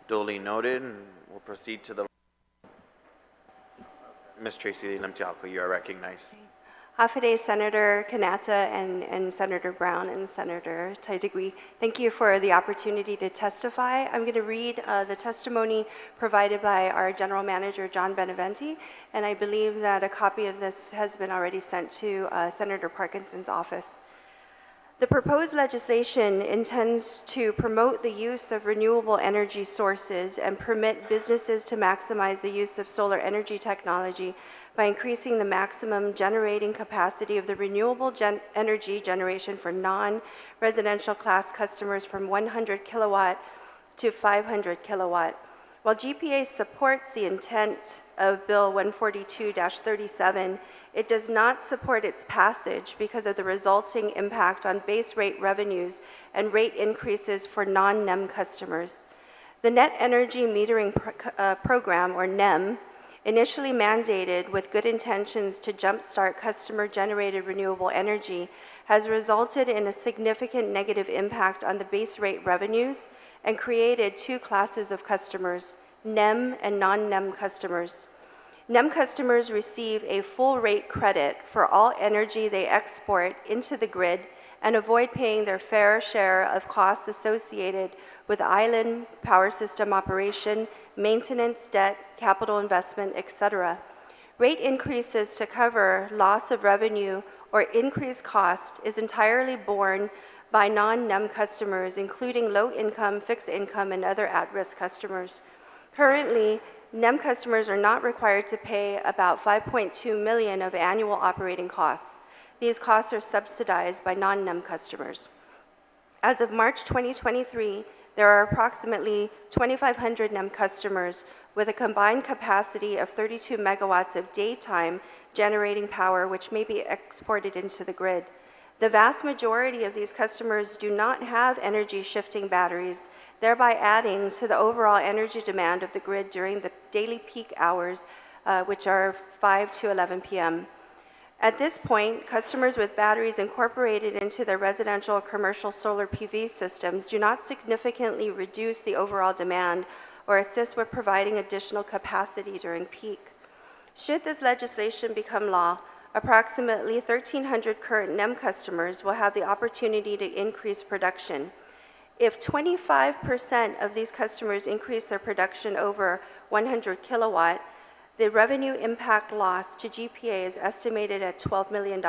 Duly noted, and we'll proceed to the Ms. Tracy Limtialco, you are recognized. Hafa Senator Kanata and Senator Brown and Senator Taitigui, thank you for the opportunity to testify. I'm going to read the testimony provided by our General Manager, John Beneventi, and I believe that a copy of this has been already sent to Senator Parkinson's office. The proposed legislation intends to promote the use of renewable energy sources and permit businesses to maximize the use of solar energy technology by increasing the maximum generating capacity of the renewable energy generation for non-residential class customers from 100 kilowatt to 500 kilowatt. While GPA supports the intent of Bill 142-37, it does not support its passage because of the resulting impact on base rate revenues and rate increases for non-NEM customers. The Net Energy Metering Program, or NEM, initially mandated with good intentions to jumpstart customer-generated renewable energy, has resulted in a significant negative impact on the base rate revenues and created two classes of customers, NEM and non-NEM customers. NEM customers receive a full rate credit for all energy they export into the grid and avoid paying their fair share of costs associated with island power system operation, maintenance, debt, capital investment, etc. Rate increases to cover loss of revenue or increased cost is entirely borne by non-NEM customers, including low-income, fixed-income, and other at-risk customers. Currently, NEM customers are not required to pay about $5.2 million of annual operating costs. These costs are subsidized by non-NEM customers. As of March 2023, there are approximately 2,500 NEM customers with a combined capacity of 32 megawatts of daytime generating power, which may be exported into the grid. The vast majority of these customers do not have energy shifting batteries, thereby adding to the overall energy demand of the grid during the daily peak hours, which are 5 to 11 p.m. At this point, customers with batteries incorporated into their residential or commercial solar PV systems do not significantly reduce the overall demand or assist with providing additional capacity during peak. Should this legislation become law, approximately 1,300 current NEM customers will have the opportunity to increase production. If 25% of these customers increase their production over 100 kilowatt, the revenue impact loss to GPA is estimated at $12 million.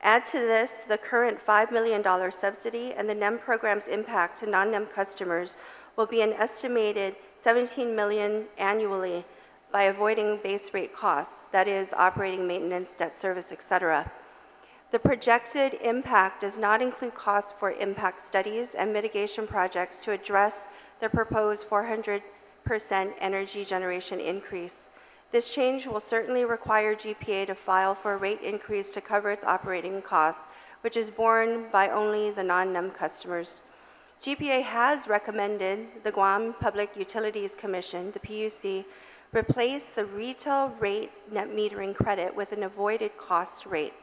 Add to this the current $5 million subsidy, and the NEM program's impact to non-NEM customers will be an estimated $17 million annually by avoiding base rate costs, that is, operating maintenance, debt service, etc. The projected impact does not include costs for impact studies and mitigation projects to address the proposed 400% energy generation increase. This change will certainly require GPA to file for a rate increase to cover its operating costs, which is borne by only the non-NEM customers. GPA has recommended the Guam Public Utilities Commission, the PUC, replace the retail rate net metering credit with an avoided cost rate.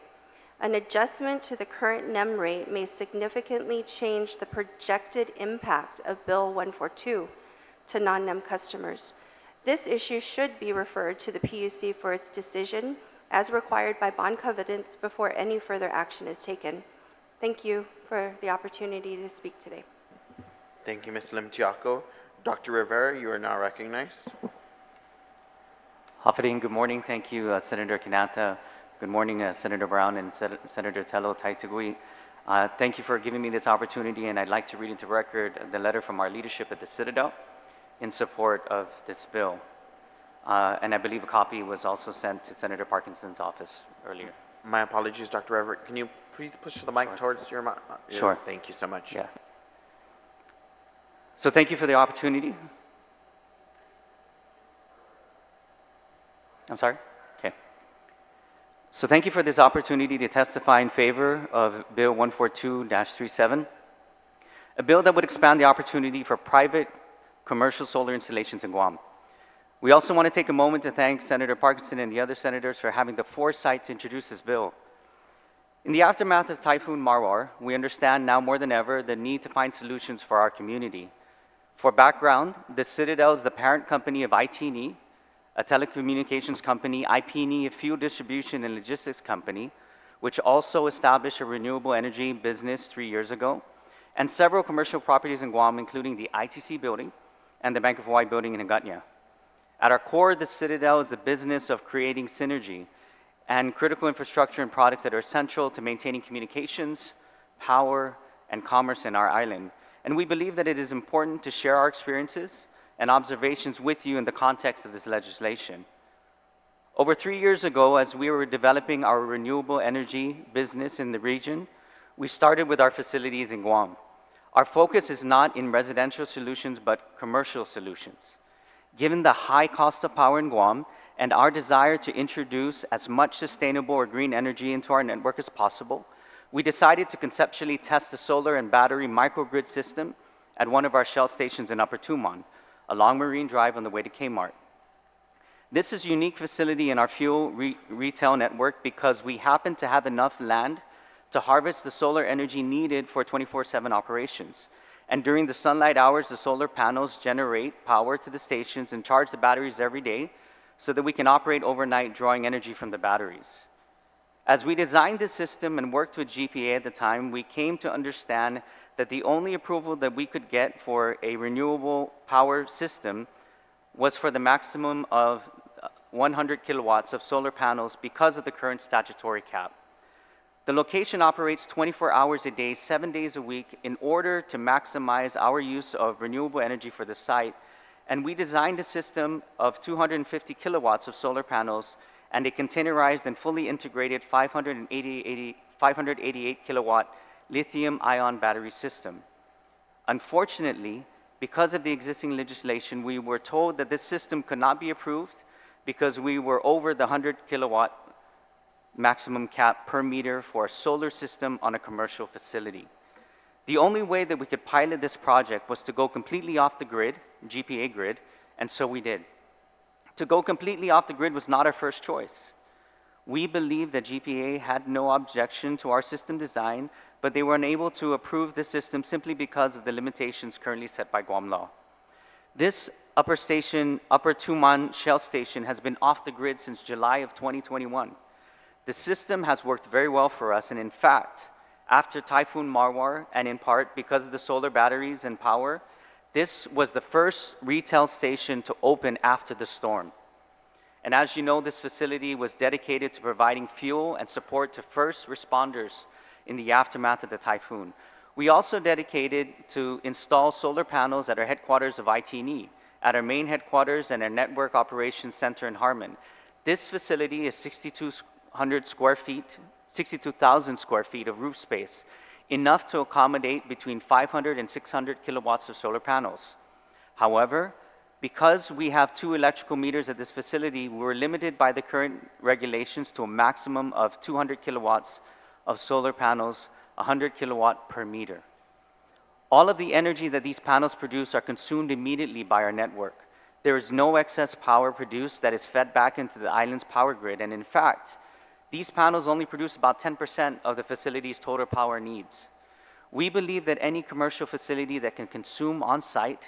An adjustment to the current NEM rate may significantly change the projected impact of Bill 142 to non-NEM customers. This issue should be referred to the PUC for its decision as required by bond covenants before any further action is taken. Thank you for the opportunity to speak today. Thank you, Ms. Lim-Tiaco. Dr. Rivera, you are now recognized. Hafidin, good morning. Thank you, Senator Kinata. Good morning, Senator Brown and Senator Tello Taitagui. Thank you for giving me this opportunity, and I'd like to read into record the letter from our leadership at the Citadel in support of this bill. And I believe a copy was also sent to Senator Parkinson's office earlier. My apologies, Dr. Everett. Can you please push the mic towards your mic? Sure. Thank you so much. Yeah. So thank you for the opportunity. I'm sorry? Okay. So thank you for this opportunity to testify in favor of Bill 142-37, a bill that would expand the opportunity for private commercial solar installations in Guam. We also want to take a moment to thank Senator Parkinson and the other senators for having the foresight to introduce this bill. In the aftermath of Typhoon Marwar, we understand now more than ever the need to find solutions for our community. For background, the Citadel is the parent company of IT&E, a telecommunications company, IP&E, a fuel distribution and logistics company, which also established a renewable energy business 3 years ago, and several commercial properties in Guam, including the ITC building and the Bank of Hawaii building in Hagåtña. At our core, the Citadel is the business of creating synergy and critical infrastructure and products that are essential to maintaining communications, power, and commerce in our island. And we believe that it is important to share our experiences and observations with you in the context of this legislation. Over 3 years ago, as we were developing our renewable energy business in the region, we started with our facilities in Guam. Our focus is not in residential solutions, but commercial solutions. Given the high cost of power in Guam and our desire to introduce as much sustainable or green energy into our network as possible, we decided to conceptually test the solar and battery microgrid system at one of our Shell stations in Upper Tumon, along Marine Drive on the way to Kmart. This is a unique facility in our fuel retail network because we happen to have enough land to harvest the solar energy needed for 24/7 operations. And during the sunlight hours, the solar panels generate power to the stations and charge the batteries every day so that we can operate overnight drawing energy from the batteries. As we designed this system and worked with GPA at the time, we came to understand that the only approval that we could get for a renewable power system was for the maximum of 100 kilowatts of solar panels because of the current statutory cap. The location operates 24 hours a day, 7 days a week in order to maximize our use of renewable energy for the site. And we designed a system of 250 kilowatts of solar panels and a containerized and fully integrated 588 kilowatt lithium-ion battery system. Unfortunately, because of the existing legislation, we were told that this system could not be approved because we were over the 100 kilowatt maximum cap per meter for a solar system on a commercial facility. The only way that we could pilot this project was to go completely off the grid, GPA grid, and so we did. To go completely off the grid was not our first choice. We believed that GPA had no objection to our system design, but they were unable to approve this system simply because of the limitations currently set by Guam law. This upper Tuman Shell station has been off the grid since July of 2021. The system has worked very well for us, and in fact, after Typhoon Marwar, and in part because of the solar batteries and power, this was the first retail station to open after the storm. And as you know, this facility was dedicated to providing fuel and support to first responders in the aftermath of the typhoon. We also dedicated to install solar panels at our headquarters of IT&E, at our main headquarters and our network operations center in Harmon. This facility is 6,200 square feet, 62,000 square feet of roof space, enough to accommodate between 500 and 600 kilowatts of solar panels. However, because we have 2 electrical meters at this facility, we were limited by the current regulations to a maximum of 200 kilowatts of solar panels, 100 kilowatt per meter. All of the energy that these panels produce are consumed immediately by our network. There is no excess power produced that is fed back into the island's power grid, and in fact, these panels only produce about 10% of the facility's total power needs. We believe that any commercial facility that can consume on-site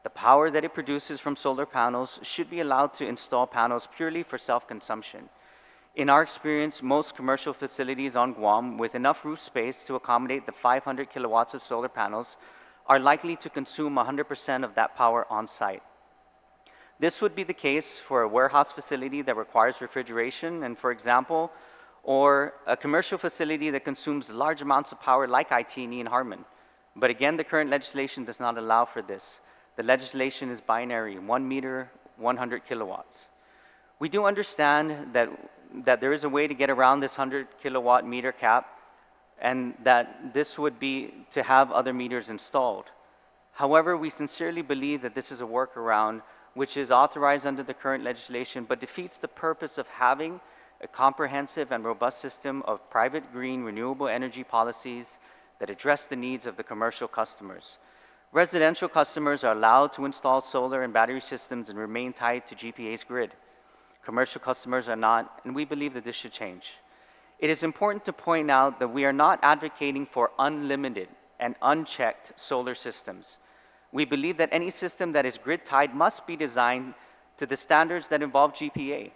the power that it produces from solar panels should be allowed to install panels purely for self-consumption. In our experience, most commercial facilities on Guam with enough roof space to accommodate the 500 kilowatts of solar panels are likely to consume 100% of that power on-site. This would be the case for a warehouse facility that requires refrigeration, and for example, or a commercial facility that consumes large amounts of power like IT&E in Harmon. But again, the current legislation does not allow for this. The legislation is binary, 1 meter, 100 kilowatts. We do understand that there is a way to get around this 100 kilowatt meter cap, and that this would be to have other meters installed. However, we sincerely believe that this is a workaround which is authorized under the current legislation, but defeats the purpose of having a comprehensive and robust system of private green renewable energy policies that address the needs of the commercial customers. Residential customers are allowed to install solar and battery systems and remain tied to GPA's grid. Commercial customers are not, and we believe that this should change. It is important to point out that we are not advocating for unlimited and unchecked solar systems. We believe that any system that is grid-tied must be designed to the standards that involve GPA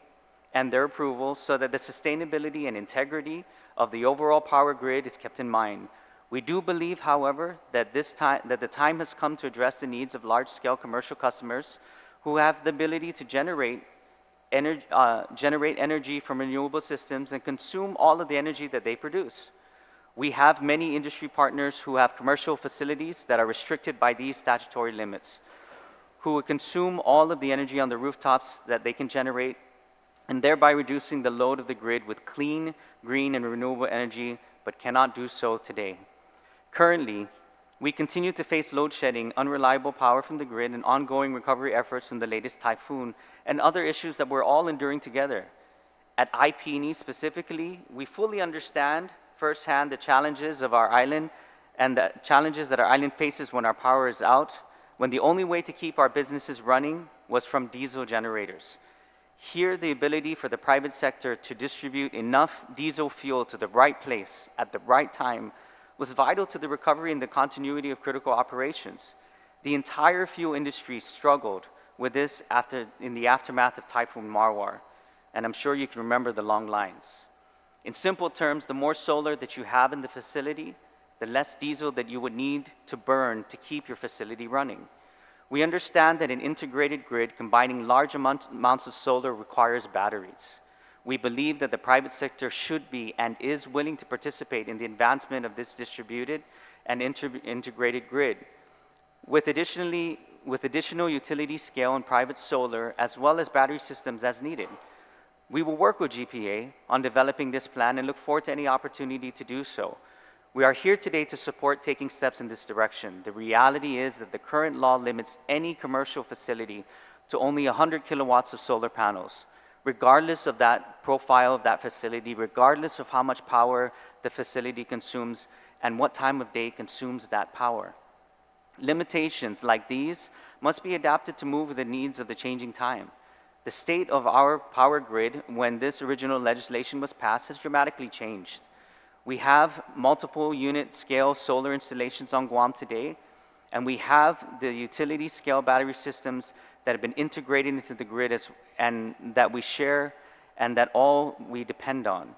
and their approval so that the sustainability and integrity of the overall power grid is kept in mind. We do believe, however, that the time has come to address the needs of large-scale commercial customers who have the ability to generate energy from renewable systems and consume all of the energy that they produce. We have many industry partners who have commercial facilities that are restricted by these statutory limits, who would consume all of the energy on the rooftops that they can generate, and thereby reducing the load of the grid with clean, green, and renewable energy, but cannot do so today. Currently, we continue to face load shedding, unreliable power from the grid, and ongoing recovery efforts from the latest typhoon, and other issues that we're all enduring together. At IP&E specifically, we fully understand firsthand the challenges of our island and the challenges that our island faces when our power is out, when the only way to keep our businesses running was from diesel generators. Here, the ability for the private sector to distribute enough diesel fuel to the right place at the right time was vital to the recovery and the continuity of critical operations. The entire fuel industry struggled with this in the aftermath of Typhoon Marwar, and I'm sure you can remember the long lines. In simple terms, the more solar that you have in the facility, the less diesel that you would need to burn to keep your facility running. We understand that an integrated grid combining large amounts of solar requires batteries. We believe that the private sector should be and is willing to participate in the advancement of this distributed and integrated grid. With additional utility scale and private solar, as well as battery systems as needed. We will work with GPA on developing this plan and look forward to any opportunity to do so. We are here today to support taking steps in this direction. The reality is that the current law limits any commercial facility to only 100 kilowatts of solar panels, regardless of that profile of that facility, regardless of how much power the facility consumes and what time of day consumes that power. Limitations like these must be adapted to move with the needs of the changing time. The state of our power grid when this original legislation was passed has dramatically changed. We have multiple unit scale solar installations on Guam today, and we have the utility scale battery systems that have been integrated into the grid and that we share and that all we depend on.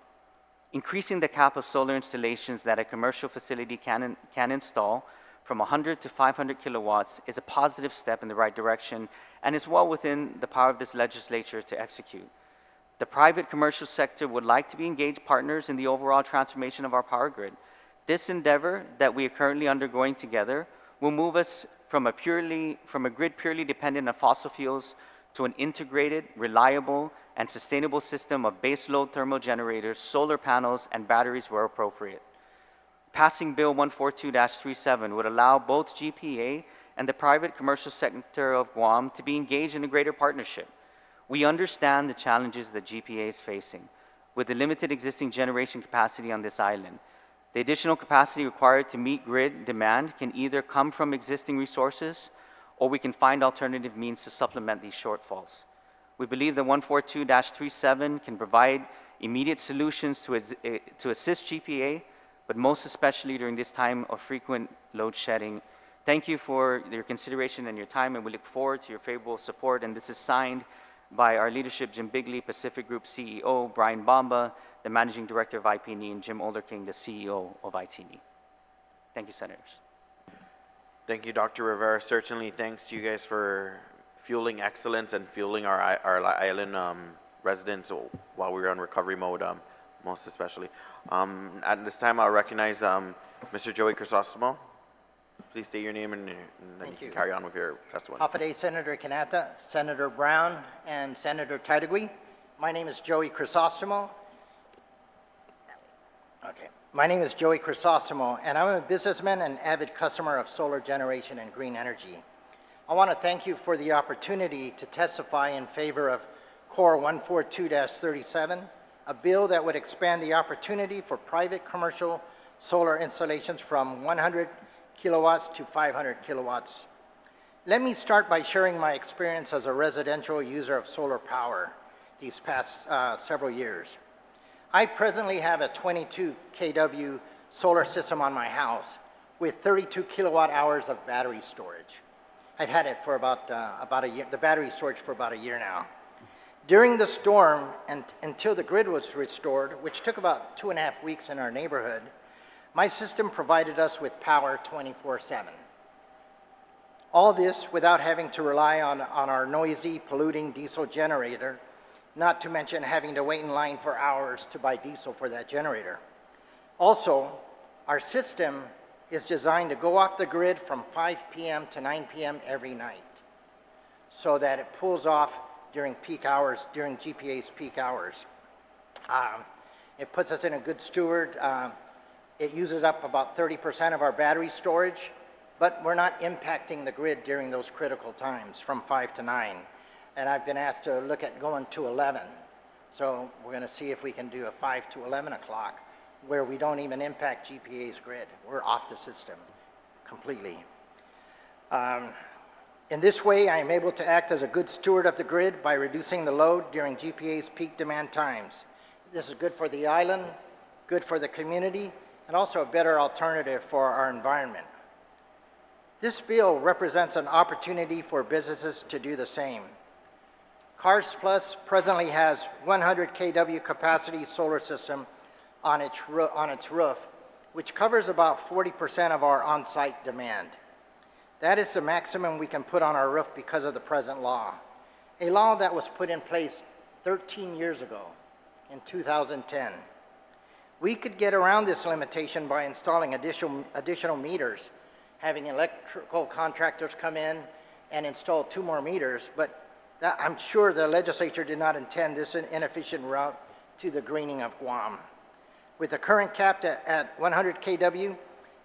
Increasing the cap of solar installations that a commercial facility can install from 100 to 500 kilowatts is a positive step in the right direction and is well within the power of this legislature to execute. The private commercial sector would like to be engaged partners in the overall transformation of our power grid. This endeavor that we are currently undergoing together will move us from a grid purely dependent on fossil fuels to an integrated, reliable, and sustainable system of baseload thermal generators, solar panels, and batteries where appropriate. Passing Bill 142-37 would allow both GPA and the private commercial sector of Guam to be engaged in a greater partnership. We understand the challenges that GPA is facing with the limited existing generation capacity on this island. The additional capacity required to meet grid demand can either come from existing resources or we can find alternative means to supplement these shortfalls. We believe that 142-37 can provide immediate solutions to assist GPA, but most especially during this time of frequent load shedding. Thank you for your consideration and your time, and we look forward to your favorable support. And this is signed by our leadership, Jim Bigley, Pacific Group CEO, Brian Bamba, the Managing Director of IP&E, and Jim Olderking, the CEO of IT&E. Thank you, Senators. Thank you, Dr. Rivera. Certainly thanks to you guys for fueling excellence and fueling our island residents while we were on recovery mode, most especially. At this time, I'll recognize Mr. Joey Crisostomo. Please state your name and then you can carry on with your testimony. Hafa Senator Kanata, Senator Brown, and Senator Taidagui. My name is Joey Crisostomo. Okay. My name is Joey Crisostomo, and I'm a businessman and avid customer of solar generation and green energy. I want to thank you for the opportunity to testify in favor of Core 142-37, a bill that would expand the opportunity for private commercial solar installations from 100 kilowatts to 500 kilowatts. Let me start by sharing my experience as a residential user of solar power these past several years. I presently have a 22 kW solar system on my house with 32 kilowatt hours of battery storage. I've had it for about a year, the battery storage for about a year now. During the storm and until the grid was restored, which took about 2.5 weeks in our neighborhood, my system provided us with power 24/7. All this without having to rely on our noisy, polluting diesel generator, not to mention having to wait in line for hours to buy diesel for that generator. Also, our system is designed to go off the grid from 5 p.m. to 9 p.m. every night so that it pulls off during peak hours, during GPA's peak hours. It puts us in a good steward. It uses up about 30% of our battery storage, but we're not impacting the grid during those critical times from 5 to 9. And I've been asked to look at going to 11. So we're going to see if we can do a 5 to 11 o'clock where we don't even impact GPA's grid. We're off the system completely. In this way, I am able to act as a good steward of the grid by reducing the load during GPA's peak demand times. This is good for the island, good for the community, and also a better alternative for our environment. This bill represents an opportunity for businesses to do the same. Cars Plus presently has 100 kW capacity solar system on its roof, which covers about 40% of our on-site demand. That is the maximum we can put on our roof because of the present law, a law that was put in place 13 years ago. in 2010. We could get around this limitation by installing additional meters, having electrical contractors come in and install 2 more meters, but I'm sure the legislature did not intend this inefficient route to the greening of Guam. With the current cap at 100 kW,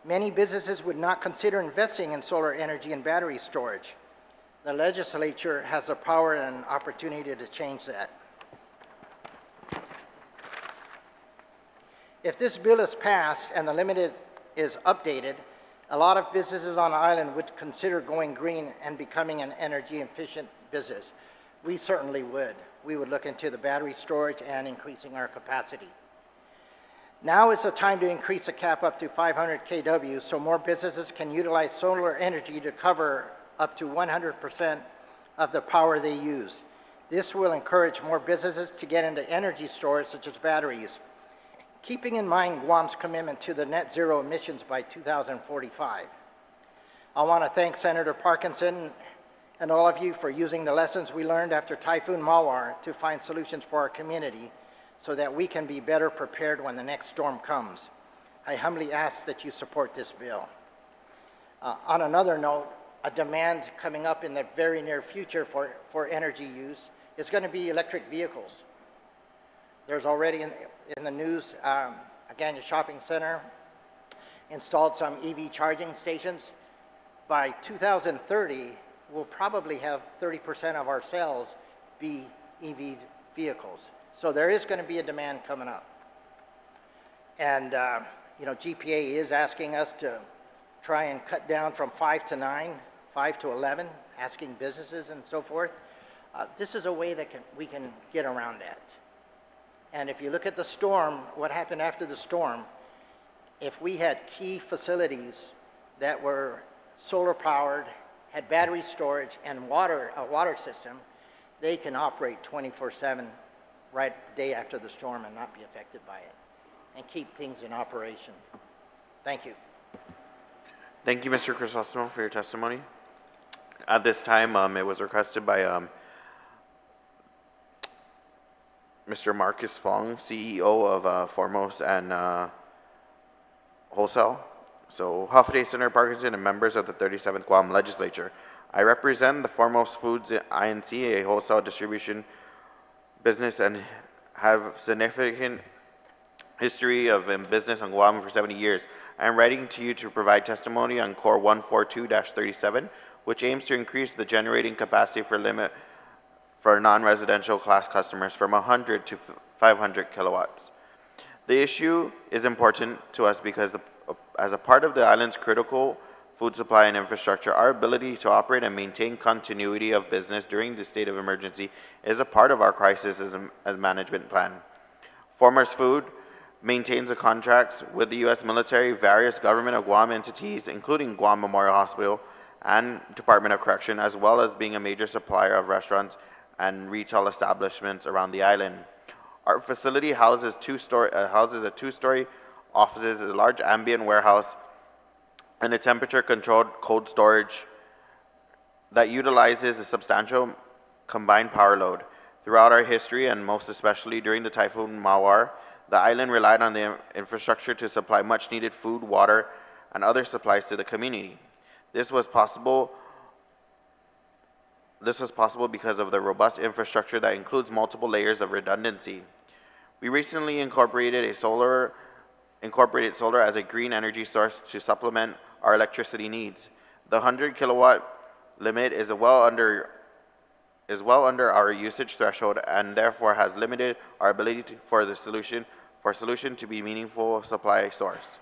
many businesses would not consider investing in solar energy and battery storage. The legislature has the power and opportunity to change that. If this bill is passed and the limit is updated, a lot of businesses on the island would consider going green and becoming an energy efficient business. We certainly would. We would look into the battery storage and increasing our capacity. Now is the time to increase the cap up to 500 kW so more businesses can utilize solar energy to cover up to 100% of the power they use. This will encourage more businesses to get into energy storage such as batteries, keeping in mind Guam's commitment to the net zero emissions by 2045. I want to thank Senator Parkinson and all of you for using the lessons we learned after Typhoon Mawar to find solutions for our community so that we can be better prepared when the next storm comes. I humbly ask that you support this bill. On another note, a demand coming up in the very near future for energy use is going to be electric vehicles. There's already in the news, Agana Shopping Center installed some EV charging stations. By 2030, we'll probably have 30% of our sales be EV vehicles. So there is going to be a demand coming up. And, you know, GPA is asking us to try and cut down from 5 to 9, 5 to 11, asking businesses and so forth. This is a way that we can get around that. And if you look at the storm, what happened after the storm, if we had key facilities that were solar powered, had battery storage and a water system, they can operate 24/7 right the day after the storm and not be affected by it and keep things in operation. Thank you. Thank you, Mr. Crisostomo, for your testimony. At this time, it was requested by Mr. Marcus Fong, CEO of Foremost and Wholesale. So, Hafaday, Senator Parkinson, and members of the 37th Guam Legislature. I represent the Foremost Foods Inc., a wholesale distribution business, and have significant history of business on Guam for 70 years. I am writing to you to provide testimony on Core 142-37, which aims to increase the generating capacity for non-residential class customers from 100 to 500 kilowatts. The issue is important to us because as a part of the island's critical food supply and infrastructure, our ability to operate and maintain continuity of business during the state of emergency is a part of our crisis as management plan. Foremost Food maintains the contracts with the U.S. military, various government of Guam entities, including Guam Memorial Hospital and Department of Correction, as well as being a major supplier of restaurants and retail establishments around the island. Our facility houses a two-story offices, a large ambient warehouse, and a temperature-controlled cold storage that utilizes a substantial combined power load. Throughout our history, and most especially during the Typhoon Mawar, the island relied on the infrastructure to supply much-needed food, water, and other supplies to the community. This was possible because of the robust infrastructure that includes multiple layers of redundancy. We recently incorporated solar as a green energy source to supplement our electricity needs. The 100 kilowatt limit is well under our usage threshold and therefore has limited our ability for solution to be meaningful supply source.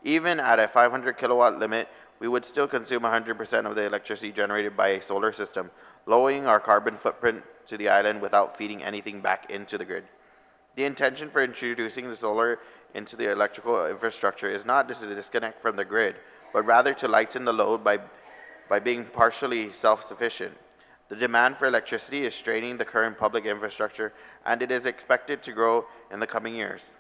Even at a 500 kilowatt limit, we would still consume 100% of the electricity generated by a solar system, lowering our carbon footprint to the island without feeding anything back into the grid. The intention for introducing the solar into the electrical infrastructure is not just to disconnect from the grid, but rather to lighten the load by being partially self-sufficient. The demand for electricity is straining the current public infrastructure, and it is expected to grow in the coming years.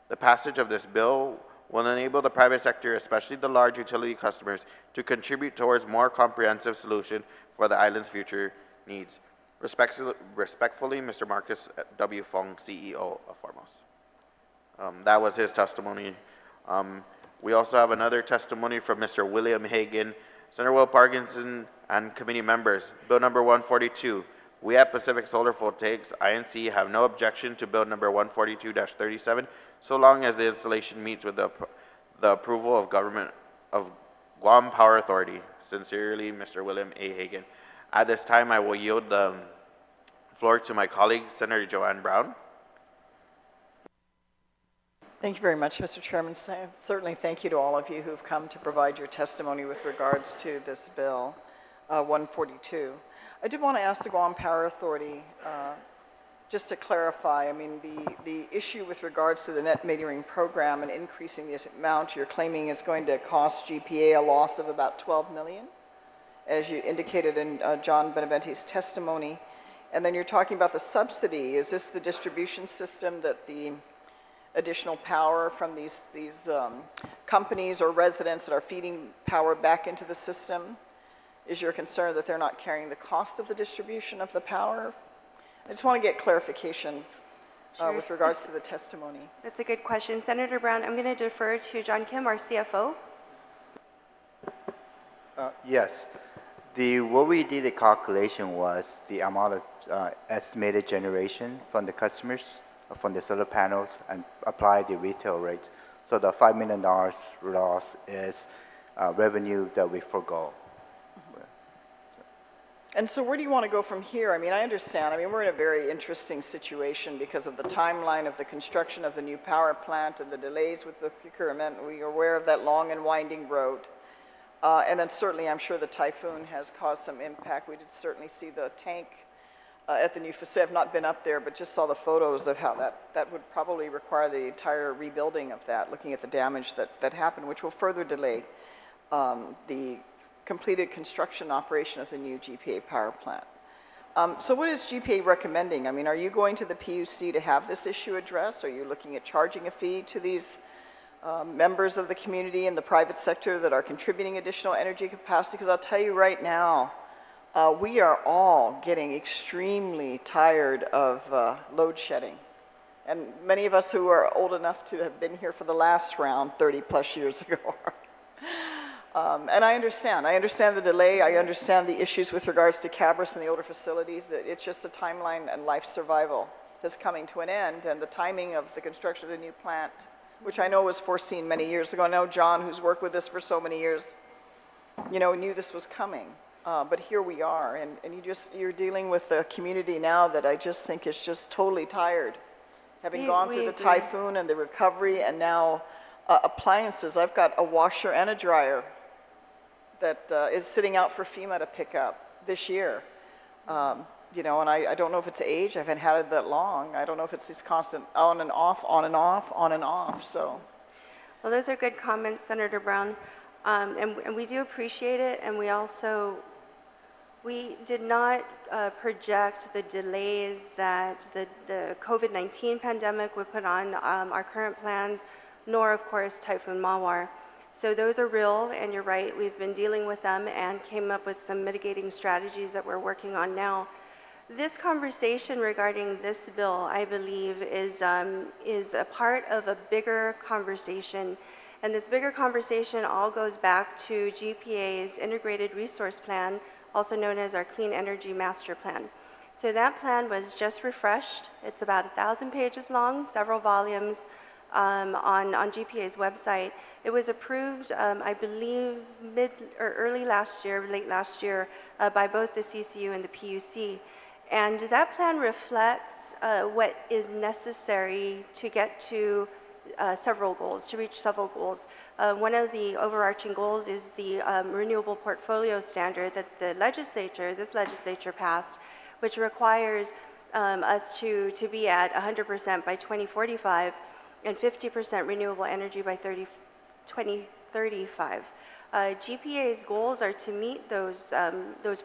The passage of this bill will enable the private sector, especially the large utility customers, to contribute towards more comprehensive solution for the island's future needs. Respectfully, Mr. Marcus W. Fong, CEO of Foremost. That was his testimony. We also have another testimony from Mr. William Hagan, Senator Will Parkinson, and committee members. Bill number 142. We at Pacific Solar Voltaics, INC, have no objection to Bill number 142-37, so long as the installation meets with the approval of government of Guam Power Authority. Sincerely, Mr. William A. Hagan. At this time, I will yield the floor to my colleague, Senator Joanne Brown. Thank you very much, Mr. Chairman. Certainly thank you to all of you who've come to provide your testimony with regards to this bill, 142. I did want to ask the Guam Power Authority, just to clarify, I mean, the issue with regards to the net metering program and increasing the amount you're claiming is going to cost GPA a loss of about $12 million, as you indicated in John Beneventi's testimony. And then you're talking about the subsidy. Is this the distribution system that the additional power from these companies or residents that are feeding power back into the system? Is your concern that they're not carrying the cost of the distribution of the power? I just want to get clarification with regards to the testimony. That's a good question. Senator Brown, I'm going to defer to John Kim, our CFO. Yes. What we did a calculation was the amount of estimated generation from the customers from the solar panels and apply the retail rates. So the $5 million loss is revenue that we forgo. And so where do you want to go from here? I mean, I understand. I mean, we're in a very interesting situation because of the timeline of the construction of the new power plant and the delays with the procurement. We are aware of that long and winding road. And then certainly I'm sure the typhoon has caused some impact. We did certainly see the tank at the new facility. I've not been up there, but just saw the photos of how that would probably require the entire rebuilding of that, looking at the damage that happened, which will further delay the completed construction operation of the new GPA power plant. So what is GPA recommending? I mean, are you going to the PUC to have this issue addressed? Are you looking at charging a fee to these members of the community and the private sector that are contributing additional energy capacity? Because I'll tell you right now, we are all getting extremely tired of load shedding. And many of us who are old enough to have been here for the last round 30 plus years ago and I understand the delay, I understand the issues with regards to Cabras and the older facilities. It's just a timeline and life survival is coming to an end, and the timing of the construction of the new plant, which I know was foreseen many years ago. I know John, who's worked with this for so many years, knew this was coming. But here we are, and you're dealing with a community now that I just think is just totally tired. Having gone through the typhoon and the recovery, and now appliances. I've got a washer and a dryer that is sitting out for FEMA to pick up this year. And I don't know if it's age. I haven't had it that long. I don't know if it's this constant on and off, on and off, on and off, so. Well, those are good comments, Senator Brown. And we do appreciate it, and we did not project the delays that the COVID-19 pandemic would put on our current plans, nor, of course, Typhoon Mawar. So those are real, and you're right, we've been dealing with them and came up with some mitigating strategies that we're working on now. This conversation regarding this bill, I believe, is a part of a bigger conversation. And this bigger conversation all goes back to GPA's Integrated Resource Plan, also known as our Clean Energy Master Plan. So that plan was just refreshed. It's about 1,000 pages long, several volumes on GPA's website. It was approved, I believe, early last year, late last year, by both the CCU and the PUC. And that plan reflects what is necessary to get to several goals, to reach several goals. One of the overarching goals is the renewable portfolio standard that this legislature passed, which requires us to be at 100% by 2045 and 50% renewable energy by 2035. GPA's goals are to meet those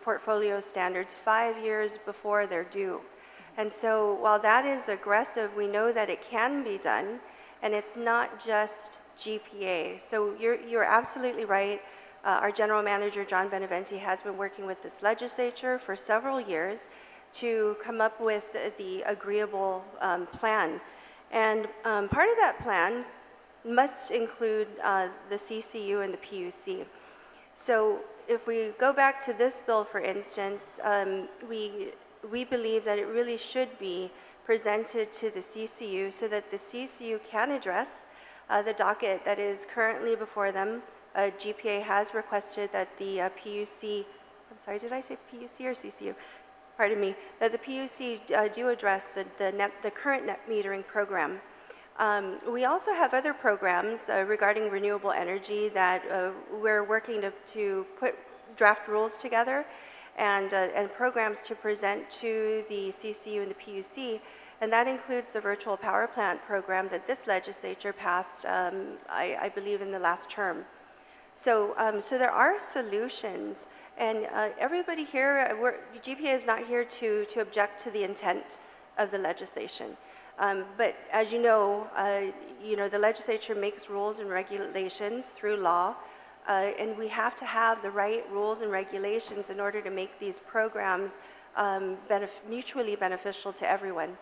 portfolio standards 5 years before they're due. And so while that is aggressive, we know that it can be done, and it's not just GPA. So you're absolutely right. Our general manager, John Beneventi, has been working with this legislature for several years to come up with the agreeable plan. And part of that plan must include the CCU and the PUC. So if we go back to this bill, for instance, we believe that it really should be presented to the CCU so that the CCU can address the docket that is currently before them. GPA has requested that the PUC, I'm sorry, did I say PUC or CCU? Pardon me, that the PUC do address the current net metering program. We also have other programs regarding renewable energy that we're working to put draft rules together and programs to present to the CCU and the PUC, and that includes the virtual power plant program that this legislature passed, I believe, in the last term. So there are solutions, and everybody here, GPA is not here to object to the intent of the legislation. But as you know, the legislature makes rules and regulations through law, and we have to have the right rules and regulations in order to make these programs mutually beneficial to everyone,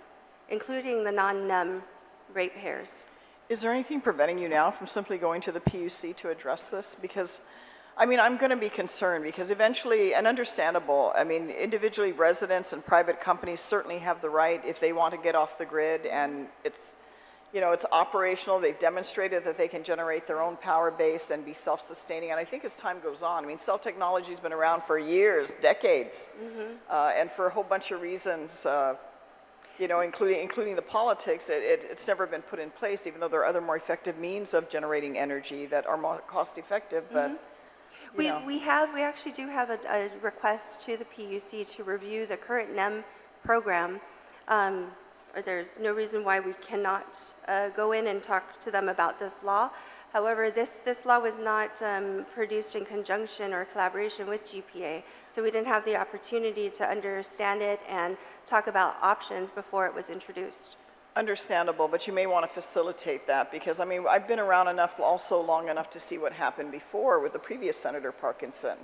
including the non-ratepayers. Is there anything preventing you now from simply going to the PUC to address this? Because, I mean, I'm going to be concerned because eventually, and understandable, I mean, individually residents and private companies certainly have the right if they want to get off the grid and it's, it's operational. They've demonstrated that they can generate their own power base and be self-sustaining. And I think as time goes on, I mean, cell technology has been around for years, decades, and for a whole bunch of reasons, including the politics, it's never been put in place, even though there are other more effective means of generating energy that are more cost-effective. But we actually do have a request to the PUC to review the current NEM program. There's no reason why we cannot go in and talk to them about this law. However, this law was not produced in conjunction or collaboration with GPA, so we didn't have the opportunity to understand it and talk about options before it was introduced. Understandable, but you may want to facilitate that because, I mean, I've been around enough, also long enough to see what happened before with the previous Senator Parkinson,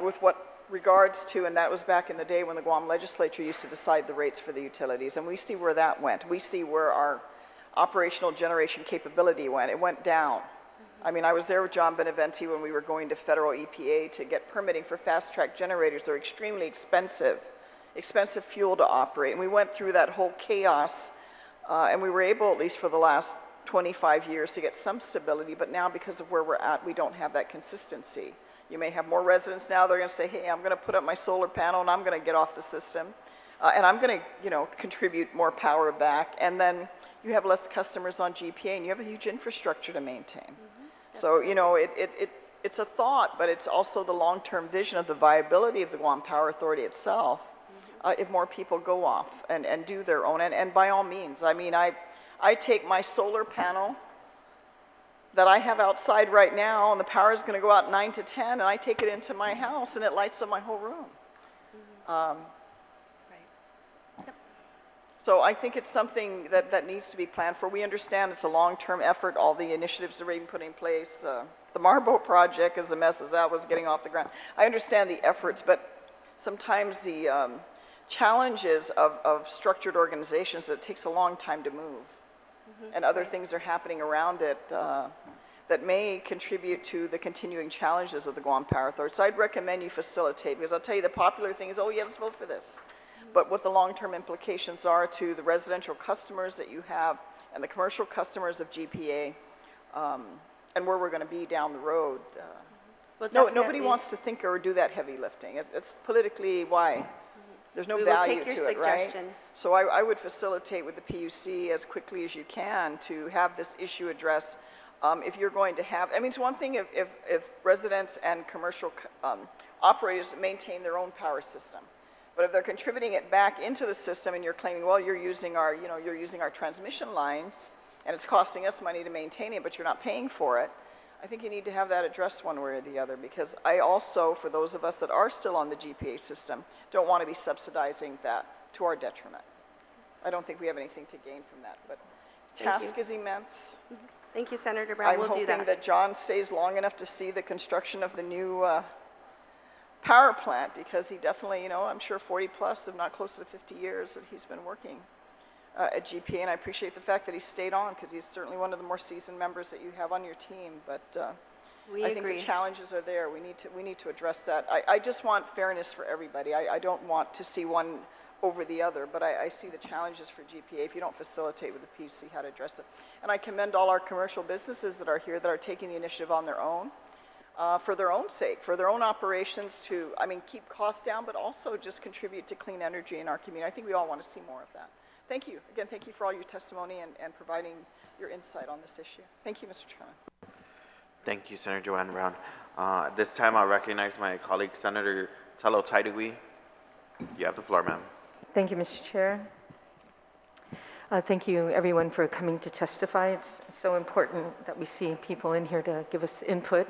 with what regards to, and that was back in the day when the Guam legislature used to decide the rates for the utilities, and we see where that went. We see where our operational generation capability went. It went down. I mean, I was there with John Beneventi when we were going to federal EPA to get permitting for fast-track generators. They're extremely expensive fuel to operate. And we went through that whole chaos, and we were able, at least for the last 25 years, to get some stability. But now, because of where we're at, we don't have that consistency. You may have more residents now. They're going to say, hey, I'm going to put up my solar panel, and I'm going to get off the system. And I'm going to, contribute more power back. And then you have less customers on GPA, and you have a huge infrastructure to maintain. So, it's a thought, but it's also the long-term vision of the viability of the Guam Power Authority itself, if more people go off and do their own. And by all means, I mean, I take my solar panel that I have outside right now, and the power is going to go out 9 to 10, and I take it into my house, and it lights up my whole room. So I think it's something that needs to be planned for. We understand it's a long-term effort. All the initiatives are being put in place. The Marbo project, as a mess as that was getting off the ground. I understand the efforts, but sometimes the challenges of structured organizations, it takes a long time to move. And other things are happening around it that may contribute to the continuing challenges of the Guam Power Authority. So I'd recommend you facilitate, because I'll tell you the popular thing is, oh yeah, let's vote for this. But what the long-term implications are to the residential customers that you have and the commercial customers of GPA, and where we're going to be down the road. Nobody wants to think or do that heavy lifting. It's politically, why? There's no value to it, right? So I would facilitate with the PUC as quickly as you can to have this issue addressed. If you're going to have, I mean, it's one thing if residents and commercial operators maintain their own power system. But if they're contributing it back into the system and you're claiming, well, you're using our transmission lines and it's costing us money to maintain it, but you're not paying for it, I think you need to have that addressed one way or the other, because I also, for those of us that are still on the GPA system, don't want to be subsidizing that to our detriment. I don't think we have anything to gain from that, but the task is immense. Thank you, Senator Brown. We'll do that. I'm hoping that John stays long enough to see the construction of the new power plant, because he definitely, I'm sure 40 plus, if not close to 50 years that he's been working at GPA, and I appreciate the fact that he stayed on, because he's certainly one of the more seasoned members that you have on your team. But I think the challenges are there. We need to address that. I just want fairness for everybody. I don't want to see one over the other, but I see the challenges for GPA if you don't facilitate with the PUC how to address it. And I commend all our commercial businesses that are here that are taking the initiative on their own, for their own sake, for their own operations to, keep costs down, but also just contribute to clean energy in our community. I think we all want to see more of that. Thank you. Again, thank you for all your testimony and providing your insight on this issue. Thank you, Mr. Chairman. Thank you, Senator Joanne Brown. At this time, I'll recognize my colleague, Senator Tello Taidagui. You have the floor, ma'am. Thank you, Mr. Chair. Thank you, everyone, for coming to testify. It's so important that we see people in here to give us input.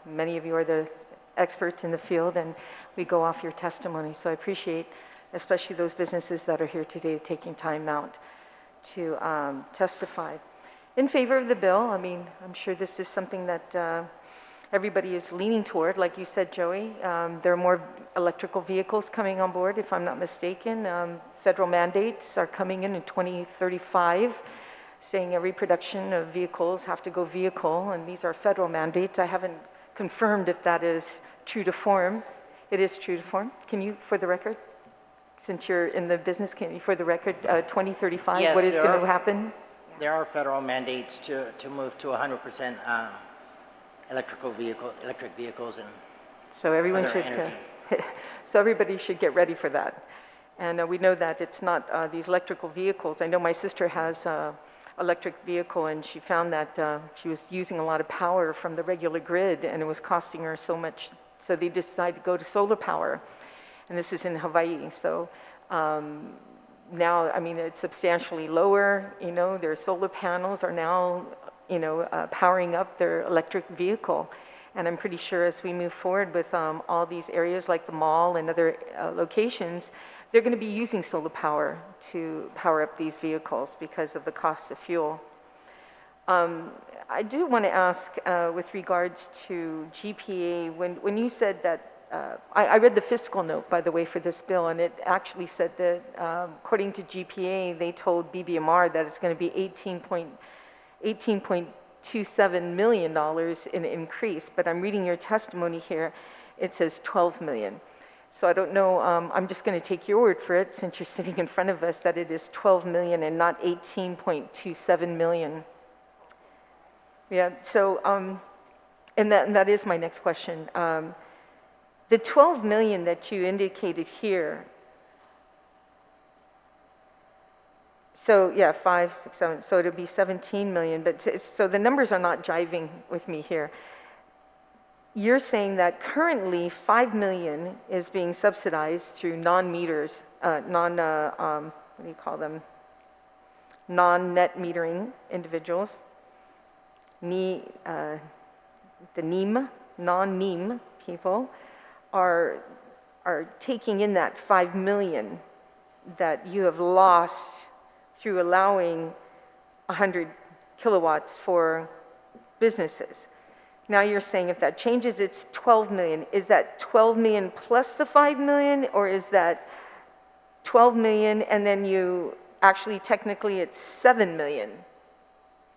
Many of you are the experts in the field, and we go off your testimony. So I appreciate, especially those businesses that are here today, taking time out to testify in favor of the bill. I'm sure this is something that everybody is leaning toward. Like you said, Joey, there are more electrical vehicles coming on board, if I'm not mistaken. Federal mandates are coming in 2035, saying every production of vehicles have to go vehicle, and these are federal mandates. I haven't confirmed if that is true to form. It is true to form. Can you, for the record, since you're in the business, can you, for the record, 2035, Yes, what is going to happen? There are federal mandates to move to 100% electric vehicles and So everyone other should, energy. so everybody should get ready for that. And we know that it's not these electrical vehicles. I know my sister has an electric vehicle, and she found that she was using a lot of power from the regular grid, and it was costing her so much. So they decided to go to solar power, and this is in Hawaii. So now, it's substantially lower. Their solar panels are now, powering up their electric vehicle. And I'm pretty sure as we move forward with all these areas like the mall and other locations, they're going to be using solar power to power up these vehicles because of the cost of fuel. I do want to ask with regards to GPA, when you said that, I read the fiscal note, by the way, for this bill, and it actually said that according to GPA, they told BBMR that it's going to be $18.27 million in increase, but I'm reading your testimony here, it says 12 million. So I don't know, I'm just going to take your word for it, since you're sitting in front of us, that it is 12 million and not 18.27 million. Yeah, so, and that is my next question. The 12 million that you indicated here, so yeah, 5, 6, 7, so it'll be 17 million, but so the numbers are not jiving with me here. You're saying that currently 5 million is being subsidized through non-meters, what do you call them? Non-net metering individuals. The NEEM, non-NEEM people are taking in that 5 million that you have lost through allowing 100 kilowatts for businesses. Now you're saying if that changes, it's 12 million. Is that 12 million plus the 5 million, or is that 12 million and then you actually technically it's 7 million?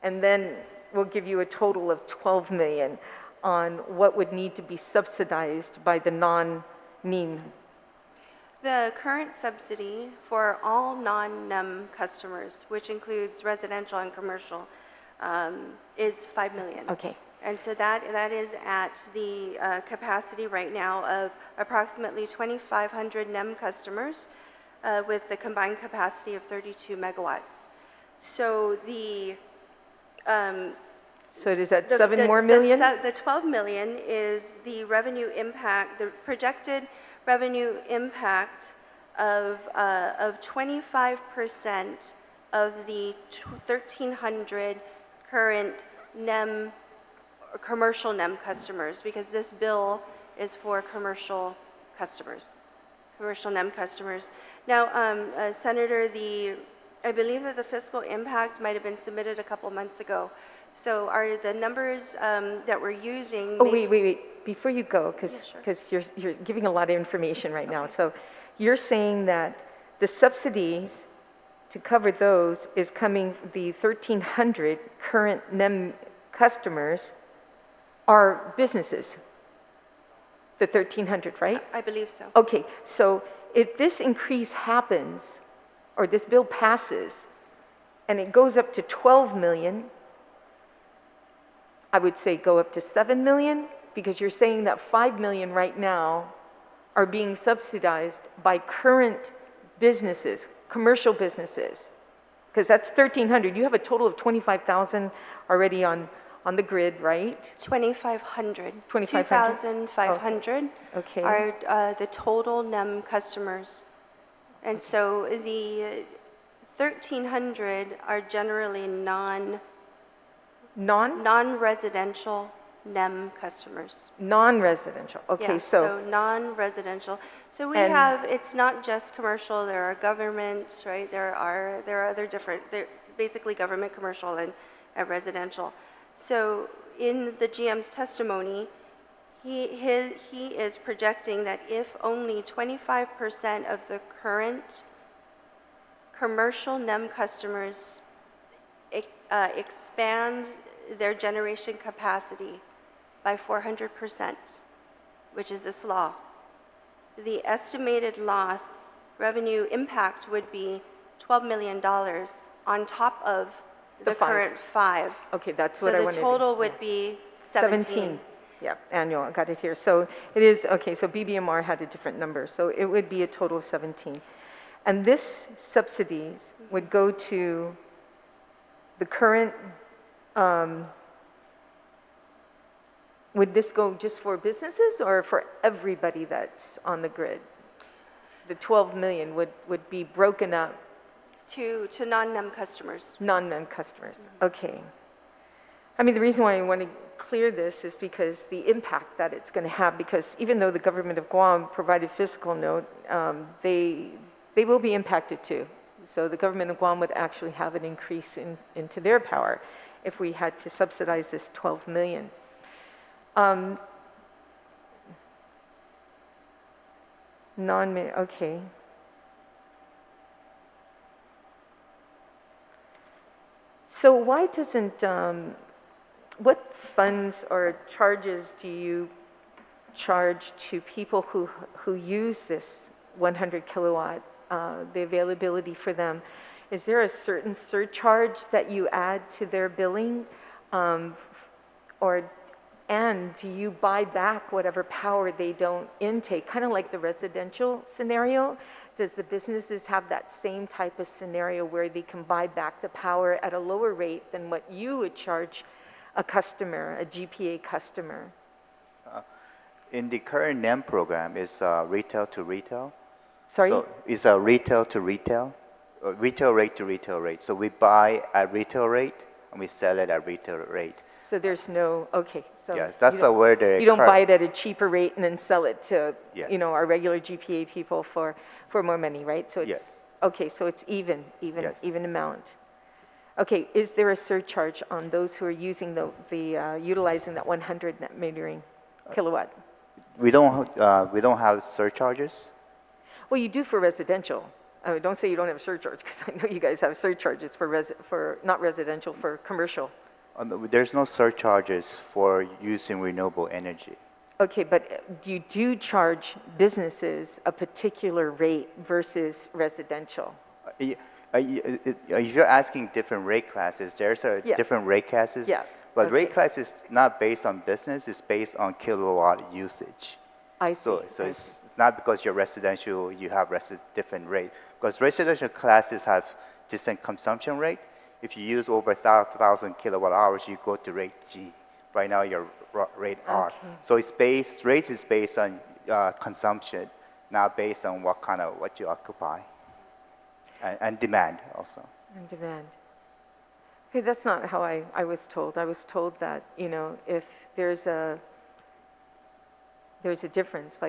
And then we'll give you a total of 12 million on what would need to be subsidized by the non-NEEM. The current subsidy for all non-NEM customers, which includes residential and commercial, is 5 million. Okay. And so that is at the capacity right now of approximately 2,500 NEM customers with the combined capacity of 32 megawatts. So the so is that 7 more million? The 12 million is the revenue impact, the projected revenue impact of 25% of the 1,300 current NEM, commercial NEM customers, because this bill is for commercial customers, commercial NEM customers. Now, Senator, I believe that the fiscal impact might have been submitted a couple months ago. So are the numbers that we're using... Oh, wait. before you go, because you're giving a lot of information right now. So you're saying that the subsidies to cover those is coming, the 1,300 current NEM customers are businesses. The 1,300, right? I believe so. Okay, so if this increase happens, or this bill passes, and it goes up to 12 million, I would say go up to 7 million, because you're saying that 5 million right now are being subsidized by current businesses, commercial businesses, because that's 1,300. You have a total of 25,000 already on the grid, right? 2,500. 2,500? 2,500 Okay. are the total NEM customers. And so the 1,300 are generally non-residential NEM customers. Non-residential, okay, Yes, so non-residential. So we And- have, it's not just commercial, there are government, right? There are other different, basically government, commercial, and residential. So in the GM's testimony, he is projecting that if only 25% of the current commercial NEM customers expand their generation capacity by 400%, which is this law, the estimated loss revenue impact would be $12 million on top of the five. current 5. Okay, that's what I wanted. So the total would be 17. Yeah, annual, I got it here. So it is, okay, so BBMR had a different number, so it would be a total of 17. And this subsidies would go to the current, would this go just for businesses or for everybody that's on the grid? The 12 million would be broken up? To non-NEM customers. Non-NEM customers, okay. I mean, the reason why I want to clear this is because the impact that it's going to have, because even though the government of Guam provided fiscal note, they will be impacted too. So the government of Guam would actually have an increase into their power if we had to subsidize this 12 million. Okay. So why doesn't, what funds or charges do you charge to people who use this 100 kilowatt, the availability for them? Is there a certain surcharge that you add to their billing? And do you buy back whatever power they don't intake? Kind of like the residential scenario. Does the businesses have that same type of scenario where they can buy back the power at a lower rate than what you would charge a customer, a GPA customer? In the current NEM program, it's retail to retail. Sorry? So it's a retail to retail, retail rate to retail rate. So we buy at retail rate and we sell it at retail rate. So there's no, okay, so. Yes, that's the word they You don't buy it at a cheaper rate and then sell it to, Yes. you know, our regular GPA people for more money, right? So it's, Yes. okay, so it's even Yes. amount. Okay, is there a surcharge on those who are using utilizing that 100 net metering kilowatt? We don't have surcharges. Well, you do for residential. Don't say you don't have surcharge, because I know you guys have surcharges for not residential, for commercial. There's no surcharges for using renewable energy. Okay, but you do charge businesses a particular rate versus residential? If you're asking different rate classes, there's Yeah. different rate classes. Yeah, But okay. rate class is not based on business, it's based on kilowatt usage. I see. So it's not because you're residential, you have different rate. Because residential classes have different consumption rate. If you use over 1,000 kilowatt hours, you go to rate G. Right now, you're rate R. Okay. So rate is based on consumption, not based on what you occupy. And demand also. And demand. Okay, that's not how I was told. I was told that, you know, if there's a difference,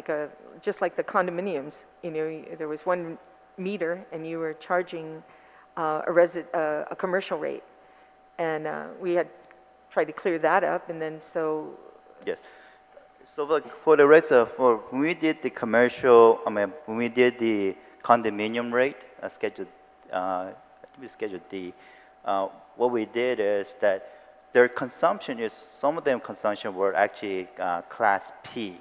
just like the condominiums, you know, there was one meter and you were charging a commercial rate, and we had tried to clear that up, and then so. Yes, So look, for the rates for when we did the commercial, when we did the condominium rate, schedule, I think it's schedule D, what we did is that their consumption is, some of them consumption were actually class P,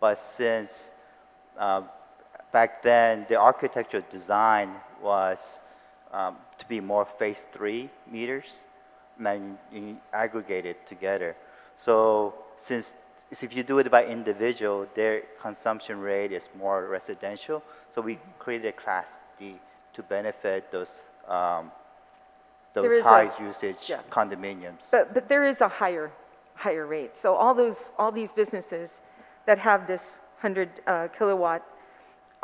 but since back then the architectural design was to be more phase 3 meters, and then you aggregate it together. So since if you do it by individual, their consumption rate is more residential. So we created a class D to benefit those high usage condominiums. But there is a higher rate. So all these businesses that have this 100 kilowatt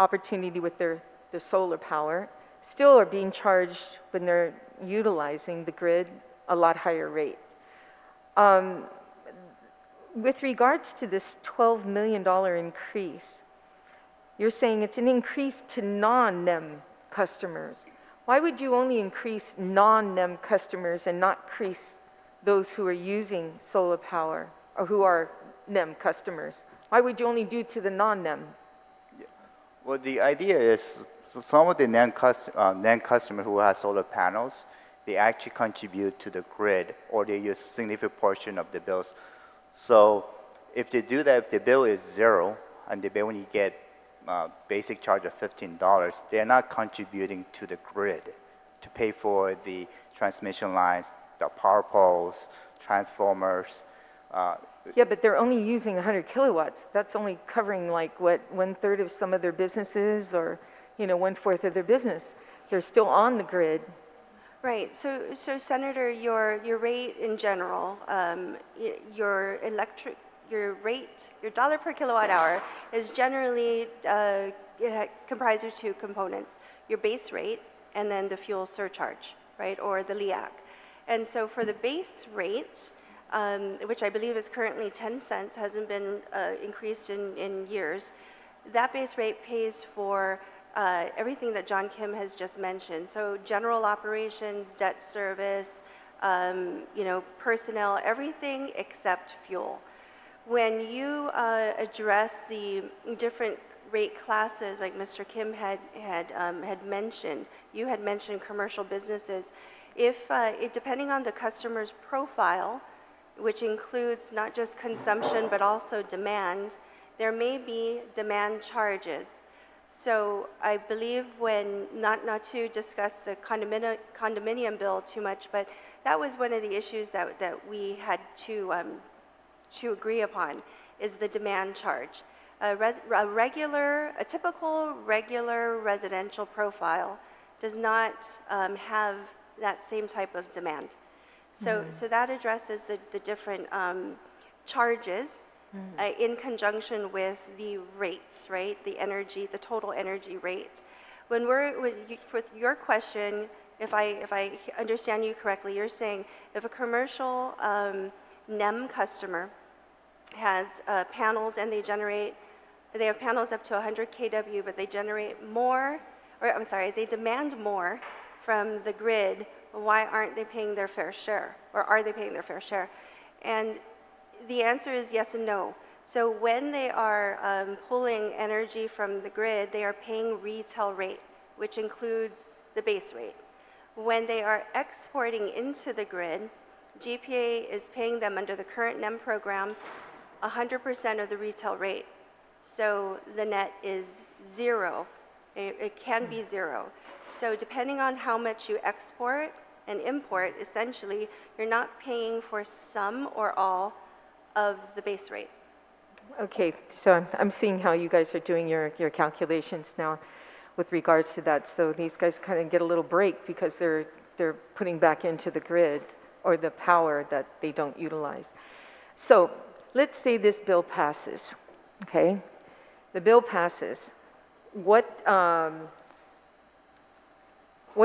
opportunity with their solar power still are being charged when they're utilizing the grid a lot higher rate. With regards to this $12 million increase, you're saying it's an increase to non-NEM customers. Why would you only increase non-NEM customers and not increase those who are using solar power or who are NEM customers? Why would you only do to the non-NEM? Well, the idea is, so some of the NEM customers who have solar panels, they actually contribute to the grid, or they use significant portion of the bills. So if they do that, if the bill is 0, and they only get basic charge of $15, they're not contributing to the grid to pay for the transmission lines, the power poles, transformers. Yeah, but they're only using 100 kilowatts. That's only covering like what, 1/3 of some of their businesses, or 1/4 of their business. They're still on the grid. Right. So Senator, your rate in general, your rate, your dollar per kilowatt hour is generally it's comprised of 2 components: your base rate and then the fuel surcharge, right, or the LEAC. And so for the base rate, which I believe is currently 10 cents, hasn't been increased in years, that base rate pays for everything that John Kim has just mentioned. So general operations, debt service, personnel, everything except fuel. When you address the different rate classes, like Mr. Kim had mentioned, you had mentioned commercial businesses. Depending on the customer's profile, which includes not just consumption but also demand, there may be demand charges. So I believe when, not to discuss the condominium bill too much, but that was one of the issues that we had to agree upon, is the demand charge. A typical regular residential profile does not have that same type of demand. So that addresses the different charges in conjunction with the rates, right? The total energy rate. For your question, if I understand you correctly, you're saying if a commercial NEM customer has panels and they have panels up to 100 kW, but they generate more, they demand more from the grid, why aren't they paying their fair share? Or are they paying their fair share? And the answer is yes and no. So when they are pulling energy from the grid, they are paying retail rate, which includes the base rate. When they are exporting into the grid, GPA is paying them under the current NEM program 100% of the retail rate. So the net is 0. It can be 0. So depending on how much you export and import, essentially, you're not paying for some or all of the base rate. Okay, so I'm seeing how you guys are doing your calculations now with regards to that. So these guys kind of get a little break because they're putting back into the grid or the power that they don't utilize. So let's say this bill passes, okay? The bill passes. What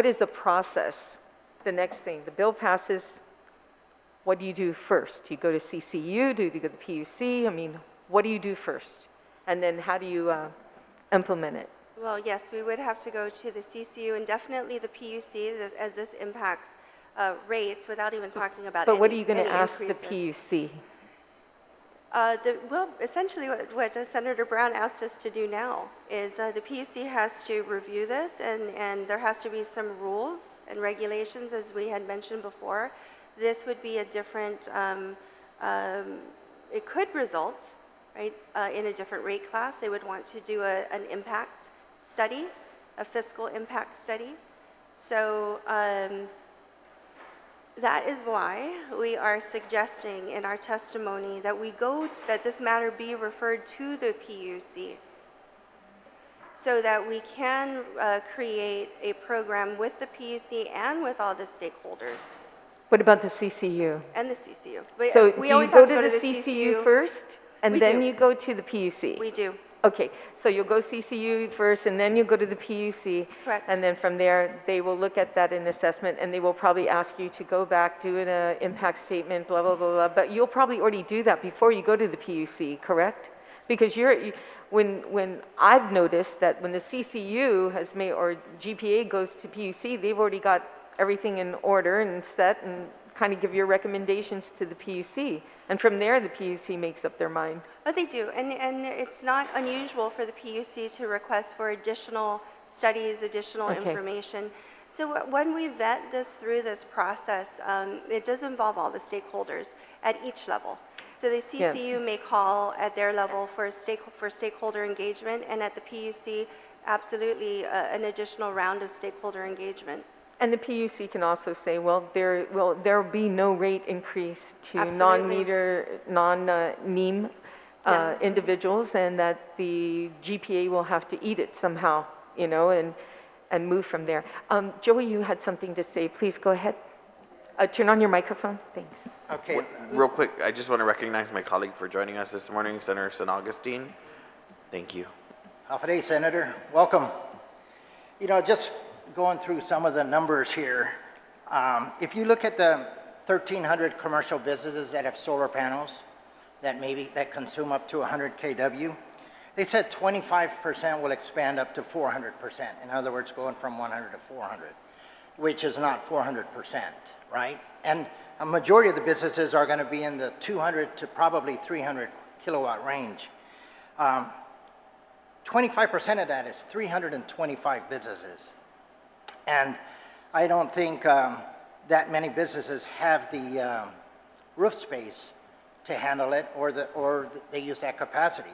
is the process? The next thing, the bill passes, what do you do first? Do you go to CCU? Do you go to the PUC? I mean, what do you do first? And then how do you implement it? Well, yes, we would have to go to the CCU and definitely the PUC as this impacts rates without even talking about But what are you going to ask the PUC? Well, essentially what Senator Brown asked us to do now is the PUC has to review this, and there has to be some rules and regulations, as we had mentioned before. This would be a different, it could result, right, in a different rate class. They would want to do an impact study, a fiscal impact study. So that is why we are suggesting in our testimony that that this matter be referred to the PUC so that we can create a program with the PUC and with all the stakeholders. What about the CCU? And the CCU. But So we do always you have go to to go the to CCU first, and We then do. you go to the PUC? We do. Okay, so you'll go CCU first, and then you go to the PUC. Correct. And then from there, they will look at that in assessment, and they will probably ask you to go back, do an impact statement, blah, blah, blah, blah. But you'll probably already do that before you go to the PUC, correct? Because when I've noticed that when the CCU has made, or GPA goes to PUC, they've already got everything in order and set, and kind of give your recommendations to the PUC. And from there, the PUC makes up their mind. Oh, they do, and it's not unusual for the PUC to request for additional studies, additional Okay. information. So when we vet this through this process, it does involve all the stakeholders at each level. So the Yeah. CCU may call at their level for stakeholder engagement, and at the PUC, absolutely an additional round of stakeholder engagement. And the PUC can also say, well, there will be no rate increase to Absolutely. non-meter, non-NEEM individuals, and that the GPA will have to eat it somehow, you know, and move from there. Joey, you had something to say. Please go ahead. Turn on your microphone. Thanks. Okay. Real quick, I just want to recognize my colleague for joining us this morning, Senator San Augustine. Thank you. Hafa Senator. Welcome. You know, just going through some of the numbers here, if you look at the 1,300 commercial businesses that have solar panels that consume up to 100 kW, they said 25% will expand up to 400%. In other words, going from 100 to 400, which is not 400%, right? And a majority of the businesses are going to be in the 200 to probably 300 kilowatt range. 25% of that is 325 businesses. And I don't think that many businesses have the roof space to handle it, or they use that capacity.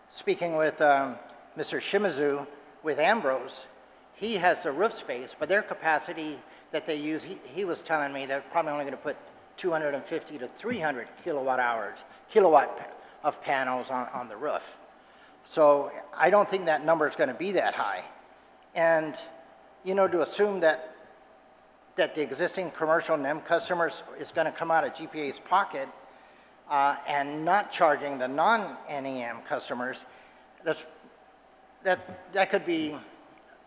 Speaking with Mr. Shimizu with Ambrose, he has the roof space, but their capacity that they use, he was telling me they're probably only going to put 250 to 300 kilowatt of panels on the roof. So I don't think that number is going to be that high. And you know, to assume that the existing commercial NEM customers is going to come out of GPA's pocket and not charging the non-NEM customers, that could be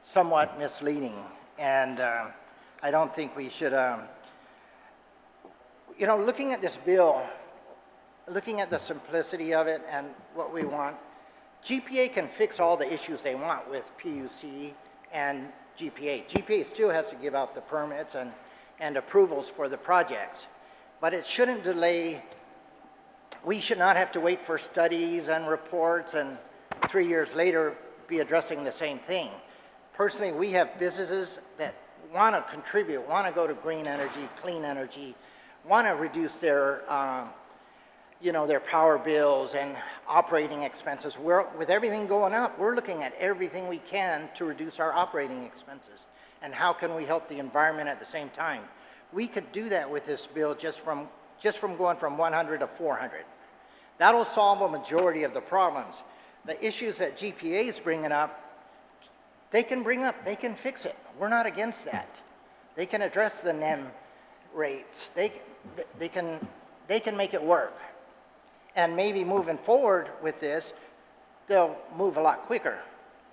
somewhat misleading. And I don't think we should, you know, looking at this bill, looking at the simplicity of it and what we want, GPA can fix all the issues they want with PUC and GPA. GPA still has to give out the permits and approvals for the projects, but it shouldn't delay. We should not have to wait for studies and reports and 3 years later be addressing the same thing. Personally, we have businesses that want to contribute, want to go to green energy, clean energy, want to reduce their you know, their power bills and operating expenses. With everything going up, we're looking at everything we can to reduce our operating expenses. And how can we help the environment at the same time? We could do that with this bill just from going from 100 to 400. That'll solve a majority of the problems. The issues that GPA is bringing up, they can fix it. We're not against that. They can address the NEM rates. They can make it work. And maybe moving forward with this, they'll move a lot quicker,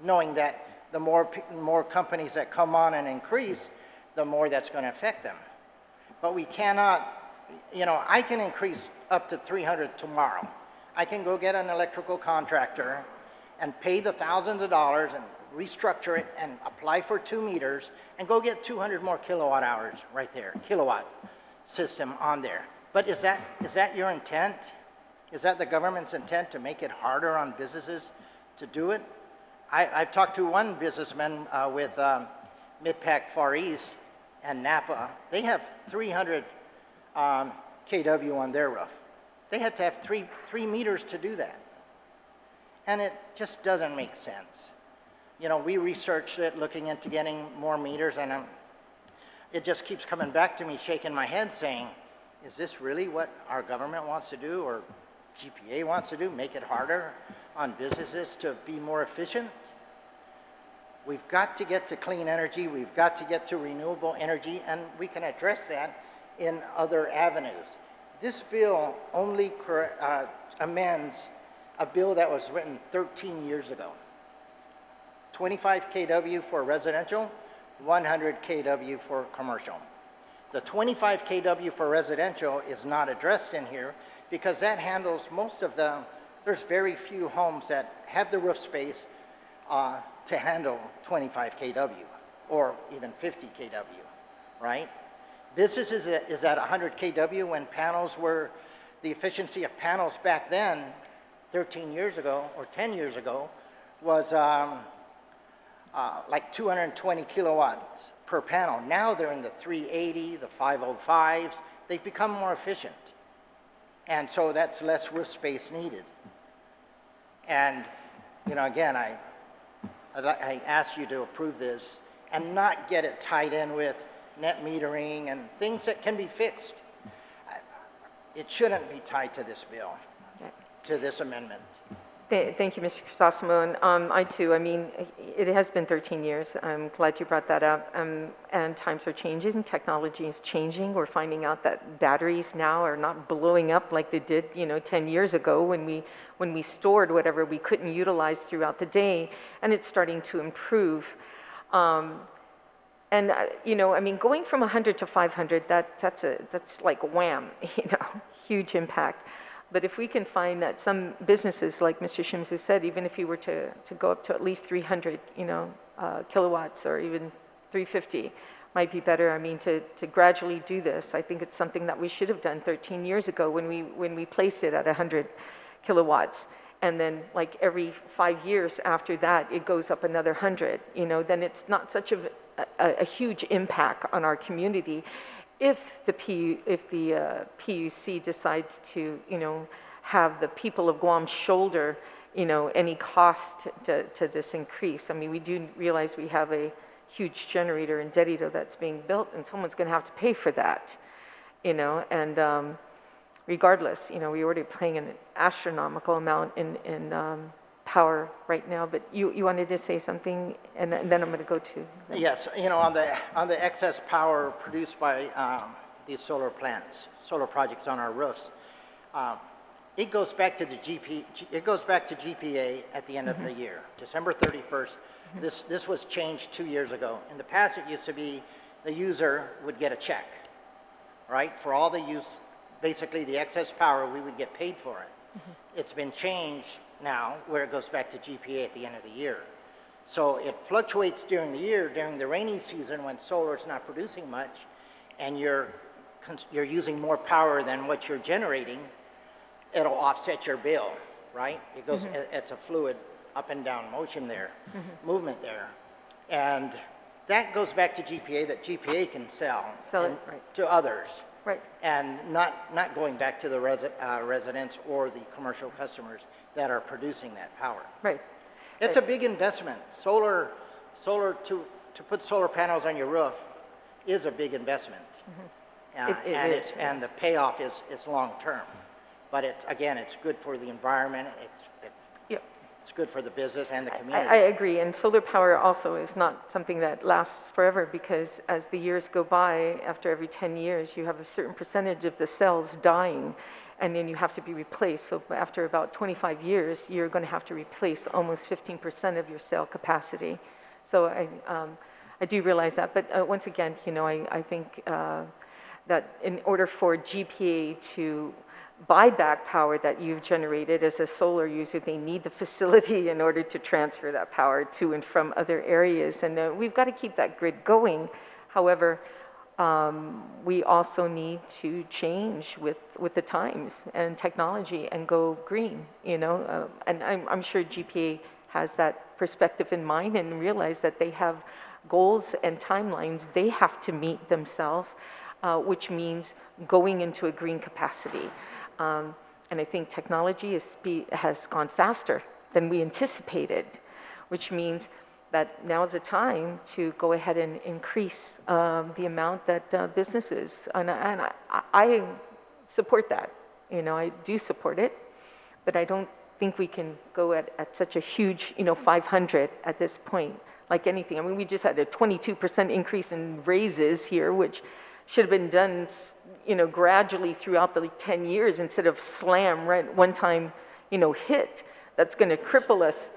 knowing that the more companies that come on and increase, the more that's going to affect them. But we cannot, you know, I can increase up to 300 tomorrow. I can go get an electrical contractor and pay the thousands of dollars and restructure it and apply for 2 meters and go get 200 more kilowatt hours right there, kilowatt system on there. But is that your intent? Is that the government's intent to make it harder on businesses to do it? I've talked to one businessman with Mid-Pac Far East and Napa. They have 300 kW on their roof. They had to have three meters to do that. And it just doesn't make sense. You know, we researched it, looking into getting more meters, and it just keeps coming back to me, shaking my head, saying, is this really what our government wants to do, or GPA wants to do, make it harder on businesses to be more efficient? We've got to get to clean energy, we've got to get to renewable energy, and we can address that in other avenues. This bill only amends a bill that was written 13 years ago. 25 kW for residential, 100 kW for commercial. The 25 kW for residential is not addressed in here because that handles most of there's very few homes that have the roof space to handle 25 kW or even 50 kW, right? Business is at 100 kW when panels were, the efficiency of panels back then, 13 years ago or 10 years ago, was like 220 kilowatts per panel. Now they're in the 380, the 505s. They've become more efficient. And so that's less roof space needed. And, you know, again, I ask you to approve this and not get it tied in with net metering and things that can be fixed. It shouldn't be tied to this bill, to this amendment. Thank you, Mr. Crisostomo. And I too, I mean, it has been 13 years. I'm glad you brought that up. And times are changing, and technology is changing. We're finding out that batteries now are not blowing up like they did, you know, 10 years ago when we stored whatever we couldn't utilize throughout the day, and it's starting to improve. And you know, I mean, going from 100 to 500, that's like wham, you know, huge impact. But if we can find that some businesses, like Mr. Shimzu said, even if you were to go up to at least 300, you know, kilowatts or even 350, might be better. I mean, to gradually do this. I think it's something that we should have done 13 years ago when we placed it at 100 kilowatts. And then like every 5 years after that, it goes up another 100, you know, then it's not such a huge impact on our community. If the PUC decides to, you know, have the people of Guam shoulder, you know, any cost to this increase. I mean, we do realize we have a huge generator in Dedito that's being built, and someone's going to have to pay for that, you know. And regardless, you know, we're already paying an astronomical amount in power right now. But you wanted to say something, and then I'm going to go to. Yes, you know, on the excess power produced by these solar plants, solar projects on our roofs, it goes back to the GPA at the end of the year, December 31st. This was changed 2 years ago. In the past, it used to be the user would get a check, right? For all the use, basically the excess power, we would get paid for it. It's been changed now where it goes back to GPA at the end of the year. So it fluctuates during the year, during the rainy season when solar is not producing much and you're using more power than what you're generating, it'll offset your bill, right? It goes, it's a fluid up and down motion there, movement there. And that goes back to GPA that GPA can sell to others. Right. And not going back to the residents or the commercial customers that are producing that power. Right. It's a big investment. Solar to put solar panels on your roof is a big investment. And the payoff is long term. But it's good for the environment. It's good for the business and the community. I agree, and solar power also is not something that lasts forever, because as the years go by, after every 10 years, you have a certain percentage of the cells dying, and then you have to be replaced. So after about 25 years, you're going to have to replace almost 15% of your cell capacity. So I do realize that, but once again, you know, I think that in order for GPA to buy back power that you've generated as a solar user, they need the facility in order to transfer that power to and from other areas. And we've got to keep that grid going. However, we also need to change with the times and technology and go green, you know. And I'm sure GPA has that perspective in mind and realize that they have goals and timelines they have to meet themselves, which means going into a green capacity. And I think technology has gone faster than we anticipated, which means that now is the time to go ahead and increase the amount that businesses, and I support that. You know, I do support it, but I don't think we can go at such a huge, 500 at this point, like anything. I mean, we just had a 22% increase in raises here, which should have been done, gradually throughout the 10 years instead of slam right one time, hit. That's going to cripple us.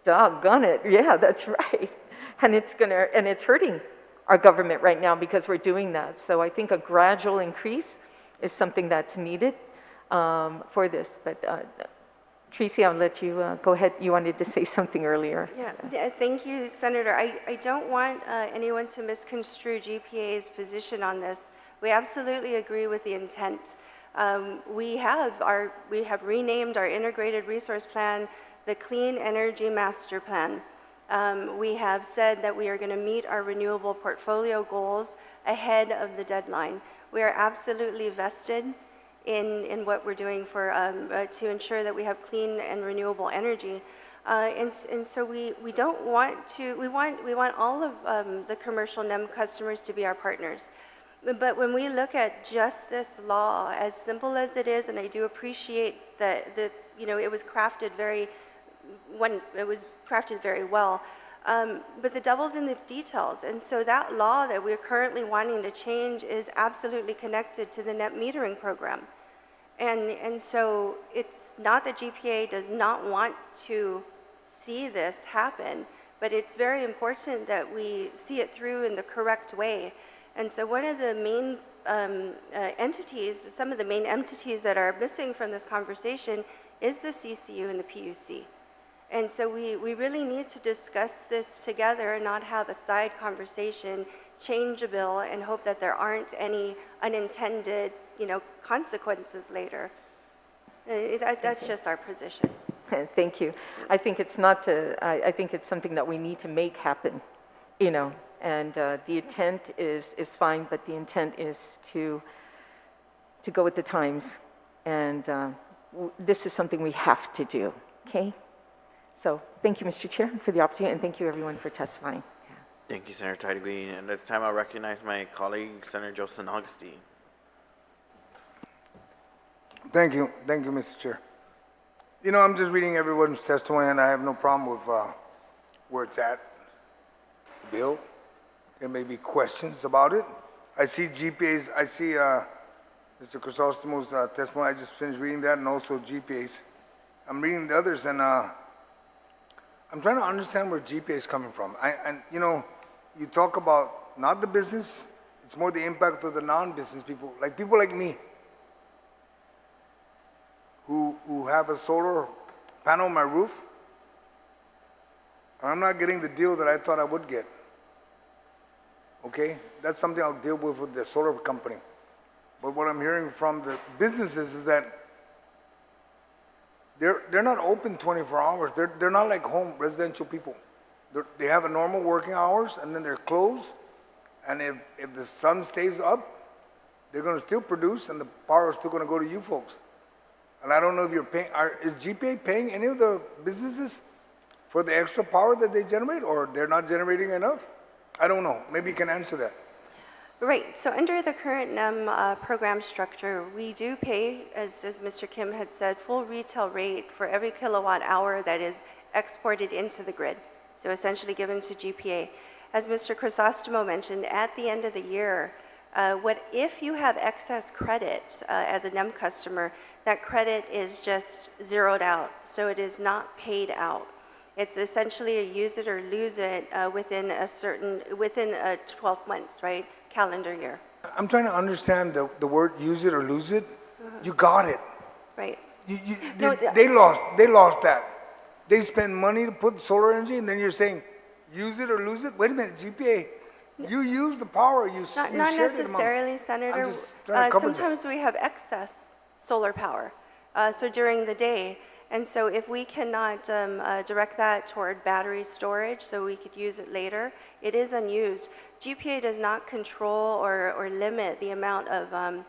Doggone it. Yeah, that's right. And it's hurting our government right now because we're doing that. So I think a gradual increase is something that's needed for this. But Tracy, I'll let you go ahead. You wanted to say something earlier. Yeah, thank you, Senator. I don't want anyone to misconstrue GPA's position on this. We absolutely agree with the intent. We have renamed our integrated resource plan the Clean Energy Master Plan. We have said that we are going to meet our renewable portfolio goals ahead of the deadline. We are absolutely vested in what we're doing for to ensure that we have clean and renewable energy. And so we don't want to, we want all of the commercial NEM customers to be our partners. But when we look at just this law, as simple as it is, and I do appreciate that it was crafted very well, but the devil's in the details. And so that law that we're currently wanting to change is absolutely connected to the net metering program. And so it's not that GPA does not want to see this happen, but it's very important that we see it through in the correct way. And so one of the main some of the main entities that are missing from this conversation is the CCU and the PUC. And so we really need to discuss this together and not have a side conversation, change a bill, and hope that there aren't any unintended, consequences later. That's just our position. Thank you. I think it's not to, I think it's something that we need to make happen, and the intent is fine, but the intent is to go with the times. And this is something we have to do, okay? So thank you, Mr. Chair, for the opportunity, and thank you, everyone, for testifying. Thank you, Senator Taitigui. And this time I'll recognize my colleague, Senator Joseph Augustine. Thank you, Mr. Chair. I'm just reading everyone's testimony, and I have no problem with where it's at, the bill. There may be questions about it. I see GPA's, I see Mr. Crisostomo's testimony. I just finished reading that, and also GPA's. I'm reading the others, and I'm trying to understand where GPA is coming from. You talk about not the business, it's more the impact of the non-business people like me, who have a solar panel on my roof, and I'm not getting the deal that I thought I would get. Okay, that's something I'll deal with the solar company. But what I'm hearing from the businesses is that they're not open 24 hours. They're not like home residential people. They have a normal working hours, and then they're closed. And if the sun stays up, they're going to still produce, and the power is still going to go to you folks. And I don't know if you're paying. Is GPA paying any of the businesses for the extra power that they generate, or they're not generating enough? I don't know. Maybe you can answer that. Right. So under the current NEM program structure, we do pay, as Mr. Kim had said, full retail rate for every kilowatt hour that is exported into the grid, so essentially given to GPA. As Mr. Crisostomo mentioned, at the end of the year, if you have excess credit as a NEM customer, that credit is just zeroed out, so it is not paid out. It's essentially a use it or lose it within 12 months, right? Calendar year. I'm trying to understand the word use it or lose it. You got it. Right. They lost that. They spend money to put solar energy, and then you're saying use it or lose it? Wait a minute, GPA, You use the power, you Not shared it necessarily, Senator. just trying to cover this. Sometimes we have excess solar power, so during the day. And so if we cannot direct that toward battery storage so we could use it later, it is unused. GPA does not control or limit the amount of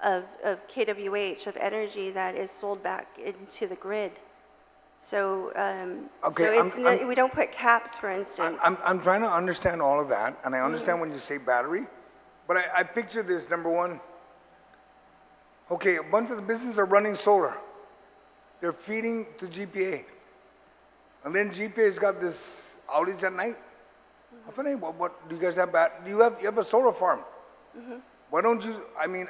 kWh, of energy that is sold back into the grid. So, Okay, so we don't put caps, for instance. I'm trying to understand all of that, and I understand when you say battery, but I picture this, number one. Okay, a bunch of the businesses are running solar. They're feeding to GPA. And then GPA's got this outage at night. What do you guys have? You have a solar farm. Why don't you, I'm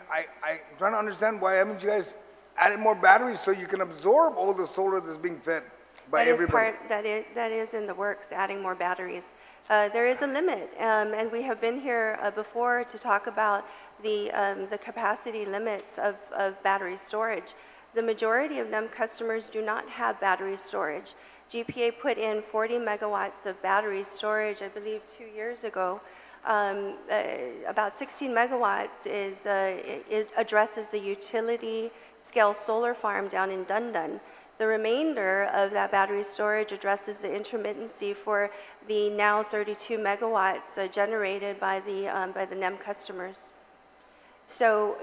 trying to understand why haven't you guys added more batteries so you can absorb all the solar that's being fed by everybody? That is in the works, adding more batteries. There is a limit, and we have been here before to talk about the capacity limits of battery storage. The majority of NEM customers do not have battery storage. GPA put in 40 megawatts of battery storage, I believe, 2 years ago. About 16 megawatts it addresses the utility scale solar farm down in Dundun. The remainder of that battery storage addresses the intermittency for the now 32 megawatts generated by the NEM customers. So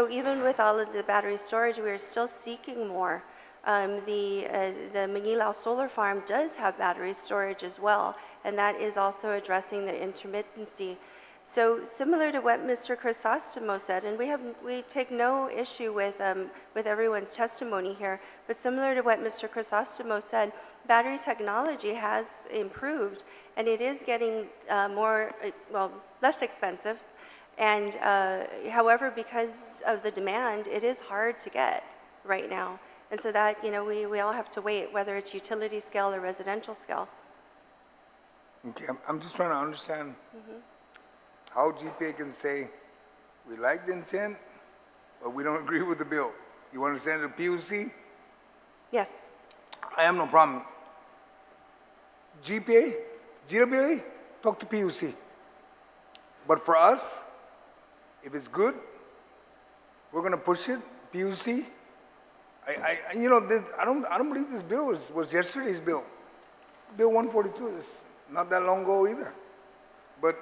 even with all of the battery storage, we are still seeking more. The Manilao solar farm does have battery storage as well, and that is also addressing the intermittency. So similar to what Mr. Crisostomo said, and we take no issue with everyone's testimony here, but similar to what Mr. Crisostomo said, battery technology has improved, and it is getting less expensive. And however, because of the demand, it is hard to get right now. And so that, we all have to wait, whether it's utility scale or residential scale. Okay, I'm just trying to understand how GPA can say, we like the intent, but we don't agree with the bill. You want to send it to PUC? Yes. I have no problem. GPA, GWA, talk to PUC. But for us, if it's good, we're going to push it, PUC. I don't believe this bill was yesterday's bill. It's Bill 142 is not that long ago either. But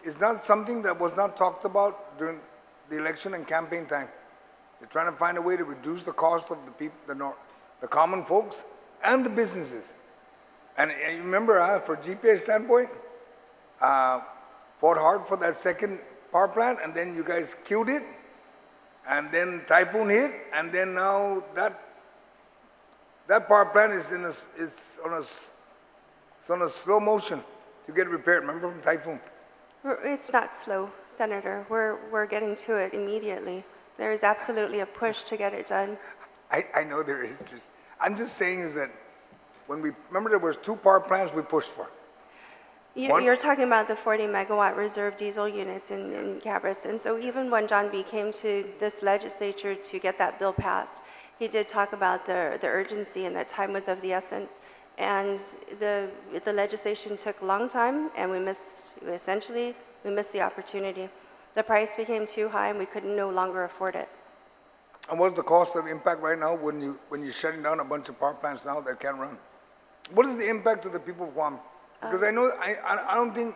it's not something that was not talked about during the election and campaign time. They're trying to find a way to reduce the cost of the people, the common folks, and the businesses. And you remember, for GPA's standpoint, fought hard for that second power plant, and then you guys killed it, and then typhoon hit, and then now that power plant is on a slow motion to get repaired. Remember from typhoon? It's not slow, Senator. We're getting to it immediately. There is absolutely a push to get it done. I know there is. I'm just saying is that when remember there was 2 power plants we pushed for. You're talking about the 40 megawatt reserve diesel units in Cabras. And so even when John B. came to this legislature to get that bill passed, he did talk about the urgency and that time was of the essence. And the legislation took a long time, and we missed the opportunity. The price became too high, and we could no longer afford it. And what's the cost of impact right now when you're shutting down a bunch of power plants now that can't run? What is the impact to the people of Guam? Because I don't think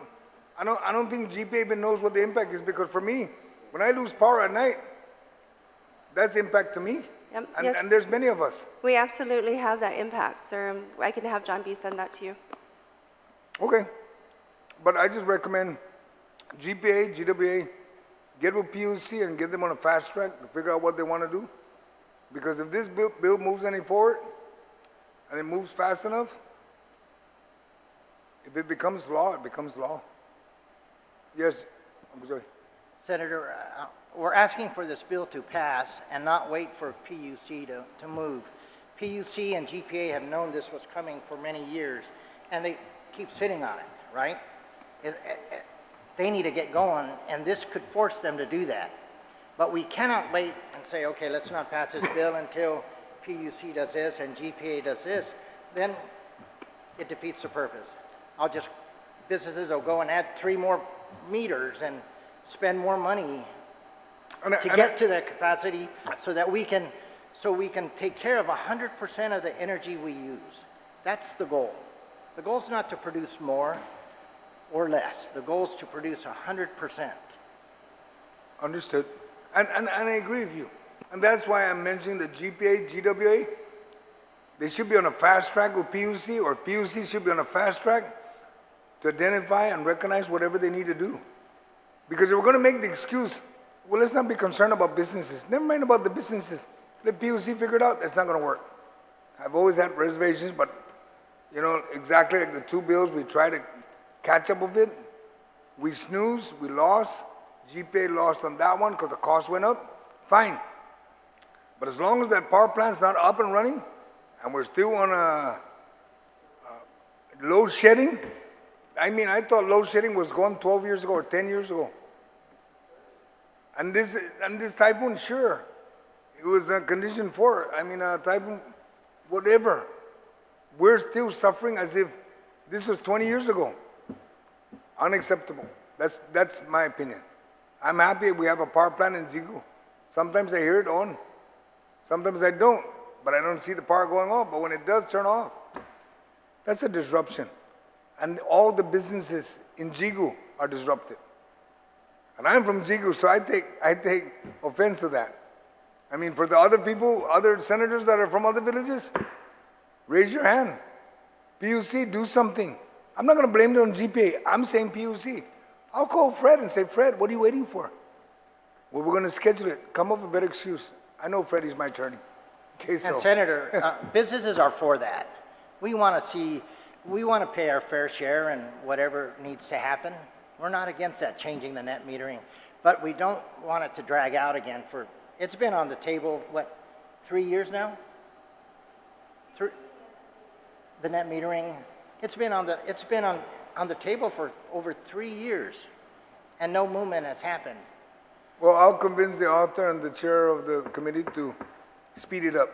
GPA even knows what the impact is. Because for me, when I lose power at night, that's impact to me. Yep. And there's many of us. We absolutely have that impact, sir. I can have John B. send that to you. Okay. But I just recommend GPA, GWA, get with PUC and get them on a fast track to figure out what they want to do. Because if this bill moves any forward, and it moves fast enough, if it becomes law, it becomes law. Yes, I'm sorry. Senator, we're asking for this bill to pass and not wait for PUC to move. PUC and GPA have known this was coming for many years, and they keep sitting on it, right? They need to get going, and this could force them to do that. But we cannot wait and say, okay, let's not pass this bill until PUC does this and GPA does this. Then it defeats the purpose. Businesses will go and add 3 more meters and spend more money to get to that capacity so that we can take care of 100% of the energy we use. That's the goal. The goal is not to produce more or less. The goal is to produce 100%. Understood. And I agree with you. And that's why I'm mentioning the GPA, GWA. They should be on a fast track with PUC, or PUC should be on a fast track to identify and recognize whatever they need to do. Because if we're going to make the excuse, well, let's not be concerned about businesses. Never mind about the businesses. Let PUC figure it out. That's not going to work. I've always had reservations, but, you know, exactly like the two bills, we try to catch up with it. We snooze, we lost. GPA lost on that one because the cost went up. Fine. But as long as that power plant's not up and running, and we're still on a load shedding, I mean, I thought load shedding was gone 12 years ago or 10 years ago. And this typhoon, sure, it was a condition 4. I mean, a typhoon, whatever. We're still suffering as if this was 20 years ago. Unacceptable. That's my opinion. I'm happy we have a power plant in Zigu. Sometimes I hear it on. Sometimes I don't, but I don't see the power going off. But when it does turn off, that's a disruption. And all the businesses in Zigu are disrupted. And I'm from Zigu, so I take offense to that. I mean, for the other people, other senators that are from other villages, raise your hand. PUC, do something. I'm not going to blame it on GPA. I'm saying PUC. I'll call Fred and say, Fred, what are you waiting for? Well, we're going to schedule it. Come up with a better excuse. I know Freddie's my attorney. Okay, so. And Senator, businesses are for that. We want to pay our fair share and whatever needs to happen. We're not against that, changing the net metering. But we don't want it to drag out again for, it's been on the table, what, 3 years now? The net metering, it's been on the table for over 3 years, and no movement has happened. Well, I'll convince the author and the chair of the committee to speed it up.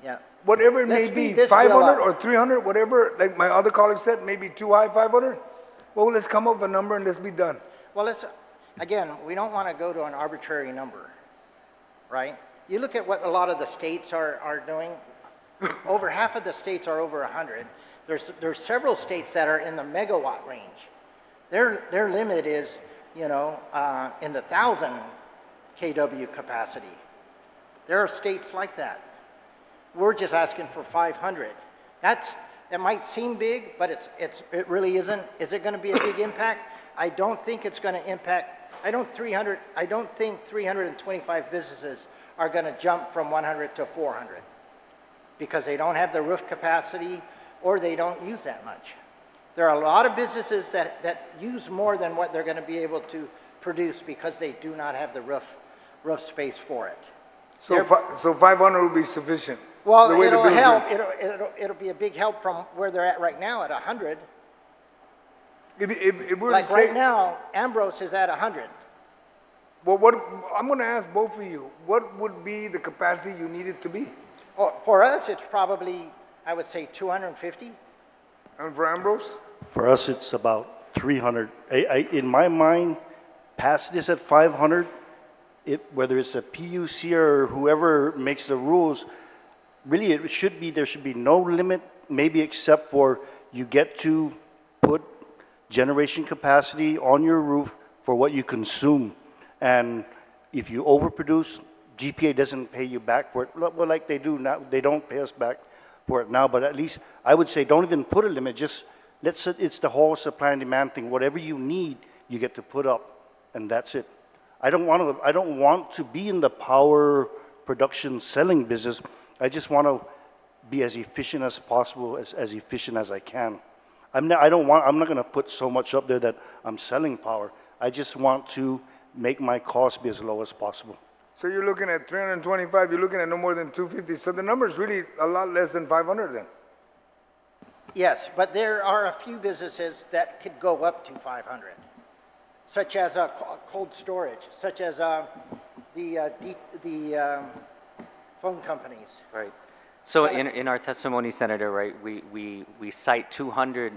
Yeah. Whatever it may be, 500 or 300, whatever, like my other colleague said, maybe too high, 500. Well, let's come up with a number and let's be done. Well, again, we don't want to go to an arbitrary number, right? You look at what a lot of the states are doing. Over half of the states are over 100. There's several states that are in the megawatt range. Their limit is, you know, in the 1,000 kW capacity. There are states like that. We're just asking for 500. That might seem big, but it really isn't. Is it going to be a big impact? I don't think it's going to impact. I don't think 325 businesses are going to jump from 100 to 400 because they don't have the roof capacity or they don't use that much. There are a lot of businesses that use more than what they're going to be able to produce because they do not have the roof space for it. So 500 will be sufficient. Well, it'll help. It'll be a big help from where they're at right now at 100. If we're like right now, Ambrose is at 100. Well, I'm going to ask both of you, what would be the capacity you need it to be? Well, for us, it's probably, I would say, 250. And for Ambrose? For us, it's about 300. In my mind, past this at 500, whether it's a PUC or whoever makes the rules, really there should be no limit, maybe except for you get to put generation capacity on your roof for what you consume. And if you overproduce, GPA doesn't pay you back for it. Well, like they do now, they don't pay us back for it now, but at least I would say don't even put a limit, just it's the whole supply and demand thing. Whatever you need, you get to put up, and that's it. I don't want to be in the power production selling business. I just want to be as efficient as possible, as efficient as I can. I'm not going to put so much up there that I'm selling power. I just want to make my cost be as low as possible. So you're looking at 325, you're looking at no more than 250. So the number is really a lot less than 500 then. Yes, but there are a few businesses that could go up to 500, such as cold storage, such as the phone companies. Right. So in our testimony, Senator, right, we cite 200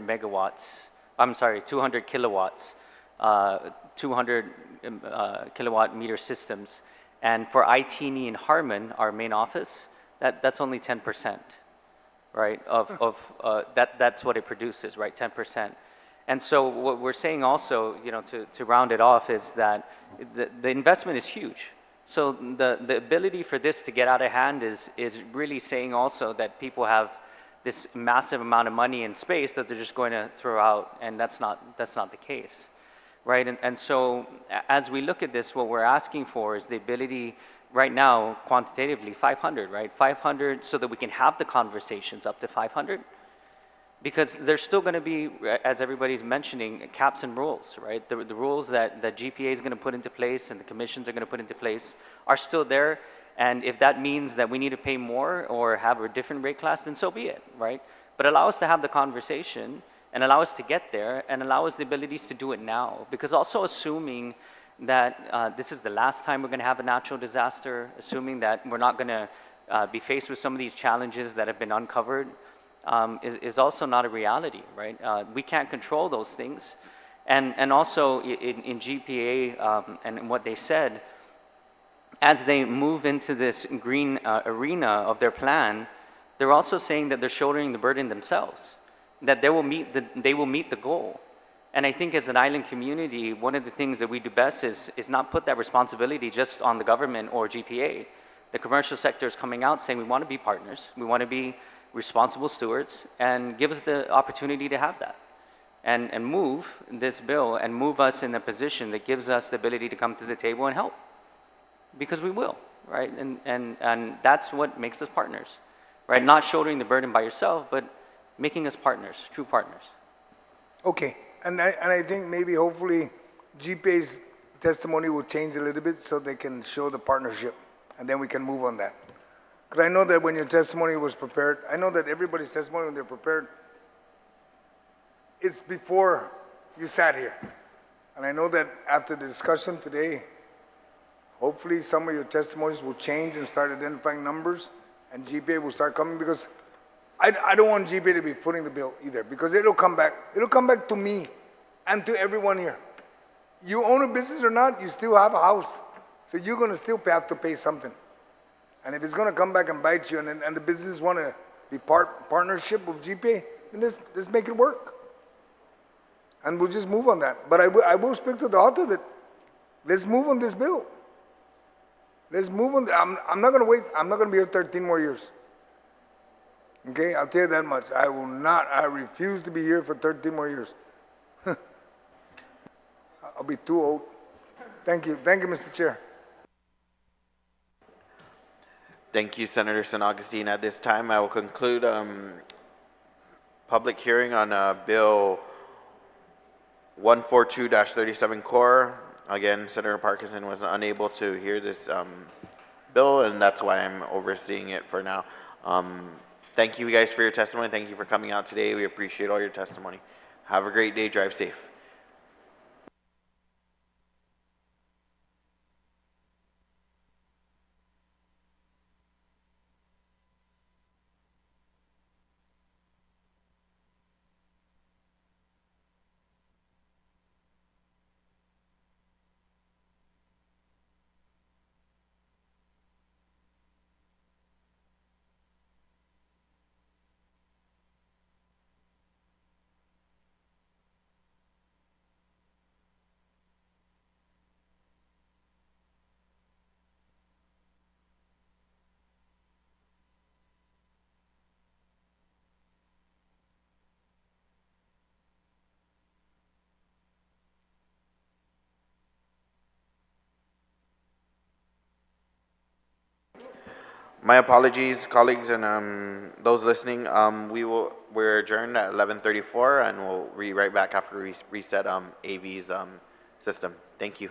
kilowatts 200 kilowatt meter systems. And for ITNE in Harmon, our main office, that's only 10%, right? That's what it produces, right? 10%. And so what we're saying also, you know, to round it off, is that the investment is huge. So the ability for this to get out of hand is really saying also that people have this massive amount of money and space that they're just going to throw out, and that's not the case, right? And so as we look at this, what we're asking for is the ability right now, quantitatively, 500, right? 500 so that we can have the conversations up to 500. Because there's still going to be, as everybody's mentioning, caps and rules, right? The rules that GPA is going to put into place and the commissions are going to put into place are still there. And if that means that we need to pay more or have a different rate class, then so be it, right? But allow us to have the conversation and allow us to get there and allow us the abilities to do it now. Because also assuming that this is the last time we're going to have a natural disaster, assuming that we're not going to be faced with some of these challenges that have been uncovered, is also not a reality, right? We can't control those things. And also in GPA and what they said, as they move into this green arena of their plan, they're also saying that they're shouldering the burden themselves, that they will meet the goal. And I think as an island community, one of the things that we do best is not put that responsibility just on the government or GPA. The commercial sector is coming out saying we want to be partners, we want to be responsible stewards, and give us the opportunity to have that. And move this bill and move us in a position that gives us the ability to come to the table and help. Because we will, right? And that's what makes us partners, right? Not shouldering the burden by yourself, but making us partners, true partners. Okay, and I think maybe hopefully GPA's testimony will change a little bit so they can show the partnership, and then we can move on that. Because I know that when your testimony was prepared, I know that everybody's testimony when they're prepared, it's before you sat here. And I know that after the discussion today, hopefully some of your testimonies will change and start identifying numbers, and GPA will start coming, because I don't want GPA to be footing the bill either, because it'll come back. It'll come back to me and to everyone here. You own a business or not, you still have a house. So you're going to still have to pay something. And if it's going to come back and bite you, and the business want to be partnership with GPA, then let's make it work. And we'll just move on that. But I will speak to the author that let's move on this bill. Let's move on. I'm not going to wait. I'm not going to be here 13 more years. Okay, I'll tell you that much. I will not. I refuse to be here for 13 more years. I'll be too old. Thank you. Thank you, Mr. Chair. Thank you, Senator San Augustine. At this time, I will conclude public hearing on Bill 142-37 Core. Again, Senator Parkinson was unable to hear this bill, and that's why I'm overseeing it for now. Thank you guys for your testimony. Thank you for coming out today. We appreciate all your testimony. Have a great day. Drive safe. My apologies, colleagues, and those listening. We're adjourned at 11:34, and we'll be right back after we reset AV's system. Thank you.